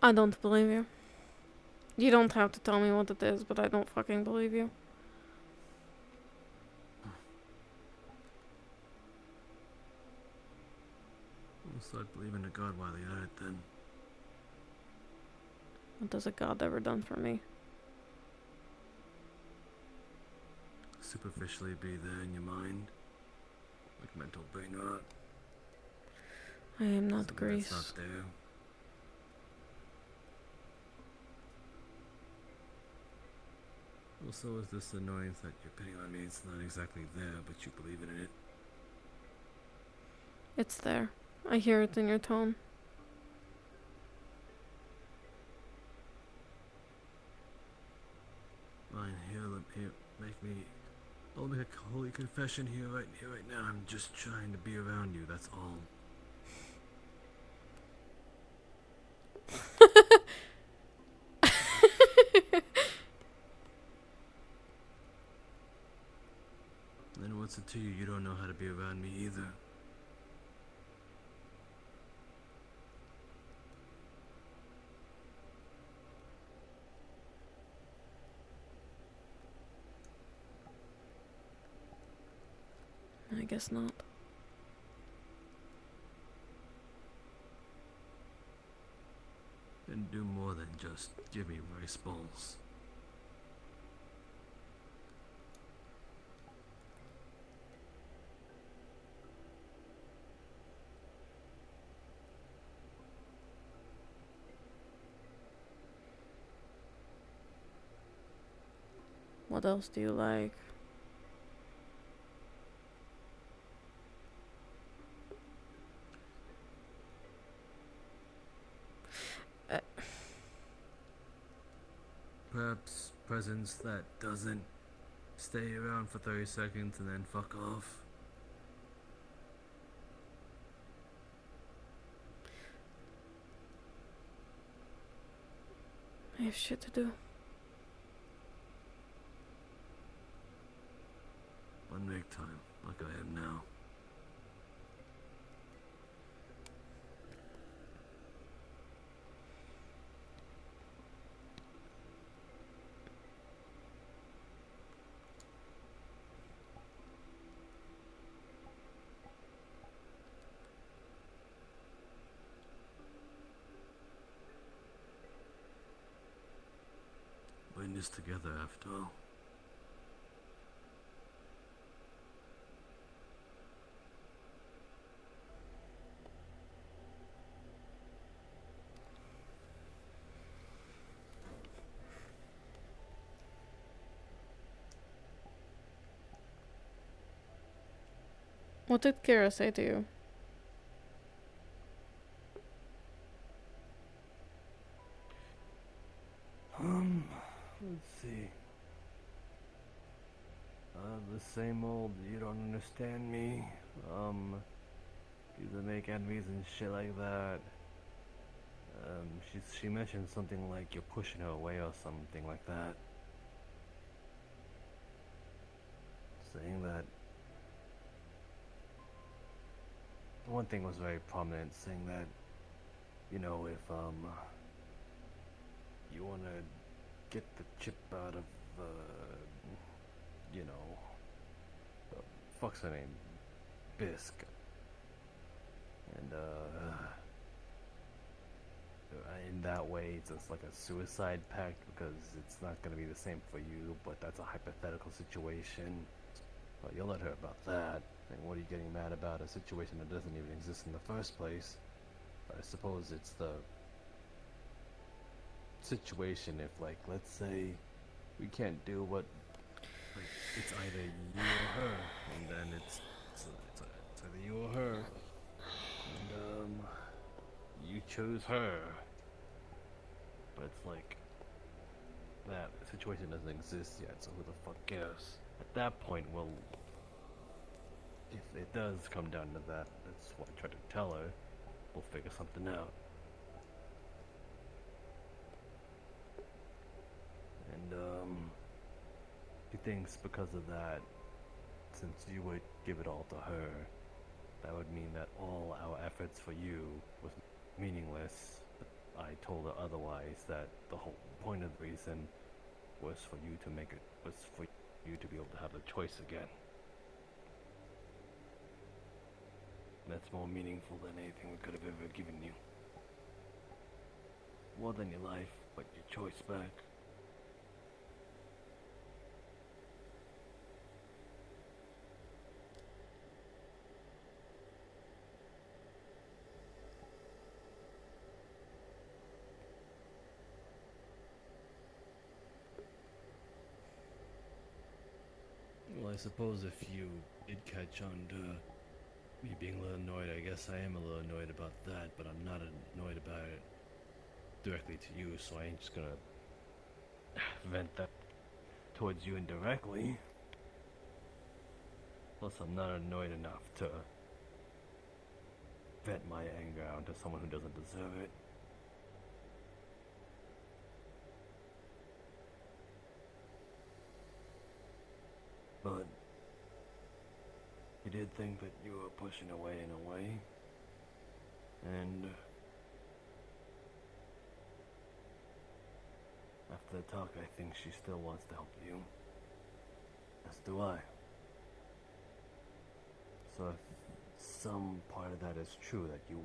I don't believe you. You don't have to tell me what it is, but I don't fucking believe you. We'll start believing in God while they're at it then. What has a god ever done for me? Superficially be there in your mind. Like mental brain rot. I am not Something Greece. that's not there. Well, so is this annoyance that you're putting on me. It's not exactly there, but you believe in it. It's there. I hear it in your tone. Fine, make me... I'll make a holy confession here right now. I'm just trying to be around you, that's all. Then what's it to you? You don't know how to be around me either. I guess not. Then do more than just give me rice balls. What else do you like? Perhaps presence that doesn't stay around for 30 seconds and then fuck off. I have shit to do. One make time, like I am now. We're in this together after all. What did Kira say to you? Let's see. The same old, you don't understand me. You make enemies and shit like that. She mentioned something like you're pushing her away or something like that. Saying that one thing was very prominent, saying that, you know, if you wanna get the chip out of you know, fuck's her name, Bisque, and in that way it's just like a suicide pact because it's not gonna be the same for you, but that's a hypothetical situation. Well, you'll let her about that. And what are you getting mad about? A situation that doesn't even exist in the first place. I suppose it's the situation if, like, let's say we can't do what, like, it's either you or her, and then it's either you or her, and you chose her, but it's like that situation doesn't exist yet, so who the fuck cares? At that point, well, if it does come down to that, that's what I tried to tell her, we'll figure something out. And she thinks because of that, since you would give it all to her, that would mean that all our efforts for you was meaningless. But I told her otherwise, that the whole point of the reason was for you to be able to have the choice again. that's more meaningful than anything we could have ever given you. More than your life, but your choice back. Well, I suppose if you did catch on to me being a little annoyed, I guess I am a little annoyed about that, but I'm not annoyed about it directly to you, so I ain't just gonna vent that towards you indirectly. Plus, I'm not annoyed enough to vent my anger out to someone who doesn't deserve it. But you did think that you were pushing away in a way, and after the talk, I think she still wants to help you. As do I. So if some part of that is true, that you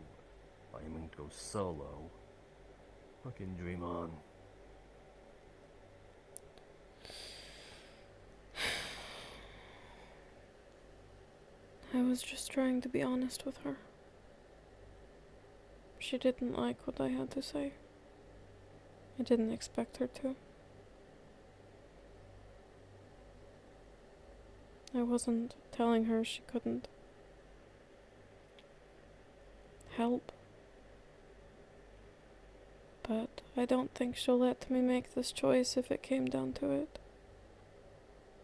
are aiming to go solo, fucking dream on. I was just trying to be honest with her. She didn't like what I had to say. I didn't expect her to. I wasn't telling her she couldn't help. But I don't think she'll let me make this choice if it came down to it.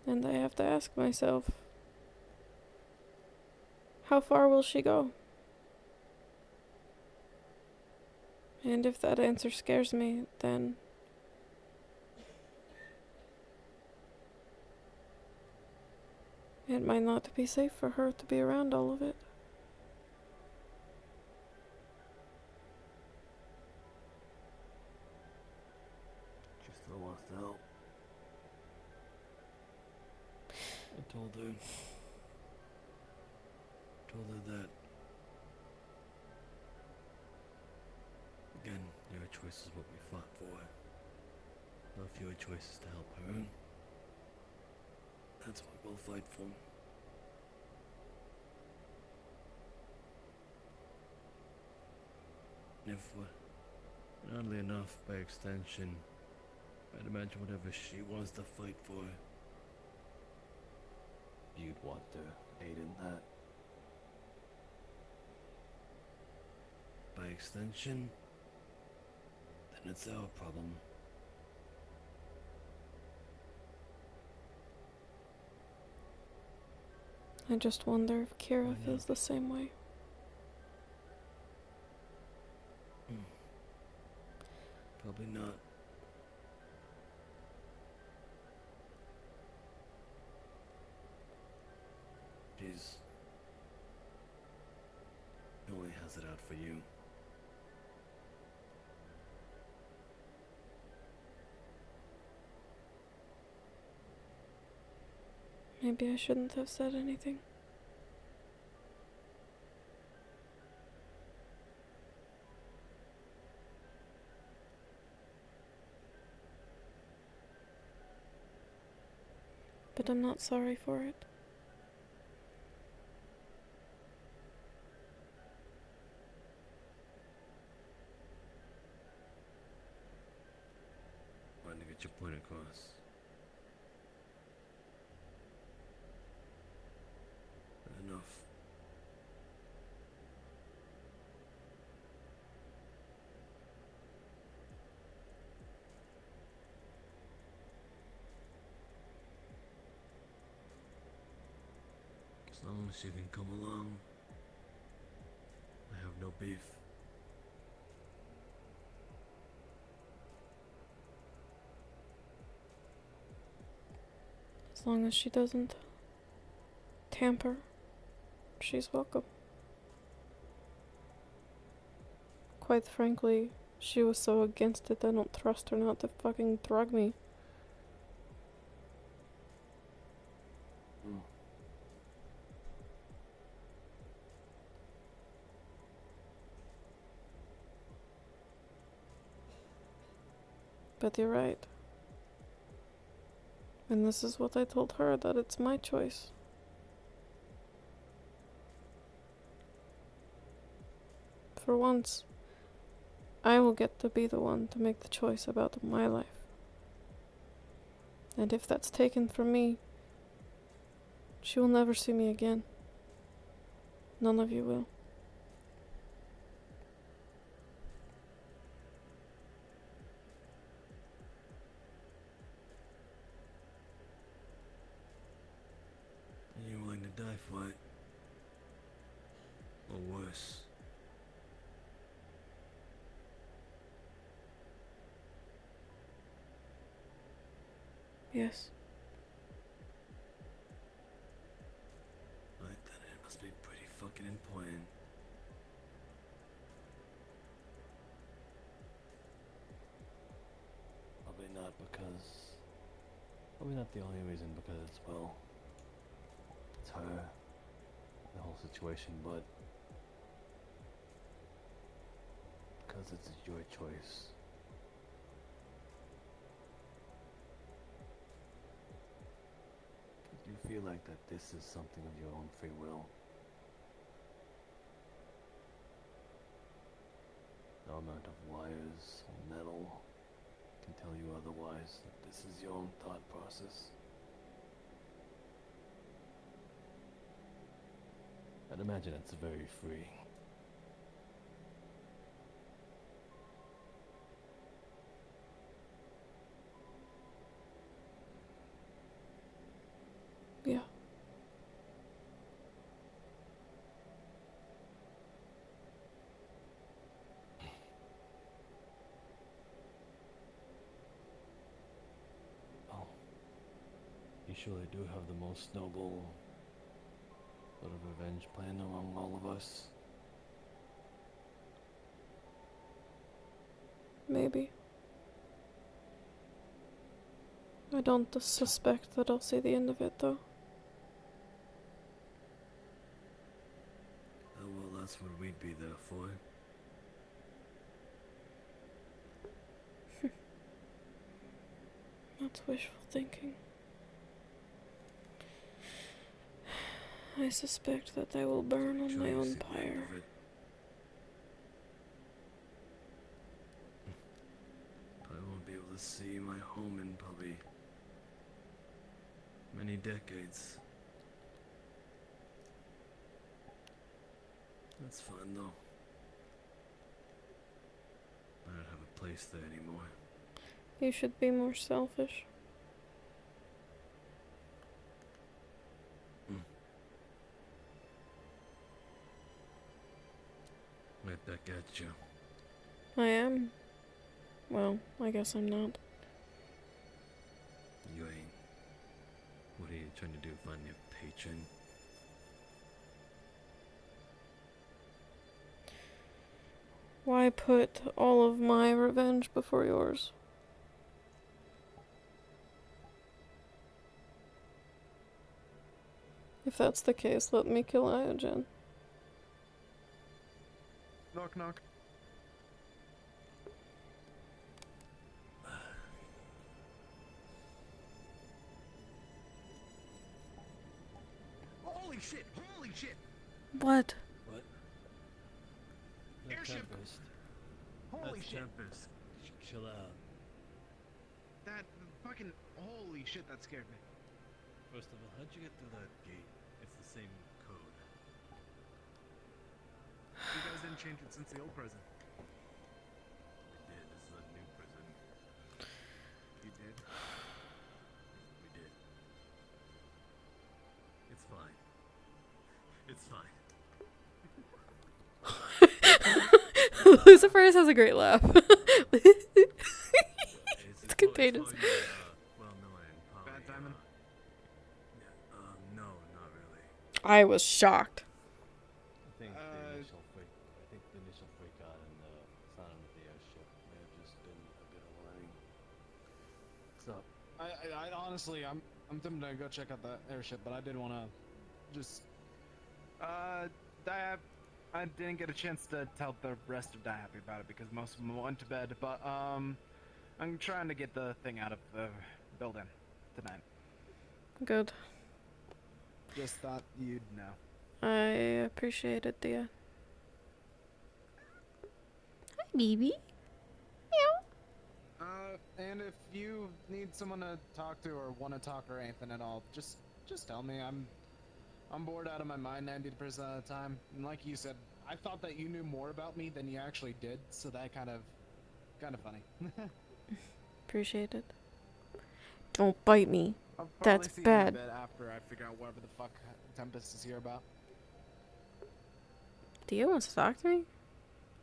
And I have to ask myself, how far will she go? And if that answer scares me, then it might not be safe for her to be around all of it. She still wants to help. I told her that, again, your choice is what we fought for. Now if your choice is to help her, that's what we'll fight for. Oddly enough, by extension, I'd imagine whatever she wants to fight for, you'd want to aid in that. By extension, then it's our problem. I just wonder if Kira Why feels the same way. Probably not. She only has it out for you. Maybe I shouldn't have said anything. But I'm not sorry for it. Wanted to get your point across. Enough. As long as you can come along, I have no beef. As long as she doesn't tamper, she's welcome. Quite frankly, she was so against it, I don't trust her not to fucking drug me. But you're right. And this is what I told her, that it's my choice. For once, I will get to be the one to make the choice about my life. And if that's taken from me, she will never see me again. None of you will. Are you willing to die for it? Or worse? Yes. Right then, it must be pretty fucking important. Probably not the only reason, because, well, it's her, the whole situation, but because it's your choice. You feel like that this is something of your own free will. No amount of wires or metal can tell you otherwise, that this is your own thought process. I'd imagine it's very free. Yeah. Oh, you surely do have the most noble sort of revenge plan among all of us. Maybe. I don't suspect that I'll see the end of it, though. Oh, well, that's what we'd be there for. That's wishful thinking. I suspect that I will burn on my own pyre. I won't be able to see my home in probably many decades. That's fine though. I don't have a place there anymore. You should be more selfish. Right back at you. I am. Well, I guess I'm not. You ain't. What are you trying to do? Find your patron? Why put all of my revenge before yours? If that's the case, let me kill Iogen. Knock, knock. Holy shit! Holy shit! What? What? Airship. Tempest. Holy That's shit! Tempest. Chill out. That fucking holy shit! That scared me. First of all, how'd you get through that gate? It's the same code. You guys didn't change it since the old prison. We did. This is a new prison. You did. We did. It's fine. It's fine. Lucifer's has a great laugh. It's contagious. Well, no, I didn't. Probably, Bad timing. No, not really. I was shocked. I think the initial freak out and the sound of the airship may have just been a bit alarming. What's up? I honestly, I'm tempted to go check out that airship, but I did want to just. Diab, I didn't get a chance to tell the rest of Dihappy about it because most of them went to bed. But I'm trying to get the thing out of the building tonight. Good. Just thought you'd know. I appreciate it, dear. Hi, baby. And if you need someone to talk to or want to talk or anything at all, just tell me. I'm bored out of my mind 90% of the time. And like you said, I thought that you knew more about me than you actually did, so that kind of funny. Appreciate it. Don't bite me. I'll probably That's see bad. you in a bit after I figure out whatever the fuck Tempest is here about. Dio wants to talk to me?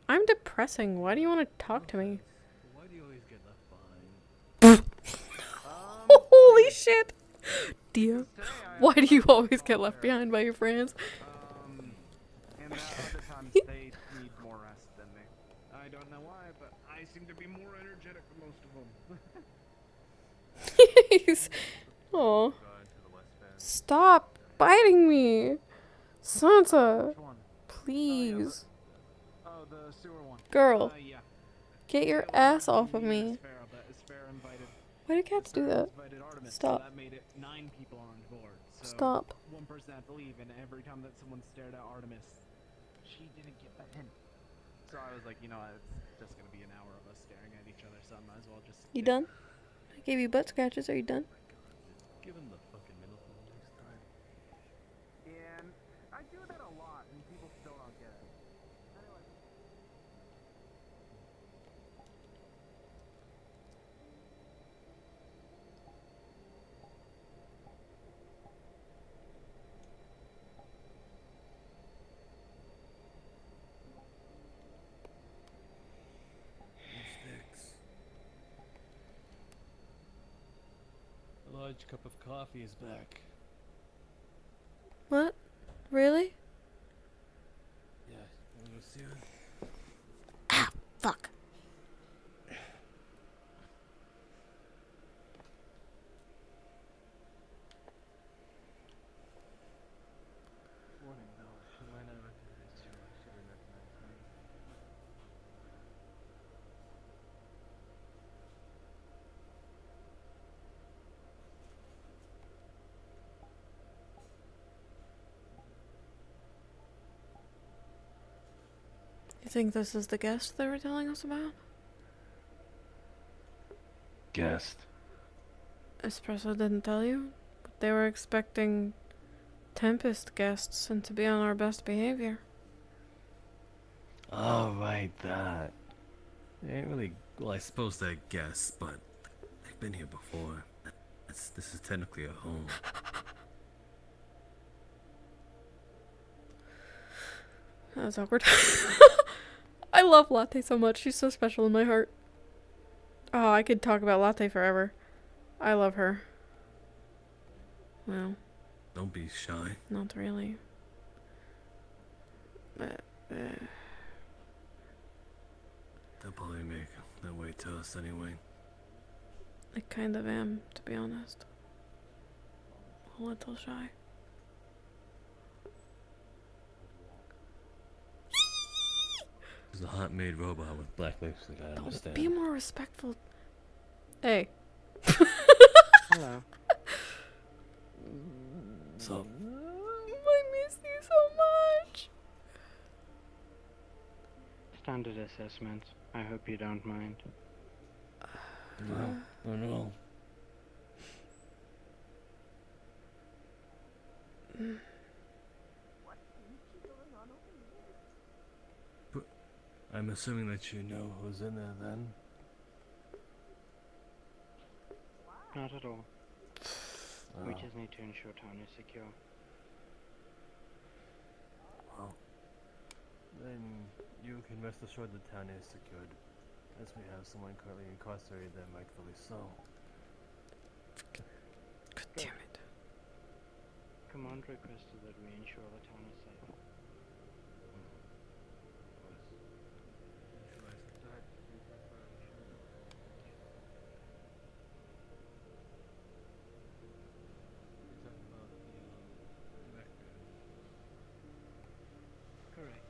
I'm depressing. Why do you want to talk to me? Why do you always get left behind? Holy shit! Dio, Today why do you always get left behind by your friends? And other times they need more rest than me. I don't know why, but I seem to be more energetic than most of them. Jeez. Aw. Stop biting me. Santa. Which one? Please. Oh, the sewer one. Girl, Yeah. get your ass off of me. Why do cats do that? Stop. That made it 9 people on board. So Stop. One person had to leave, and every time that someone stared at Artemis, she didn't get the hint. So I was like, you know, it's just gonna be an hour of us staring at each other, so I might as well just. You done? I gave you butt scratches. Are you done? Give him the fucking middle finger next time. And I do that a lot, and people still don't get it. Anyway. Sticks. A large cup of coffee is back. What? Really? Yeah, you wanna go see her? Ah, fuck. Warning though, she might not recognize you like she didn't recognize me. You think this is the guest they were telling us about? Guest. Espresso didn't tell you? But they were expecting Tempest guests and to be on our best behavior. Oh, right, that. They ain't really. Well, I suppose they're guests, but they've been here before. This is technically a home. That was awkward. I love Latte so much. She's so special in my heart. Oh, I could talk about Latte forever. I love her. Well, Don't be shy. not really. But, They'll probably make their way to us anyway. I kind of am, to be honest. A little shy. There's a hot maid robot with black lipstick, I understand. Be more respectful. Hey. Hello. So, I miss you so much. Standard assessment. I hope you don't mind. no. Oh no. I'm assuming that you know who's in there then? Not at all. We Oh, just need to ensure town is secure. well. Then you can rest assured the town is secured, as we have someone currently incarcerated there, rightfully so. God damn it. Command requested that we ensure the town is safe. Correct.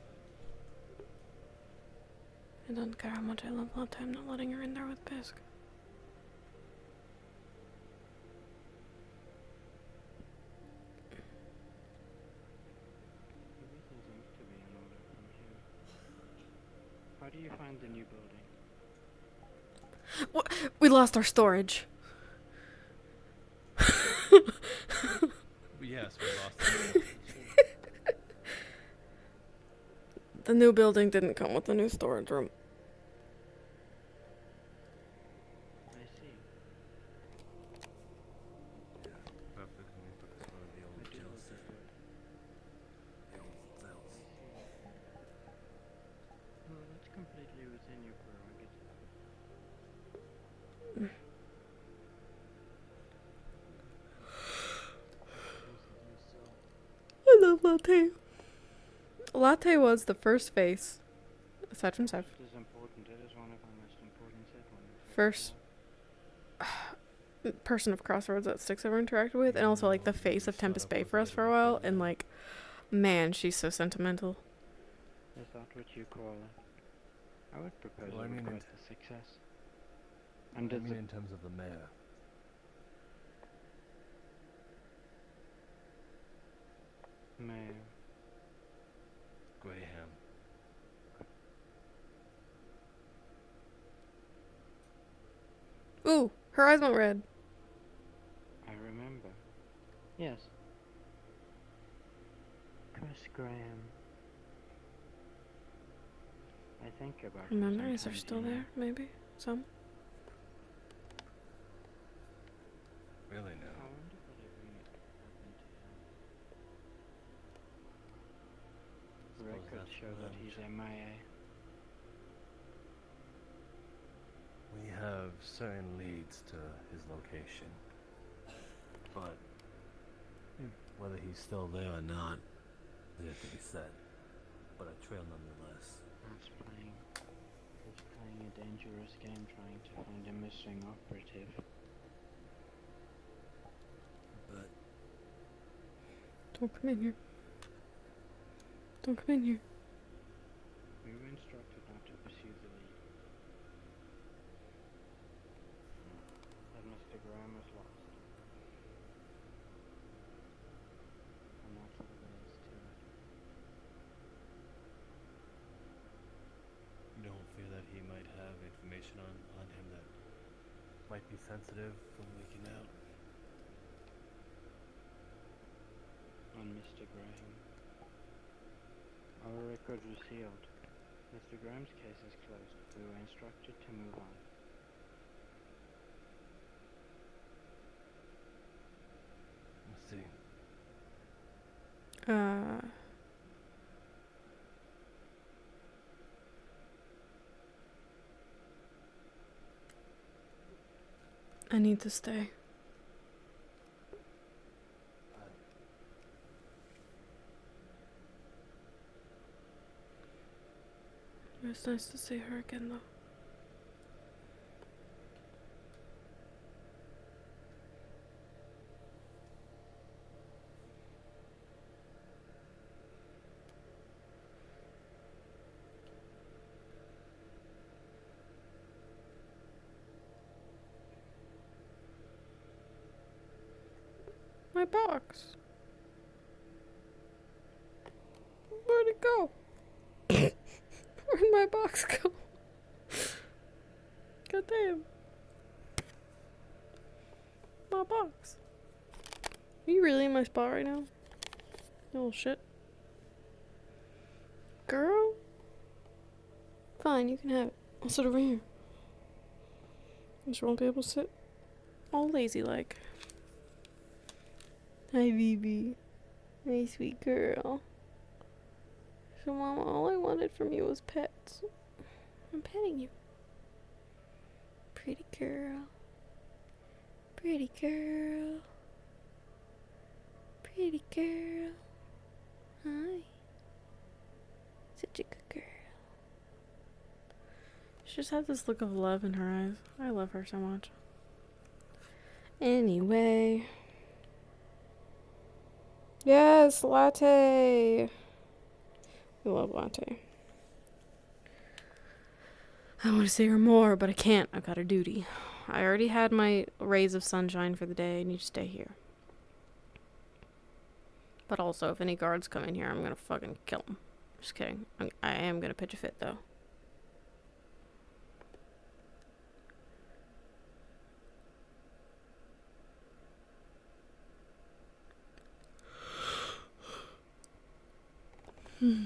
I don't care how much I love Latte. I'm not letting her in there with Bisque. do you find the new building? We lost our storage. Yes, we lost it. The new building didn't come with the new storage room. I see. Perfect. Let me put this one of the old I do jail hope cells. it's good. The old cells. Well, that's completely within your prerogative. I love latte. Latte was the first face, aside from Seth, It is important. It is one of our most important settlements. first person of Crossroads that Styx ever interacted with, and also like the face of Tempest Bay for us for a while, and like, man, she's so sentimental. Is that what you call it? I would propose Well, I it mean, was it- quite a success. And I does mean, it in terms of the mayor. mayor? Graham. Ooh, her eyes went red. I remember. Yes. Chris Graham. I think about Her him memories are sometimes, still you know. there, maybe? Some? Really I now. wonder whatever happened to him. Suppose Records that's show that revenge. he's MIA. We have certain leads to his location, but whether he's still there or not is yet to be said. But a trail nonetheless. He's playing a dangerous game trying to find a missing operative. But Don't come in here. Don't come in here. We were instructed not to pursue the lead. That Mr. Graham was lost. And that's all there is to it. you don't fear that he might have information on him that might be sensitive from leaking out? On Mr. Graham. Our records were sealed. Mr. Graham's case is closed. We were instructed to move on. Let's see. I need to stay. It was nice to see her again, though. My box. Where'd it go? Where'd my box go? God damn. My box. Are you really in my spot right now? You little shit. Girl? Fine, you can have it. I'll sit over here. I just won't be able to sit all lazy like. Hi, BB. My sweet girl. So, Mama, all I wanted from you was pets. I'm petting you. Pretty girl. Pretty girl. Pretty girl. Hi. Such a good girl. She just has this look of love in her eyes. I love her so much. Anyway. Yes, latte. I love latte. I want to say her more, but I can't. I've got a duty. I already had my rays of sunshine for the day. I need to stay here. But also, if any guards come in here, I'm gonna fucking kill them. Just kidding. I am gonna pitch a fit, though. Elhaj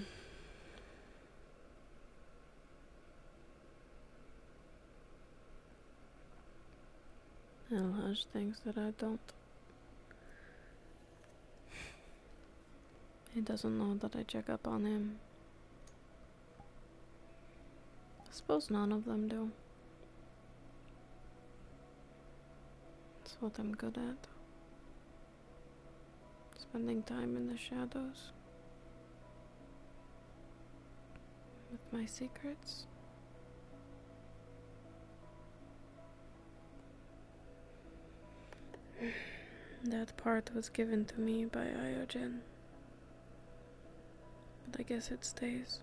thinks that I don't. He doesn't know that I check up on him. I suppose none of them do. It's what I'm good at. Spending time in the shadows. With my secrets. That part was given to me by Iogen. But I guess it stays.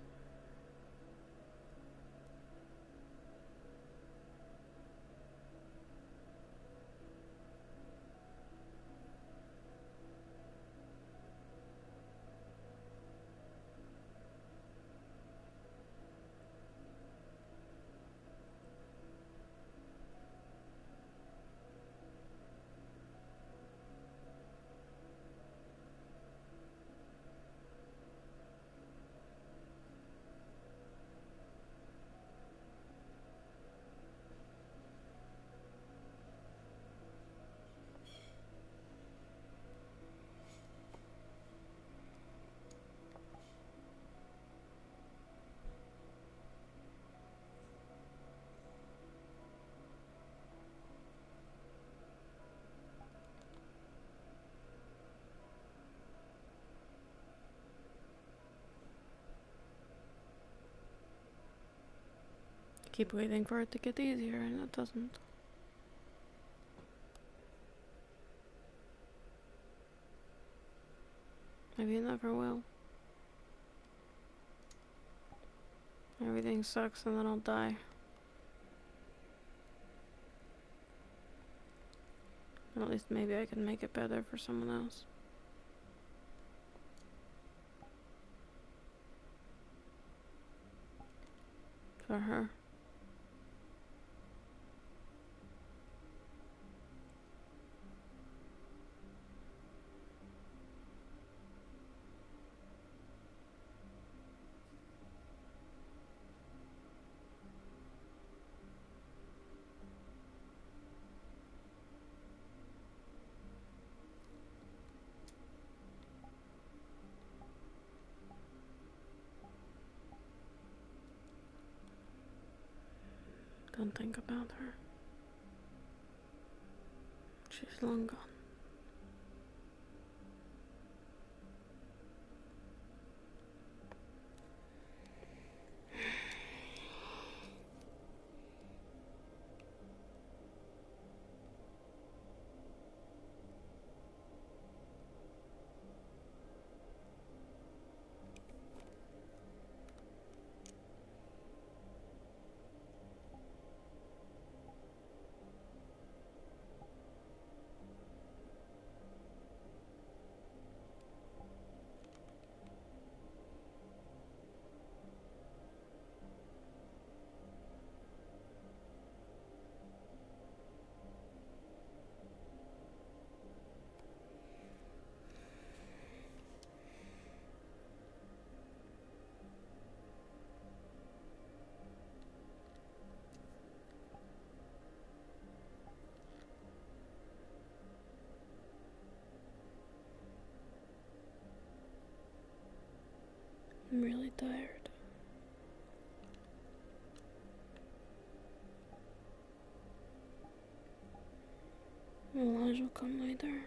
Keep waiting for it to get easier and it doesn't. Maybe it never will. Everything sucks and then I'll die. At least maybe I can make it better for someone else. For her. Don't think about her. She's long gone. I'm really tired. Elijah will come later.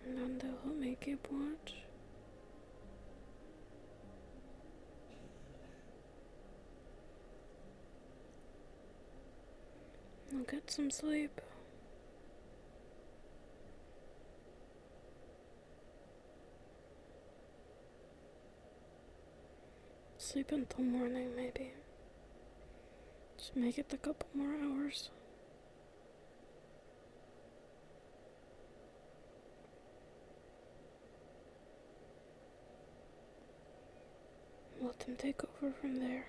And then they'll help me keep watch. I'll get some sleep. Sleep until morning, maybe. Just make it a couple more hours. Let him take over from there.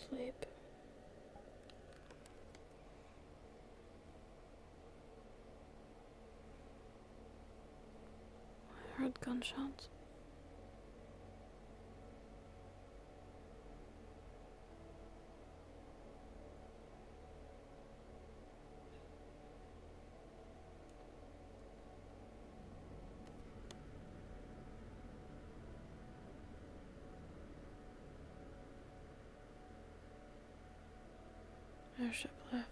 Sleep. not gunshots. Airship left.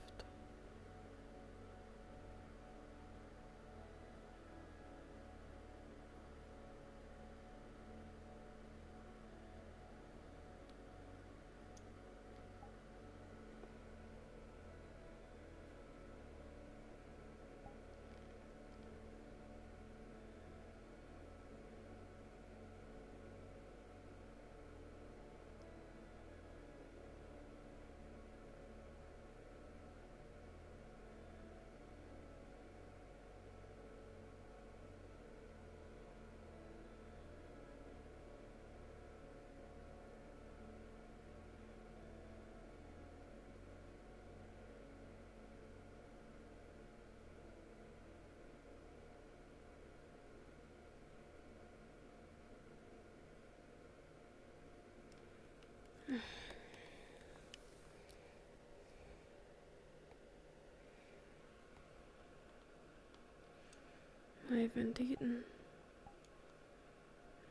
I haven't eaten.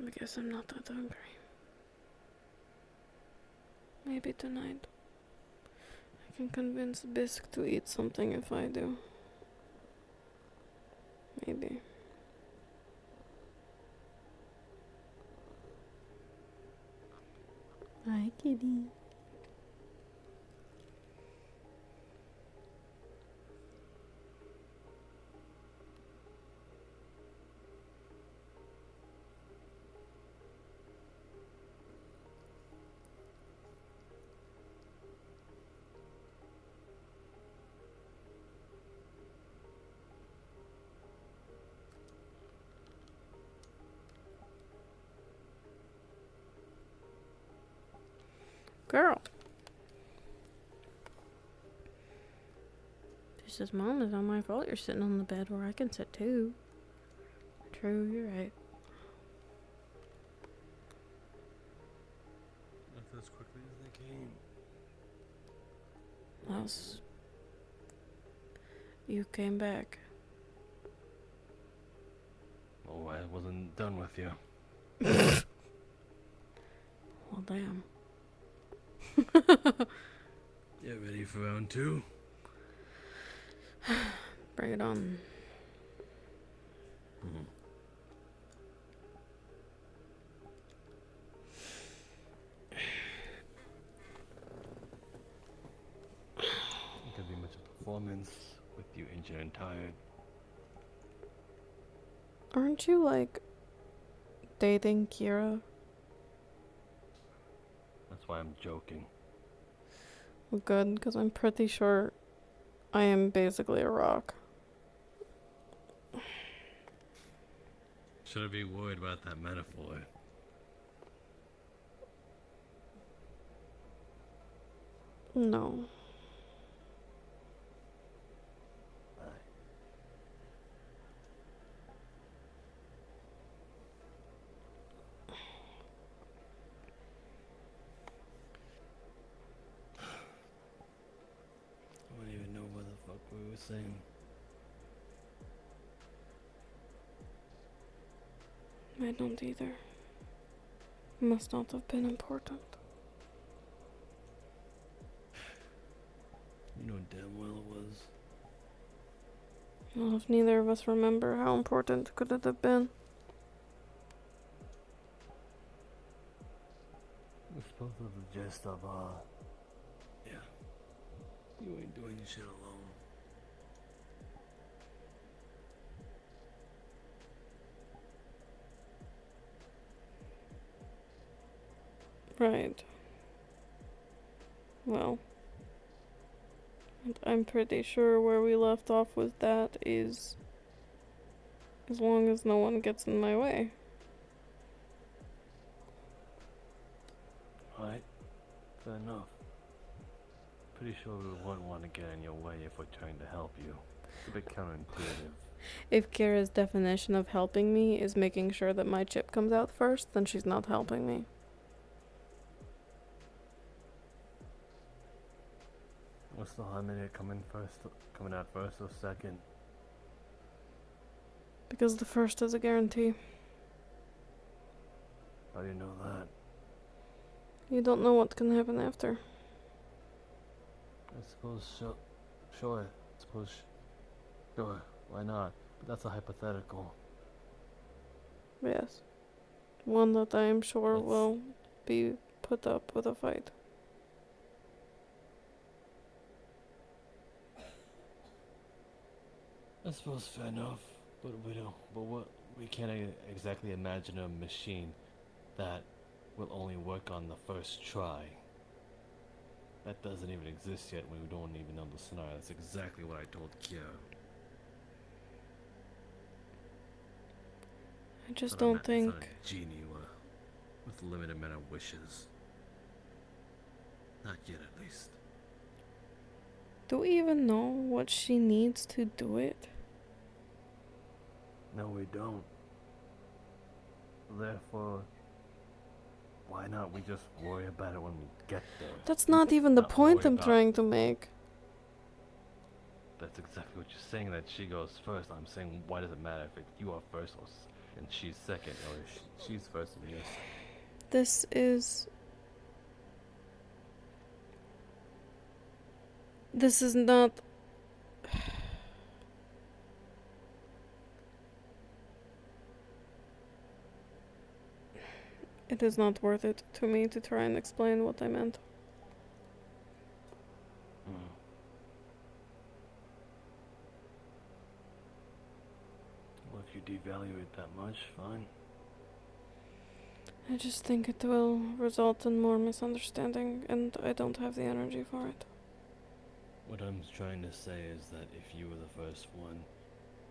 I guess I'm not that hungry. Maybe tonight I can convince Bisque to eat something if I do. Maybe. Hi, kitty. Girl. She says, Mom, it's not my fault you're sitting on the bed where I can sit too. True, you're right. Left as quickly as they came. Unless you came back. Oh, I wasn't done with you. Well, damn. You ready for round two? Bring it on. Mm-hmm. It could be much a performance with you injured and tired. Aren't you, like, dating Kira? That's why I'm joking. Good, because I'm pretty sure I am basically a rock. Shouldn't be worried about that metaphor. No. I don't even know what the fuck we were saying. I don't either. Must not have been important. You know damn well it was. Well, if neither of us remember, how important could it have been? We're supposed to the gist of, yeah. You ain't doing shit alone. Right. Well. And I'm pretty sure where we left off with that is as long as no one gets in my way. Alright, fair enough. Pretty sure we wouldn't want to get in your way if we're trying to help you. It's a bit counterintuitive. If Kira's definition of helping me is making sure that my chip comes out first, then she's not helping me. What's the harmony coming out first or second? Because the first is a guarantee. How do you know that? You don't know what can happen after. I suppose sure. Sure. Why not? But that's a hypothetical. Yes. One that I am sure will be put up with a fight. I suppose fair enough, but we can't exactly imagine a machine that will only work on the first try. That doesn't even exist yet. We don't even know the scenario. That's exactly what I told Kyo. I just don't think. It's not a genie with a limited amount of wishes. Not yet, at least. Do we even know what she needs to do it? No, we don't. Therefore, why not we just worry about it when we get there? That's not even the Not point worry I'm about- trying to make. That's exactly what you're saying, that she goes first. I'm saying, why does it matter if you are first and she's second, or if she's first and you're second? This is not. It is not worth it to me to try and explain what I meant. Well, if you devalue it that much, fine. I just think it will result in more misunderstanding, and I don't have the energy for it. What I'm trying to say is that if you were the first one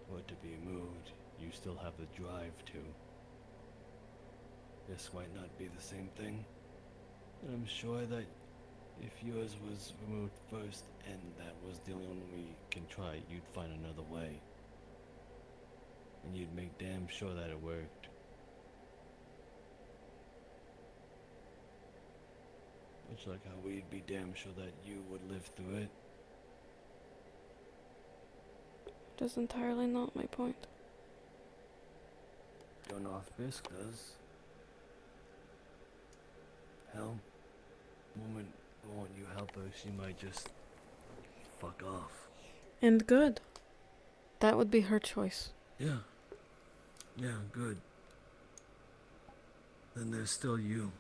were to be moved, you still have the drive to. This might not be the same thing. And I'm sure that if yours was removed first and that was the only one we can try, you'd find another way. And you'd make damn sure that it worked. Much like how we'd be damn sure that you would live through it. It is entirely not my point. Don't know if Bisque does. Hell, moment you help her, she might just fuck off. And good. That would be her choice. Yeah. Yeah, good. Then there's still you.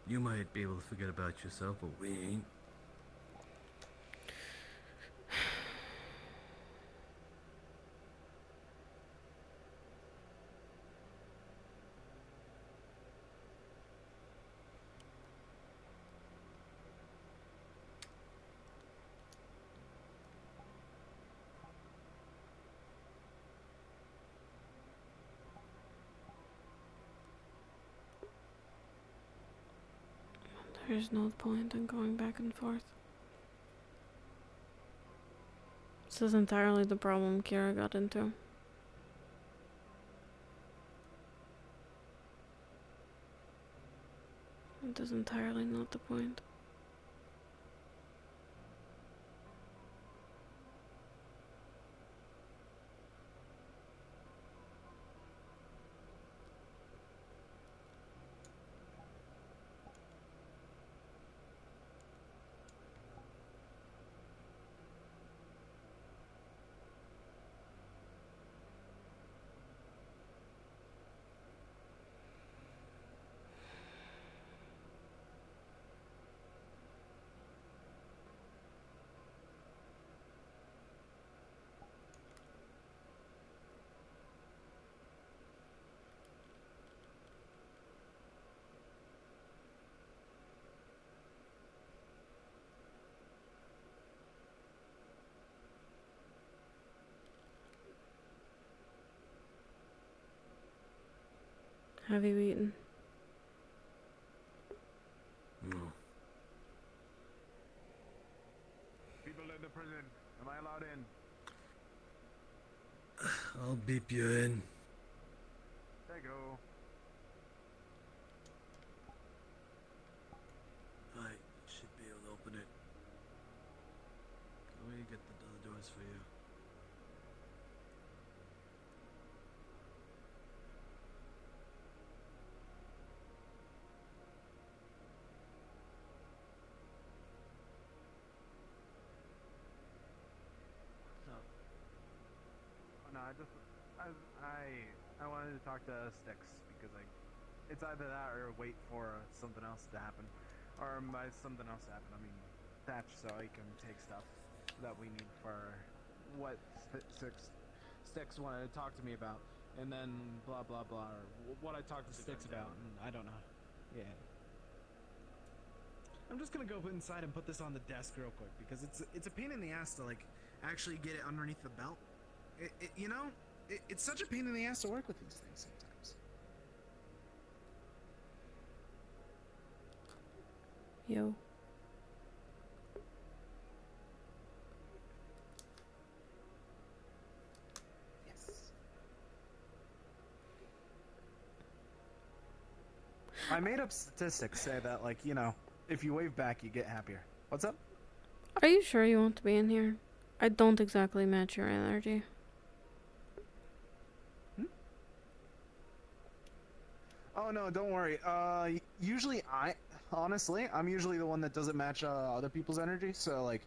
You might be able to forget about yourself, but we ain't. There's no point in going back and forth. This is entirely the problem Kira got into. It is entirely not the point. Have you eaten? No. People, the prison. Am I allowed in? I'll beep you in. There you go. I should be able to open it. Let me get the other doors for you. Oh, no, I wanted to talk to Styx because it's either that or wait for something else to happen, or by something else to happen I mean Thatch, so he can take stuff that we need for what Styx wanted to talk to me about, and then blah blah blah, or what I talked to Styx about, and I don't know. Yeah. I'm just gonna go inside and put this on the desk real quick because it's a pain in the ass to like actually get it underneath the belt. It's such a pain in the ass to work with these things sometimes. Yo. Yes. I made up statistics say that, like, if you wave back, you get happier. What's up? Are you sure you want to be in here? I don't exactly match your energy. Oh no, don't worry. Usually I'm usually the one that doesn't match other people's energy, so like,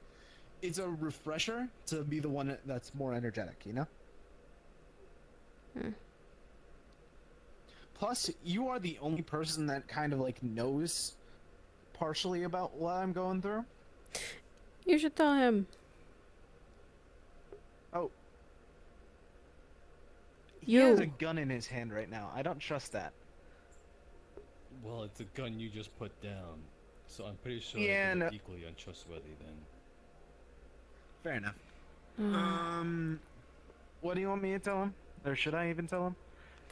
it's a refresher to be the one that's more energetic, Plus, you are the only person that kind of like knows partially about what I'm going through. You should tell him. Oh. He You. has a gun in his hand right now. I don't trust that. Well, it's a gun you just put down, so I'm pretty sure Yeah, it's no. equally untrustworthy then. Fair enough. What do you want me to tell him? Or should I even tell him?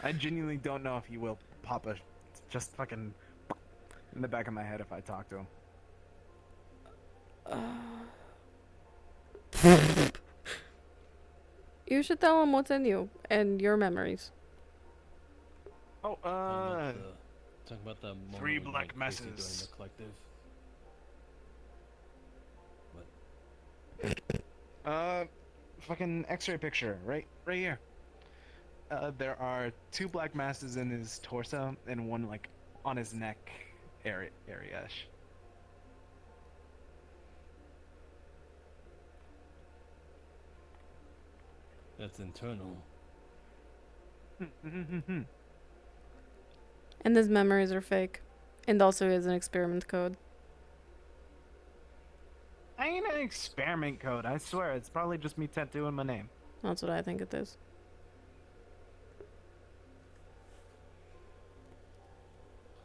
I genuinely don't know if he will pop a just fucking in the back of my head if I talk to him. You should tell him what's in you and your memories. Oh, Talking about the moment 3 when black you went crazy messes. during the collective. Fucking X-ray picture, right here. There are 2 black masses in his torso and one like on his neck area. That's internal. And his memories are fake. And also is an experiment code. I ain't an experiment code, I swear. It's probably just me tattooing my name. That's what I think it is.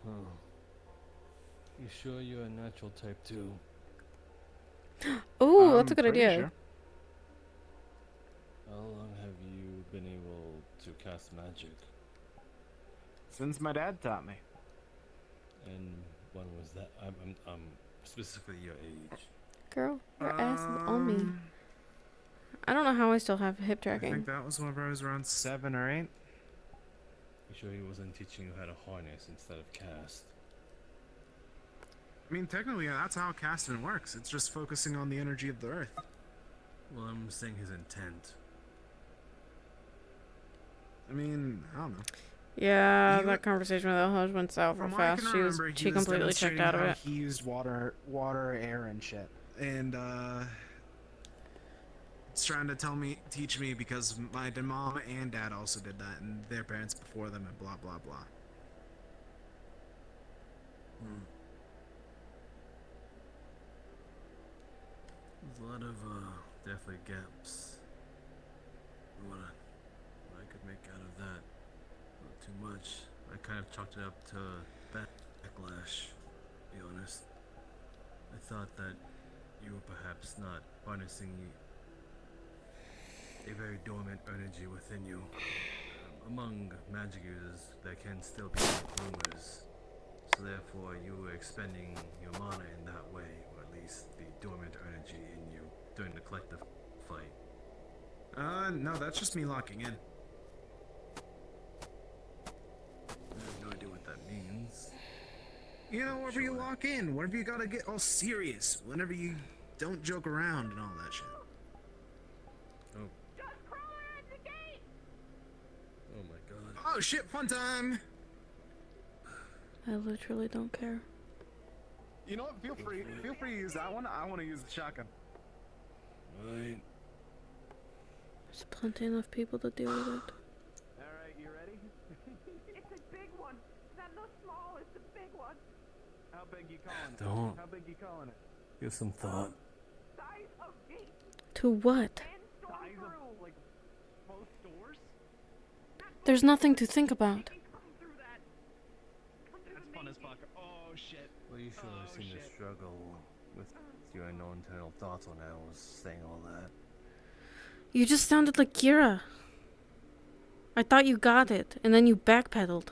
Huh. You sure you're a natural type 2? Ooh, that's a good Pretty idea. sure. How long have you been able to cast magic? Since my dad taught me. And when was that? I'm specifically your age. Girl, your ass is on me. I don't know how I still have hip I tracking. think that was whenever I was around 7 or 8. You sure he wasn't teaching you how to harness instead of cast? I mean, technically, that's how casting works. It's just focusing on the energy of the earth. Well, I'm saying his intent. I mean, I don't know. Yeah, that conversation with Elhaj went south real From what I fast. can She remember, he was completely checked out of it. He used water, air, and shit. And it's trying to teach me because my mom and dad also did that, and their parents before them, and blah blah blah. There's a lot of definitely gaps. What I could make out of that. Not too much. I kind of chalked it up to backlash, to be honest. I thought that you were perhaps not harnessing a very dormant energy within you. Among magic users, there can still be rumors. So therefore, you were expending your mana in that way, or at release the dormant energy in you during the collective fight. No, that's just me locking in. I have no idea what that means. You know, whenever you lock in, whenever you gotta get all serious, whenever you don't joke around and all that shit. Oh. Just crawler at the gate! Oh my god. Oh shit, fun time! I literally don't care. You know what? Feel free to use that one. I want to use the shotgun. Right. There's plenty enough people to deal with it. Alright, you ready? It's a big one. Not no small, it's a big one. How big you calling it? Don't. How big you calling it? Give some thought. Size of gate. To what? And storm Size through. of, like, both doors? There's nothing to think about. Come through that. Come through That's the fun main as fuck. Oh shit. Well, you should have seen the struggle with your own internal thoughts when I was saying all that. You just sounded like Kira. I thought you got it, and then you backpedaled.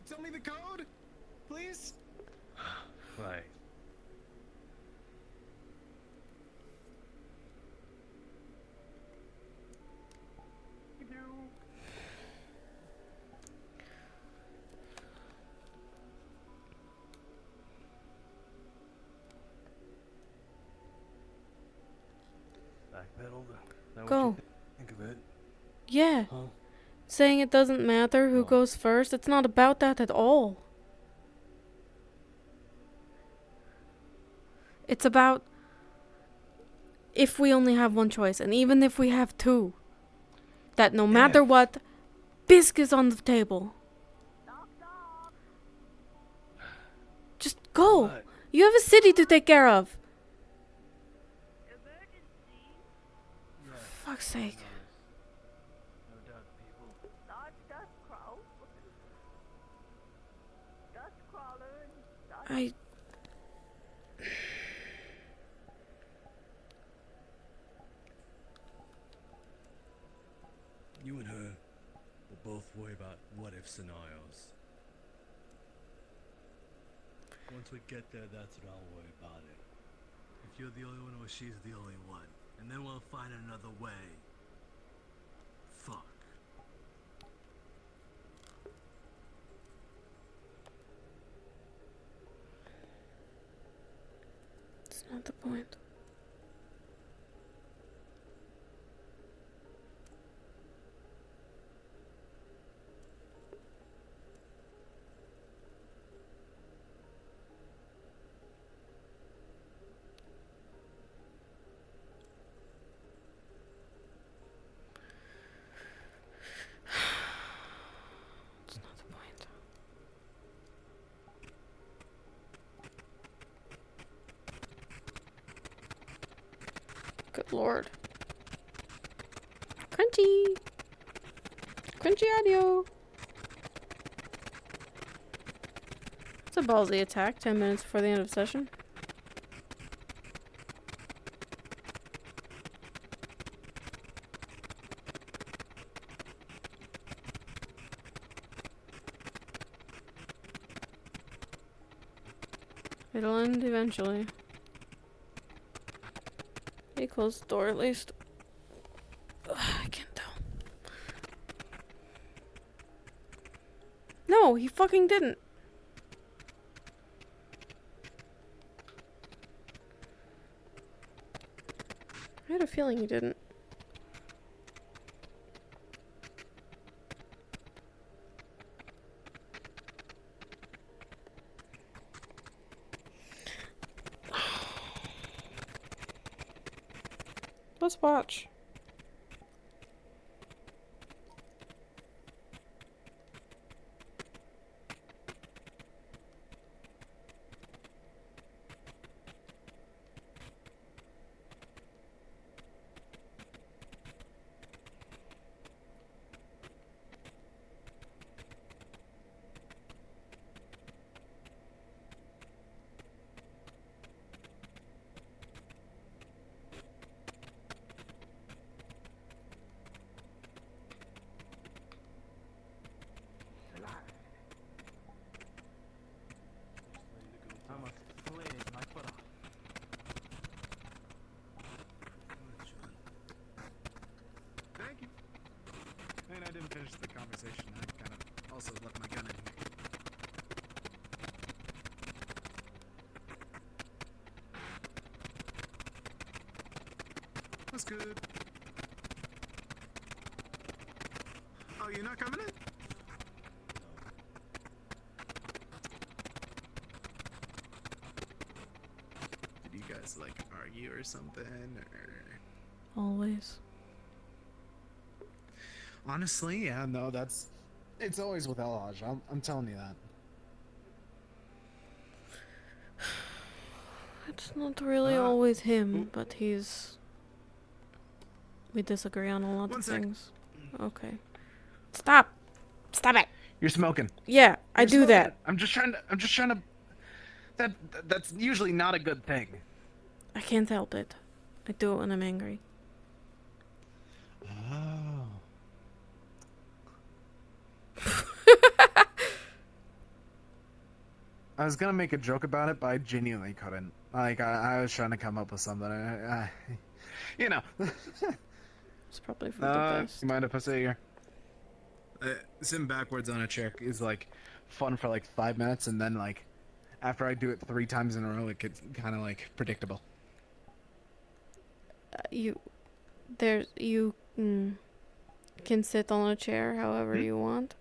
Tell me the code, please. Right. Thank you. Backpedaled. Now Go. what you think of it? Yeah. Huh? Saying it doesn't matter who Oh. goes first, it's not about that at all. It's about if we only have one choice, and even if we have two, that no matter what, Bisque is on the table. Just go. What? You have a city to take care of. Yeah. Fuck's sake. No doubt, people. Large dust crow. Dust crawler and dust. I... You and her will both worry about what-if scenarios. Once we get there, that's when I'll worry about it. If you're the only one or she's the only one, and then we'll find another way. Fuck. It's not the point. It's not the point. Good lord. Crunchy! Crunchy audio! It's a ballsy attack, 10 minutes before the end of session. It'll end eventually. He closed the door at least. Ugh, I can't tell. No, he fucking didn't. I had a feeling he didn't. Let's watch. What's good? Oh, you're not coming in? Did you guys, like, argue or something? Or... Always. Honestly, yeah, no, that's... It's always with Elhaj, I'm telling you that. It's not really always him, but he's... We disagree on a lot of things. Okay. Stop! Stop it! You're smoking. Yeah, I do that. I'm just trying to... That's usually not a good thing. I can't help it. I do it when I'm angry. Oh. I was gonna make a joke about it, but I genuinely couldn't. Like, I was trying to come up with something. You know. It's probably for the best. You mind if I sit here? Sitting backwards on a chair is, like, fun for, like, 5 minutes, and then, like, after I do it 3 times in a row, it gets kind of, like, predictable. You can sit on a chair however you want.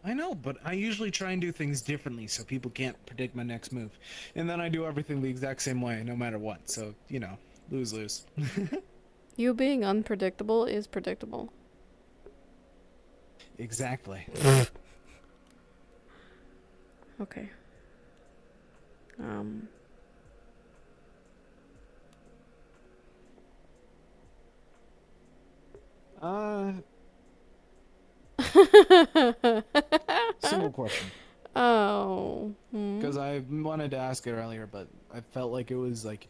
I know, but I usually try and do things differently so people can't predict my next move. And then I do everything the exact same way, no matter what. So, you know, lose-lose. You being unpredictable is predictable. Exactly. Okay. Simple question. Oh. Because I wanted to ask it earlier, but I felt like it was, like,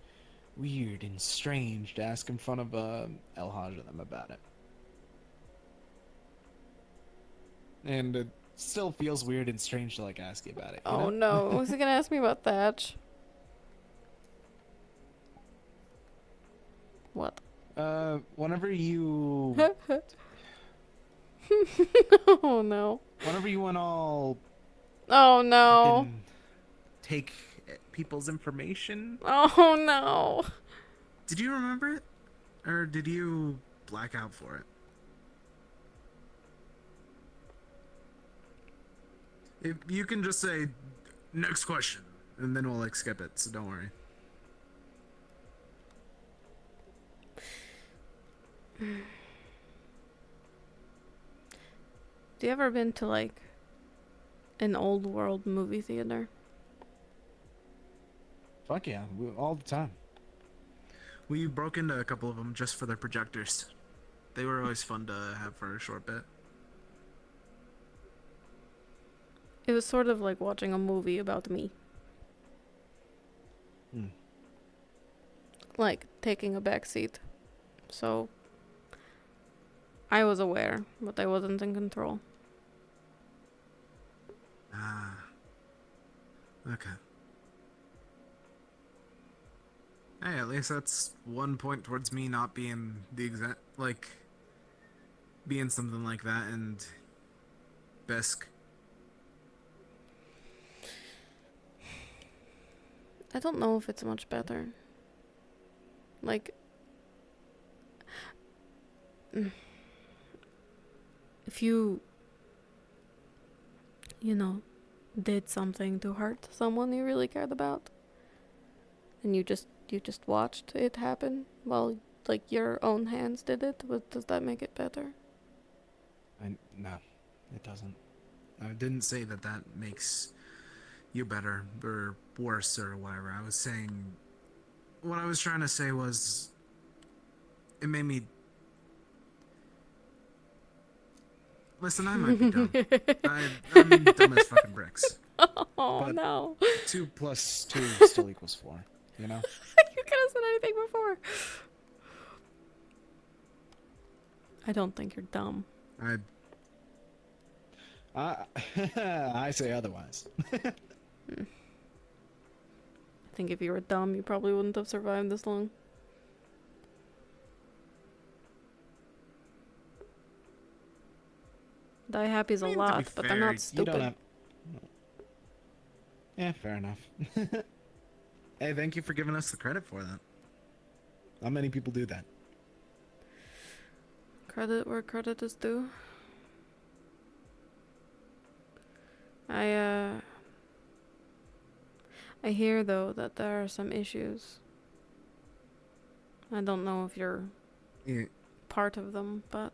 weird and strange to ask in front of Elhaj and them about it. And it still feels weird and strange to, like, ask you about it. Oh no, was he gonna ask me about Thatch? What? Whenever you... Oh no. Whenever you went all... Oh no. Take people's information. Oh no. Did you remember it? Or did you black out for it? If you can just say, next question, and then we'll, like, skip it, so don't worry. Do you ever been to, like, an old world movie theater? Fuck yeah, all the time. We broke into a couple of them just for their projectors. They were always fun to have for a short bit. It was sort of like watching a movie about me. Like, taking a back seat. So, I was aware, but I wasn't in control. Ah. Okay. Hey, at least that's one point towards me not being the exact, like, being something like that, and Bisque. I don't know if it's much better. Like, if you know, did something to hurt someone you really cared about, and you just watched it happen while, like, your own hands did it, does that make it better? No, it doesn't. I didn't say that makes you better or worse or whatever. I was saying, what I was trying to say was, it made me... Listen, I might be dumb. I'm dumb as fucking bricks. Oh, but no. 2 + 2 still equals 4, you know? You could have said anything before. I don't think you're dumb. I say otherwise. I think if you were dumb, you probably wouldn't have survived this long. Die happy's a lot, but they're not stupid. Yeah, fair enough. Hey, thank you for giving us the credit for that. Not many people do that. Credit where credit is due. I hear though that there are some issues. I don't know if you're part of them, but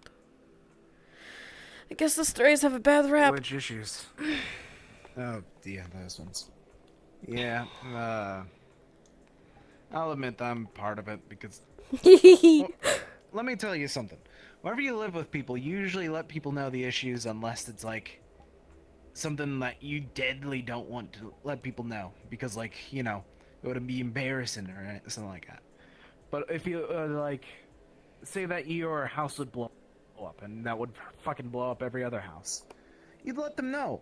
I guess the strays have a bad rap. Which issues? Oh, yeah, those ones. Yeah, I'll admit I'm part of it because... Well, let me tell you something. Whenever you live with people, you usually let people know the issues unless it's, like, something that you deadly don't want to let people know. Because, like, you know, it would be embarrassing or something like that. But if you, like, say that your house would blow up and that would fucking blow up every other house, you'd let them know.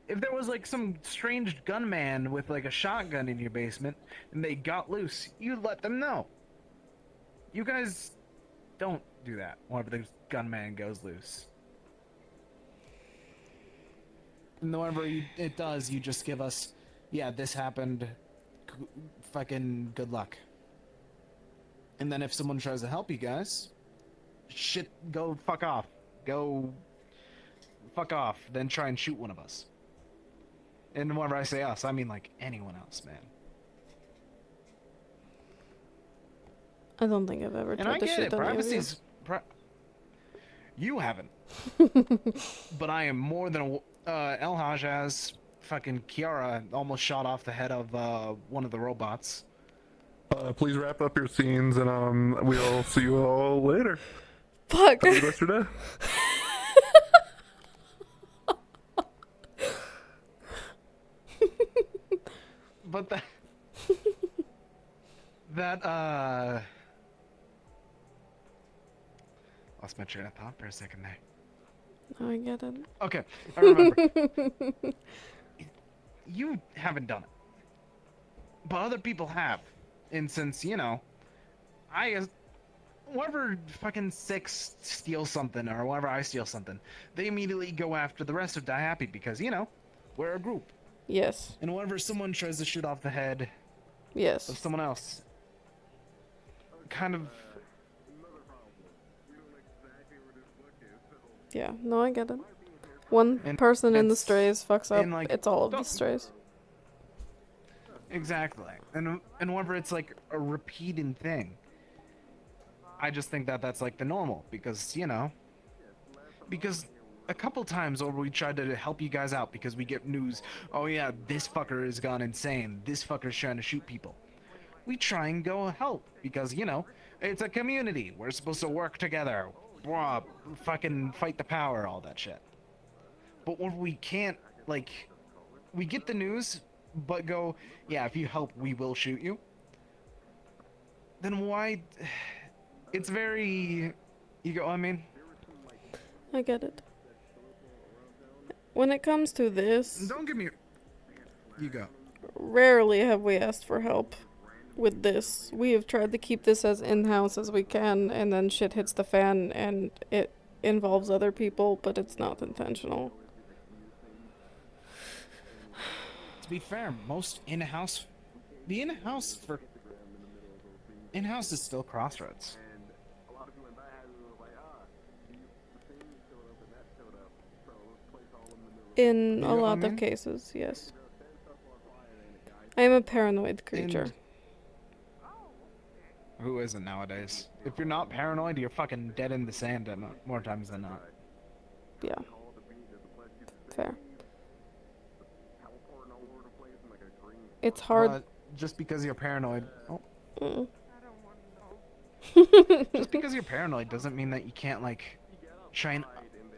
If there was, like, some strange gunman with, like, a shotgun in your basement and they got loose, you'd let them know. You guys don't do that whenever the gunman goes loose. And whenever it does, you just give us, yeah, this happened, fucking good luck. And then if someone tries to help you guys, shit, go fuck off. Go fuck off, then try and shoot one of us. And whenever I say us, I mean like anyone else, man. I don't think I've ever tried to shoot any of you. You haven't. But I am more than El Haj has. Fucking Kiara almost shot off the head of one of the robots. Please wrap up your scenes, and we'll see you all later. Fuck. Have a good rest of your day. But that lost my train of thought for a second there. Oh, I get it. Okay, I remember. You haven't done it, but other people have. And since, you know, whoever fucking six steals something, or whoever I steal something, they immediately go after the rest of Die Happy because, you know, we're a group. Yes. And whenever someone tries to shoot off the head yes. of someone else, kind of... Yeah, no, I get it. One person in the strays fucks up, like, it's all of the strays. Exactly. And whenever it's like a repeating thing, I just think that that's like the normal, because, you know, because a couple times over we tried to help you guys out because we get news, oh yeah, this fucker has gone insane, this fucker's trying to shoot people. We try and go help because, you know, it's a community, we're supposed to work together, blah, fucking fight the power, all that shit. But when we can't, like, we get the news, but go, yeah, if you help, we will shoot you. Then why? It's very, you go, I mean. I get it. When it comes to this, Don't give me, you go. Rarely have we asked for help with this. We have tried to keep this as in-house as we can, and then shit hits the fan and it involves other people, but it's not intentional. To be fair, most in-house, the in-house is still Crossroads. In a lot of cases, yes. I am a paranoid creature. Who isn't nowadays? If you're not paranoid, you're fucking dead in the sand more times than not. Yeah. Fair. It's hard. But just because you're paranoid... Oh. Mm. Just because you're paranoid doesn't mean that you can't, like, try and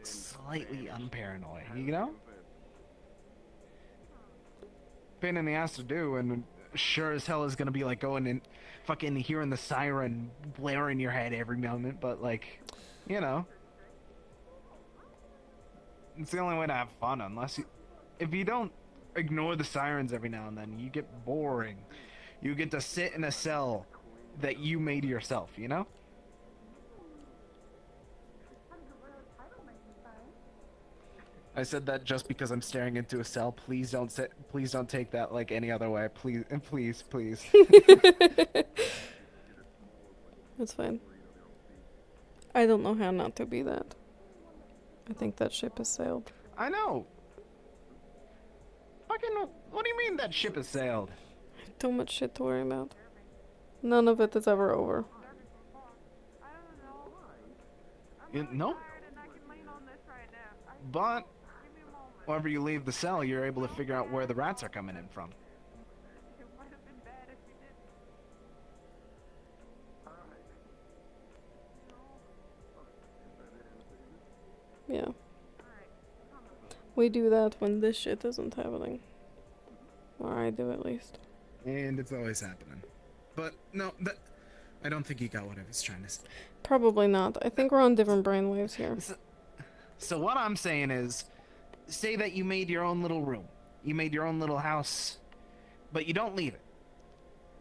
slightly unparanoid, you know? Pain in the ass to do, and sure as hell is gonna be, like, going and fucking hearing the siren blaring in your head every moment, but, like, you know. It's the only way to have fun, unless you... If you don't ignore the sirens every now and then, you get boring. You get to sit in a cell that you made yourself, you know? I said that just because I'm staring into a cell. Please don't take that like any other way. Please, and please. It's fine. I don't know how not to be that. I think that ship has sailed. I know. Fucking, what do you mean that ship has sailed? Too much shit to worry about. None of it is ever over. Nope. But whenever you leave the cell, you're able to figure out where the rats are coming in from. Yeah. We do that when this shit isn't happening. Or I do, at least. And it's always happening. But no, I don't think you got what I was trying to say. Probably not. I think we're on different brainwaves here. So what I'm saying is, say that you made your own little room. You made your own little house, but you don't leave it.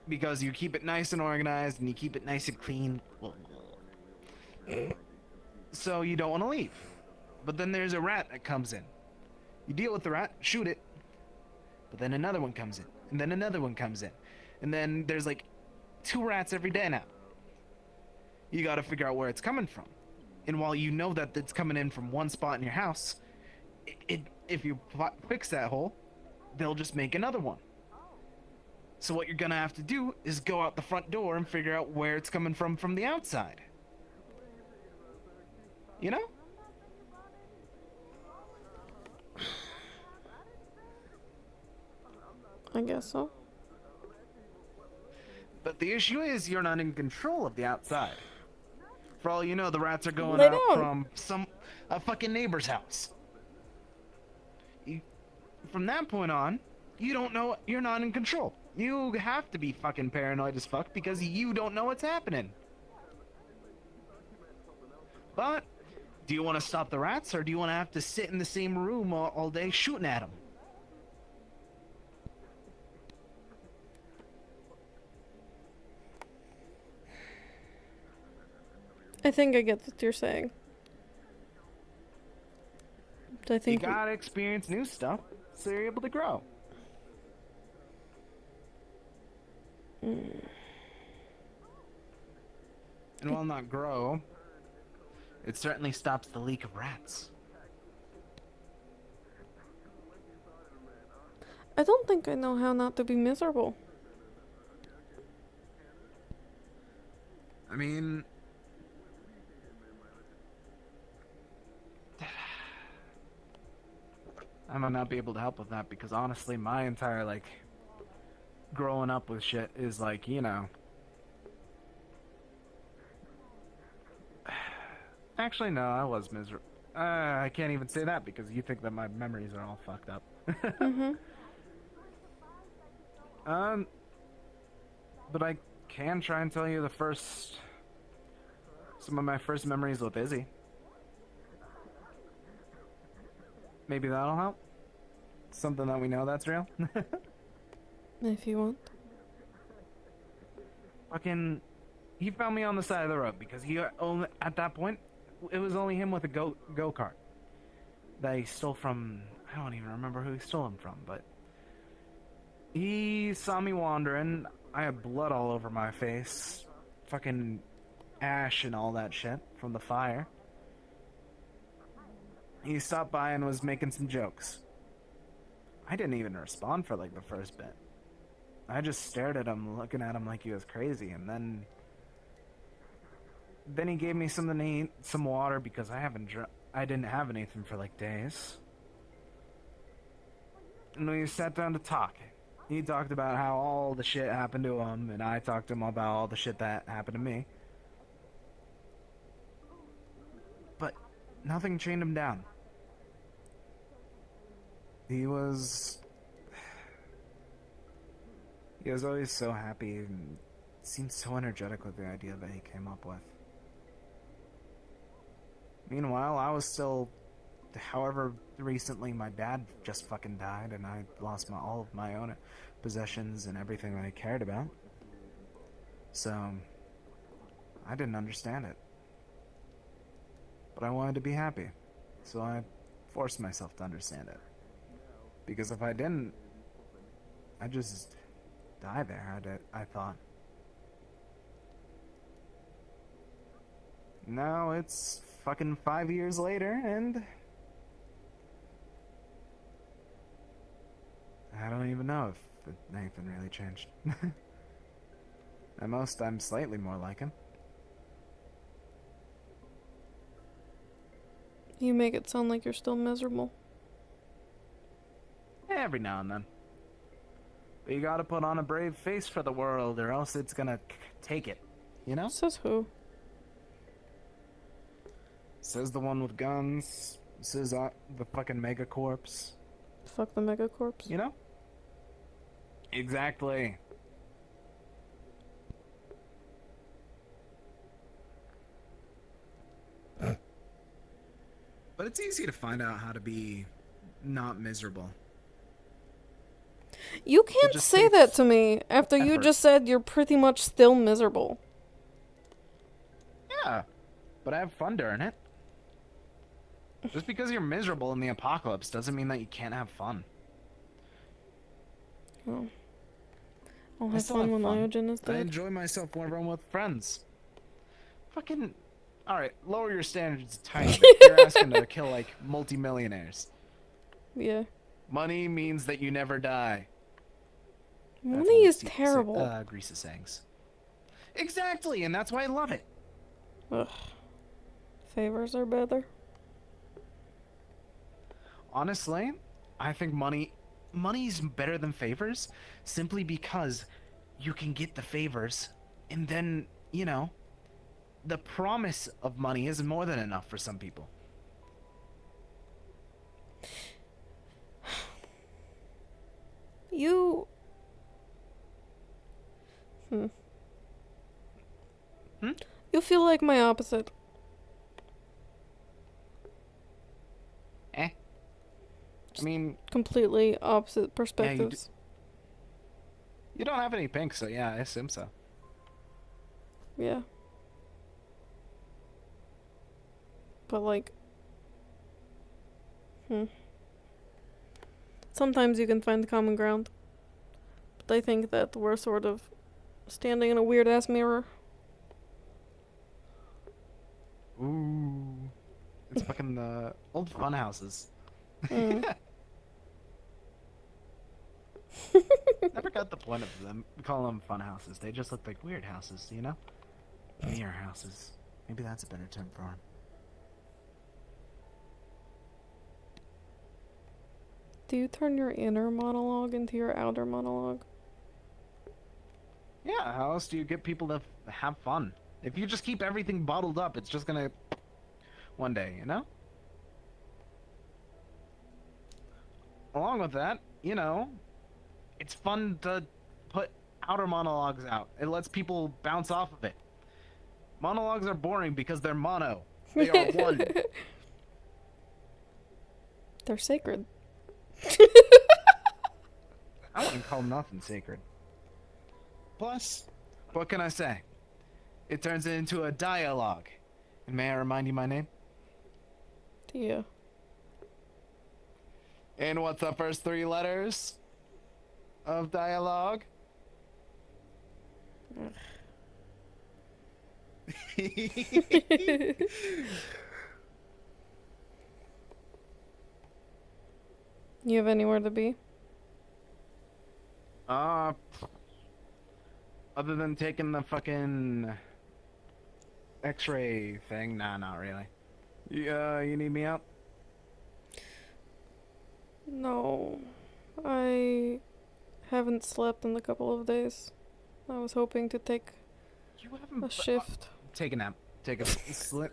Because you keep it nice and organized, and you keep it nice and clean. So you don't want to leave. But then there's a rat that comes in. You deal with the rat, shoot it, but then another one comes in, and then another one comes in. And then there's like 2 rats every day now. You gotta figure out where it's coming from. And while you know that it's coming in from one spot in your house, if you fix that hole, they'll just make another one. So what you're gonna have to do is go out the front door and figure out where it's coming from the outside. You know? I guess so. But the issue is you're not in control of the outside. For all you know, the rats are going out from a fucking neighbor's house. From that point on, you don't know, you're not in control. You have to be fucking paranoid as fuck because you don't know what's happening. But, do you want to stop the rats or do you want to have to sit in the same room all day shooting at them? I think I get what you're saying. But I think you gotta experience new stuff so you're able to grow. And while not grow, it certainly stops the leak of rats. I don't think I know how not to be miserable. I mean, I might not be able to help with that because honestly, my entire, like, growing up with shit is like, you know. Actually, no, I was miserable. I can't even say that because you think that my memories are all fucked up. But I can try and tell you some of my first memories with Izzy. Maybe that'll help. Something that we know that's real. If you want. Fucking, he found me on the side of the road because at that point, it was only him with a go-kart that he stole from. I don't even remember who he stole him from, but he saw me wandering. I had blood all over my face, fucking ash and all that shit from the fire. He stopped by and was making some jokes. I didn't even respond for like the first bit. I just stared at him, looking at him like he was crazy, and then he gave me something to eat, some water, because I didn't have anything for like days. And we sat down to talk. He talked about how all the shit happened to him, and I talked to him about all the shit that happened to me. But nothing chained him down. He was always so happy and seemed so energetic with the idea that he came up with. Meanwhile, I was still, however recently my dad just fucking died and I lost all of my own possessions and everything that I cared about. So, I didn't understand it. But I wanted to be happy. So I forced myself to understand it. Because if I didn't, I'd just die there, I thought. Now it's fucking 5 years later, and I don't even know if anything really changed. At most, I'm slightly more like him. You make it sound like you're still miserable. Every now and then. But you gotta put on a brave face for the world, or else it's gonna take it. You know? Says who? Says the one with guns. Says the fucking megacorps. Fuck the megacorps. You know? Exactly. But it's easy to find out how to be not miserable. You can't say that to me after you effort. just said you're pretty much still miserable. Yeah, but I have fun during it. Just because you're miserable in the apocalypse doesn't mean that you can't have fun. Oh. I'll I have still fun have when fun. Iogen is I dead. enjoy myself whenever I'm with friends. Fucking... Alright, lower your standards a tiny bit. You're asking to kill, like, multimillionaires. Yeah. Money means that you never die. Money is terrible. Grease's sayings. Exactly, and that's why I love it. Ugh. Favors are better. Honestly, I think money's better than favors simply because you can get the favors and then, you know, the promise of money is more than enough for some people. You... You feel like my opposite. I mean... Completely opposite perspectives. You don't have any pink, so yeah, I assume so. Yeah. But like... Sometimes you can find common ground. But I think that we're sort of standing in a weird-ass mirror. Ooh. It's fucking the old fun houses. Never got the point of them. We call them fun houses. They just look like weird houses, you know? Mirror houses. Maybe that's a better term for them. Do you turn your inner monologue into your outer monologue? Yeah, how else do you get people to have fun? If you just keep everything bottled up, it's just gonna... one day, you know? Along with that, you know, it's fun to put outer monologues out. It lets people bounce off of it. Monologues are boring because they're mono. They are one. They're sacred. I wouldn't call nothing sacred. Plus, what can I say? It turns it into a dialogue. And may I remind you my name? Yeah. And what's the first 3 letters of dialogue? You have anywhere to be? Other than taking the fucking X-ray thing, nah, not really. You need me out? No. I haven't slept in a couple of days. I was hoping to take a shift. Take a nap. Take a sleep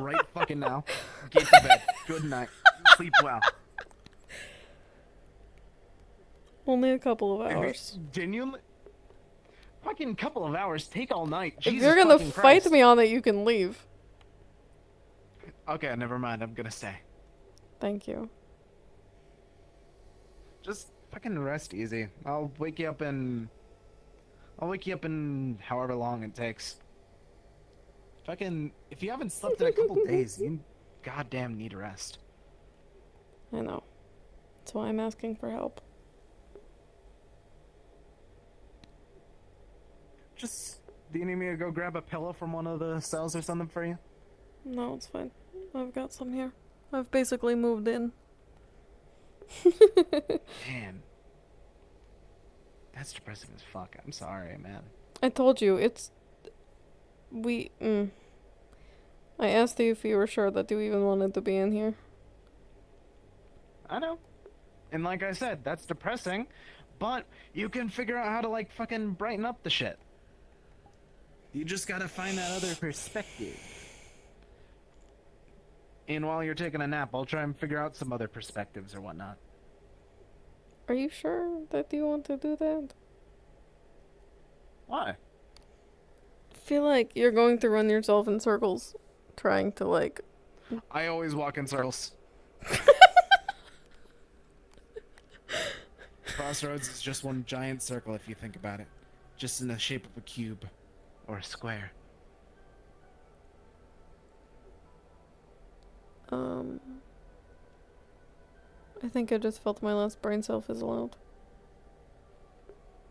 right fucking now. Get to bed. Good night. Sleep well. Only a couple of hours. Genuinely? Fucking couple of hours. Take all night. If Jesus you're gonna fucking fight Christ. me on it, you can leave. Okay, never mind. I'm gonna stay. Thank you. Just fucking rest easy. I'll wake you up in however long it takes. Fucking, if you haven't slept in a couple days, you goddamn need rest. I know. That's why I'm asking for help. Just Do you need me to go grab a pillow from one of the cells or something for you? No, it's fine. I've got some here. I've basically moved in. Man. That's depressing as fuck. I'm sorry, man. I told you, it's... I asked you if you were sure that you even wanted to be in here. I know. And like I said, that's depressing, but you can figure out how to, like, fucking brighten up the shit. You just gotta find that other perspective. And while you're taking a nap, I'll try and figure out some other perspectives or whatnot. Are you sure that you want to do that? Why? I feel like you're going to run yourself in circles, trying to, like... I always walk in circles. Crossroads is just one giant circle if you think about it. Just in the shape of a cube. Or a square. I think I just felt my last brain cell fizzle out.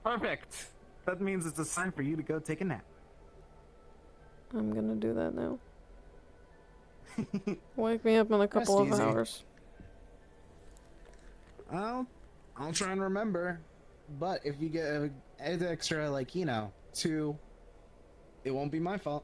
Perfect! That means it's a sign for you to go take a nap. I'm gonna do that now. Wake me up in a couple of Rest easy. hours. I'll try and remember. But if you get an extra, like, 2, it won't be my fault.